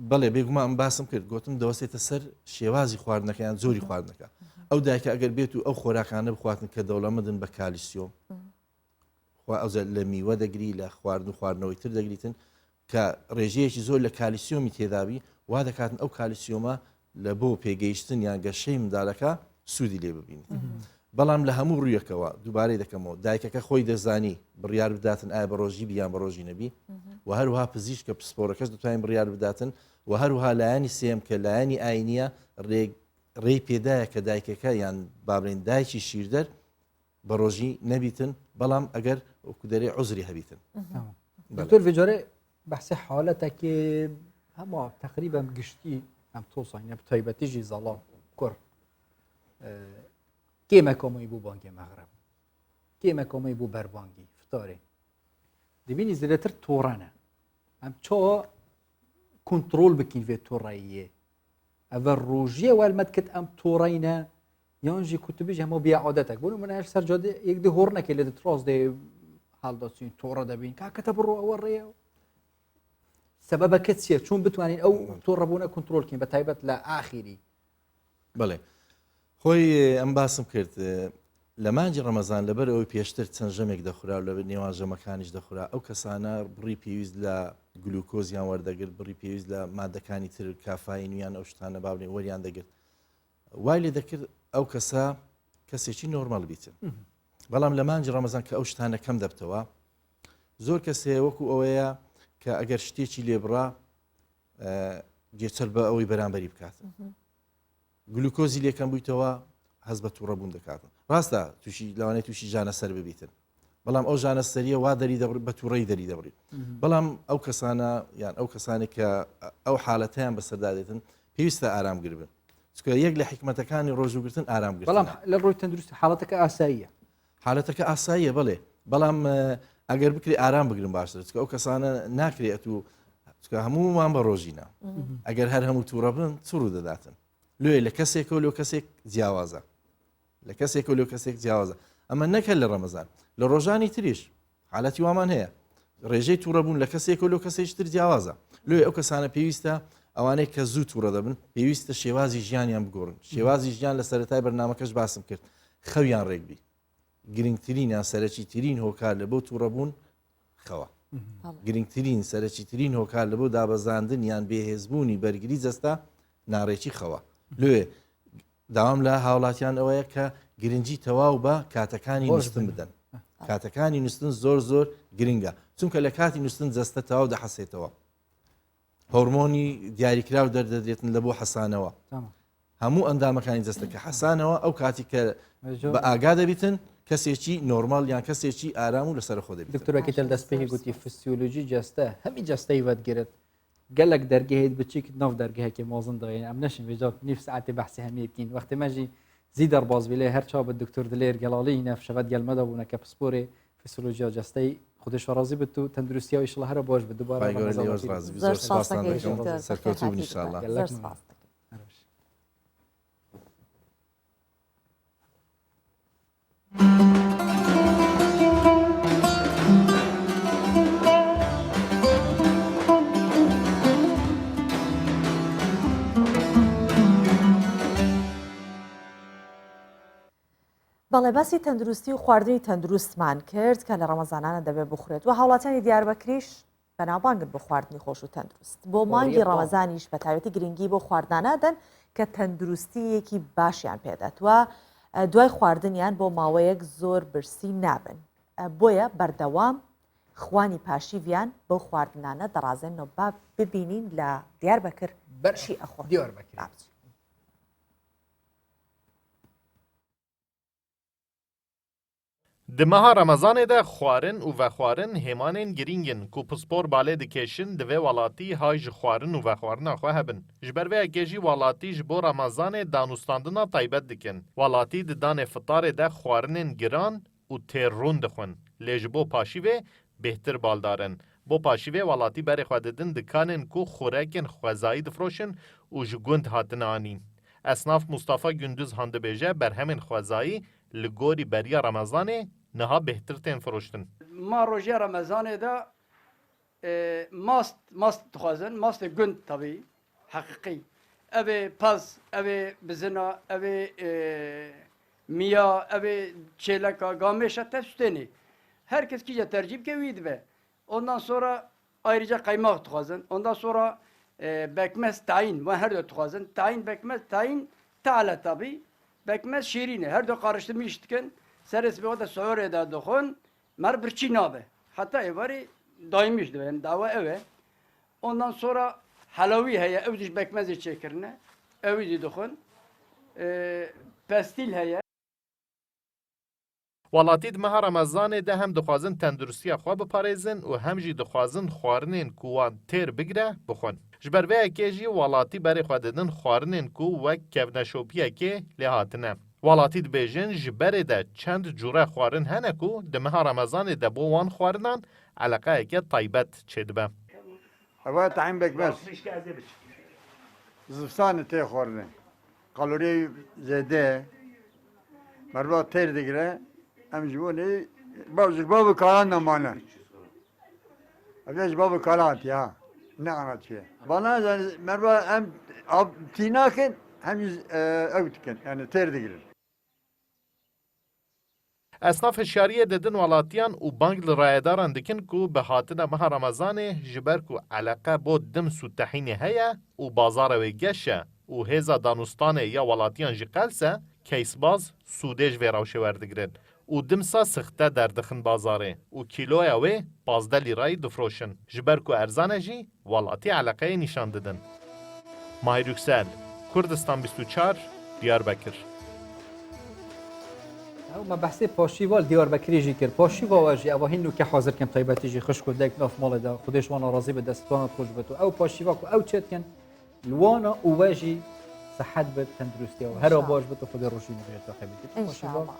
S16: بەڵێ بێگومان ئەم باسم کرد گوتم دەوەستێتە سەر شێوازی خواردنەکەیان زۆری خواردنەکە ئەو دایکە ئەگەر بێت و ئەو خۆراکانە بخواتن کە دەوڵەمەدن بە کالیسیۆم ئەوزە لە میوە دەگری لە خواردن و خواردنەوەی تر دەگریتن کە ڕێژەیەکی زۆر لە کالیسیۆمی تێدابی وا دەکاتن ئەو کالیسیۆمە لە بۆ پێگەیشتن یان گەشەی منداڵەکە سوودی لێ ببینیت. بەڵام لە هەموو ڕوویەکەوە دووبارەی دەکەمەوە دایکەکە خۆی دەزانی بڕیار بداتن ئایا بە ڕۆژی بیان بە ڕۆژی نەبی و هەروها پزیشکە پسپۆرەکەش دەتوانین بڕیار بداتن و هەروها لایانی سێم کە لایانی ئاینیە ڕێی پێدایە کە دایکەکە یان بابرین دایکی شیردەر بە ڕۆژی نەبیتن بەڵام ئەگەر وەکو عوزری هەبیتن.
S1: دکتۆر vێجارێ بەحسێ حاڵەتێکی هەموو تقریبا گشتی ئەم تۆسانە تایبەتیژی زەڵام کوڕ کێمە کۆمەی بوو بانگی مەغرب کێمە کۆمەی بوو بەربانگی فتارێ دەبینی زلەتر تۆڕانە ئەم چۆ کنترۆل بکەین vê تۆڕاییە ئەڤە ڕۆژیە وەلمەد کرد ئەم تۆڕینە یانژی کوتبیژ هەموو بیا عادەتێک بوون منە سەر جادێ یەک دی هۆڕ نەکەی لە دەتڕاز دێ هەڵداچین تۆڕە دەبین کاکەتە بڕۆ ئەوە ڕێە سەبەبەکە چییە چۆن بتوانین ئەو تۆڕەبوونە کنترۆلکەین بە تایبەت لە ئاخیری
S16: بڵێ خۆی ئەم باسم کرد لە مانجی ڕەمەزان لەبەر ئەوەی پێشتر چەند ژەمێک دەخورا لە نێوان ژەمەکانیش دەخورا ئەو کەسانە بڕی پێویست لە گلوکۆزیان وەردەگرت بڕی پێویست لە مادەکانی تر کافاین ویان ئەو شتانە باڵێن وەریان دەگرت وای لێ دەکرد ئەو کەسە کەسێکی نۆرمەڵ بیتن بەڵام لە مانجی ڕەمەزان کە ئەو شتانە کەم دەبتەوە زۆر کەسێ وەکو ئەوەیە کە ئەگەر شتێکی لێبڕا جێچەر بە ئەوەی بەرامبەری بکاتن گلوکۆزی لێکەم بوویتەوە هەز بە تووڕەبوون دەکاتن ڕاستە تووشی لەوانەیە تووشی ژانە سەر ببیتن بەڵام ئەو ژانە سەریە وا دەری دەبڕ بە تووڕەی دەری دەبڕیت بەڵام ئەو کەسانە یان ئەو کەسانی کە ئەو حاڵەتیان بەسەردادێتن پێویستە ئارامگر بن چکە یەک لە حکمەتەکانی ڕۆژوگرتن ئارامگر
S1: بەڵام لە ڕۆی تەندروستی حاڵەتەکە ئاساییە
S16: حالەتەکە ئاساییە بڵێ بەڵام ئەگەر بکری ئارام بگرن باشتر چکە ئەو کەسانە ناکرێت و چکە هەمومان بە ڕۆژینە ئەگەر هەر هەموو تووڕە بن چڕوو دەداتن لێ لە کەسێک و لۆ کەسێک جیاوازە لە کەسێک و لۆ کەسێک جیاوازە ئەمە نەکرد لە ڕەمەزان لە ڕۆژانی تریش حالەتی وامان هەیە ڕێژەی تووڕەبوون لە کەسێک و لۆ کەسێکتر جیاوازە لێ ئەو کەسانە پێویستە ئەوانەی کە زوو تووڕە دەبن پێویستە شێوازی ژیانیان بگۆڕن شێوازی ژیان لە سەرەتای بەرنامەکەش باسم کرد خەویان ڕێکبی گرنگترینیان سەرەکی ترین هۆکار لە بۆ تووڕەبوون خەوە گرنگترین سەرەکی ترین هۆکار لە بۆ دابەزاندن یان بێهێزبوونی بەرگری جەستا ناڕێکی خەوە لێ داوام لە هاوڵاتیان ئەوەیە کە گرنگی تەواو بە کاتەکانی نووسن بدەن کاتەکانی نووسن زۆر گرنگە چونکە لە کاتی نووسن جەستە تەواو دەحەسێتەوە هۆرمۆنی دیاریکراو دەردەدرێتن لە بۆ حەسانەوە هەموو ئەندامەکانی جەستەکە حەسانەوە ئەو کاتی کە بە ئاگا دەبیتن کەسێکی نۆرمال یان کەسێکی ئارام و لەسەر خۆ دەبێت
S1: دکتۆرەکە تەل دەستپێکی گوتی فسیۆلۆژی جەستە هەمی جەستەی وەدگرێت gelek dergehê biçîk nav dergehekê mezin dayên em neşin vêca nîv saetê behsê hemî bikîn wextê me jî zî derbas bîlê her çawa bi doktor dilêr gelalî nev şevet gelme da bûneke pisporê fîsyolojiya cesteyî xwedê şarazî bit û tenduristiya îşillah here baş bi dubara
S16: سەرکەوتوو ئینشاءالله
S2: بەڵێ باسی تەندروستی و خواردنی تەندروستمان کرد کە لە ڕەمەزانانە دەبێت بخورێت و هاوڵاتیانی دیاربەکریش بەناوبانگن بۆ خواردنی خۆش و تەندروست بۆ مانگی ڕەمەزانیش بە تایبەتی گرنگی بۆ خواردانادەن کە تەندروستیەکی باشیان پێدات و دوای خواردنیان بۆ ماوەیەک زۆر برسی نابن بۆیە بەردەوام خوانی پاشیڤیان بۆ خواردنانە دەڕازێنەوە با ببینین لە دیاربەکر بەرشی ئەخۆ
S1: دیاربەکر
S17: Di meha Remezanê de xwarin û vexwarin hêmanên giringin ku pispor balê dikeşin di vê welatî hay ji xwarin û vexwarina xwe hebin. Ji ber vê yekê jî welatî ji bo Remezanê danûstandina taybet dikin. Welatî di danê fitarê de xwarinên giran û têrrûn dixwin. Lê ji bo paşîvê bêhtir baldarin. Bo paşîvê welatî berê xwe didin dikanên ku xurekên xwezayî difroşin û ji gund hatin anîn. Esnaf Mustafa Gündüz handibêje berhemên xwezayî li gorî beriya Remezanê niha bêhtir tên firoştin.
S18: Ma rojiya Remezanê de mast dixwazin, mastê gund tabî heqîqî. Ev ê pez, ev ê bizina, ev ê miya, ev ê çêleka, gamêşa tevstênê. herkes kice tercih keviydi be. Ondan sonra ayrıca kaymak tukazın. Ondan sonra bekmez tayin ve her de tukazın. Tayin bekmez tayin taala tabi. Bekmez şirine her de karıştırmıştıkken seres bir o da soğur eda dokun. Mer bir çinabe. Hatta evari daymıştı yani dava eve. Ondan sonra halavi heye evdiş bekmez çekirine. Evi dokun. Pestil heye.
S17: Welatî di meha Remezanê de hem dixwazin tenduristiya xwe biparêzin û hem jî dixwazin xwarinên ku wan têr bigire bixwin. Ji ber vê yekê jî welatî berê xwe didin xwarinên ku wek kevneşopiyekê lê hatine. Welatî dibêjin ji berê de çend cure xwarin hene ku di meha Remezanê de bo wan xwarinan eleqeyeke taybet çêdibe.
S19: Ev tayin bekmez. Zistanê tê xwarinê. Kalorî zêde merva têr digire. Em ji bonê ji bavê kalan nemane. Ev ji bavê kalan hatiye ne anatiye. Bana merva hem tînakin hem ev dikin yani têr digirin.
S17: Esnaf hişyariyê didin welatiyan û bang li rayedaran dikin ku bi hatina meha Remezanê ji ber ku eleqe bo dims û tehînê heye û bazara wê geş e û hêza danûstanê ya welatiyan jî qels e keysbaz sûdê ji vê rewşê werdigirin. û dimsa sixte derdixin bazarê û kîloya wê 15 lîrayê difroşin ji ber ku erzane jî welatî eleqeyê nîşan didin. Mahir Yüksel, Kurdistan 24, Diyarbekir.
S1: ما بحثي پاشیوال دیار بکری جی کرد پاشیوا واجی او هینو که حاضر کم طیبتی جی خوش کد یک ناف مال دا خودش وانا راضی به دستان خوش بتو او پاشیوا کو او چت کن لوانا او واجی صحت به تندرستی و هر باش بتو خود روشی میشه تا خبیت
S2: ان شاء الله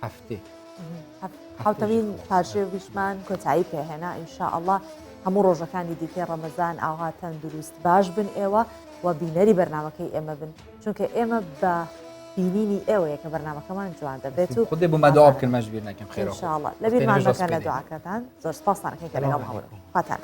S1: هفته
S2: حوتمین پارچه ویشمان کۆتایی پێ هێنا ئینشاء الله هەموو ڕۆژەکانی دیکەی ڕەمەزان ئاوا تەندروست باش بن ئێوە و بینەری بەرنامەکەی ئێمە بن چونکە ئێمە بە بینینی ئێوەیە کە بەرنامەکەمان جوان دەبێت و
S1: خودێ بۆ مەداوا بکەن مەژبیر نەکەم خێرا
S2: ان شاء الله لەبیرمان مەکەن لە دوعاکەتان زۆر سپاسانەکەی کە لەگەڵ هەوڵ خواتان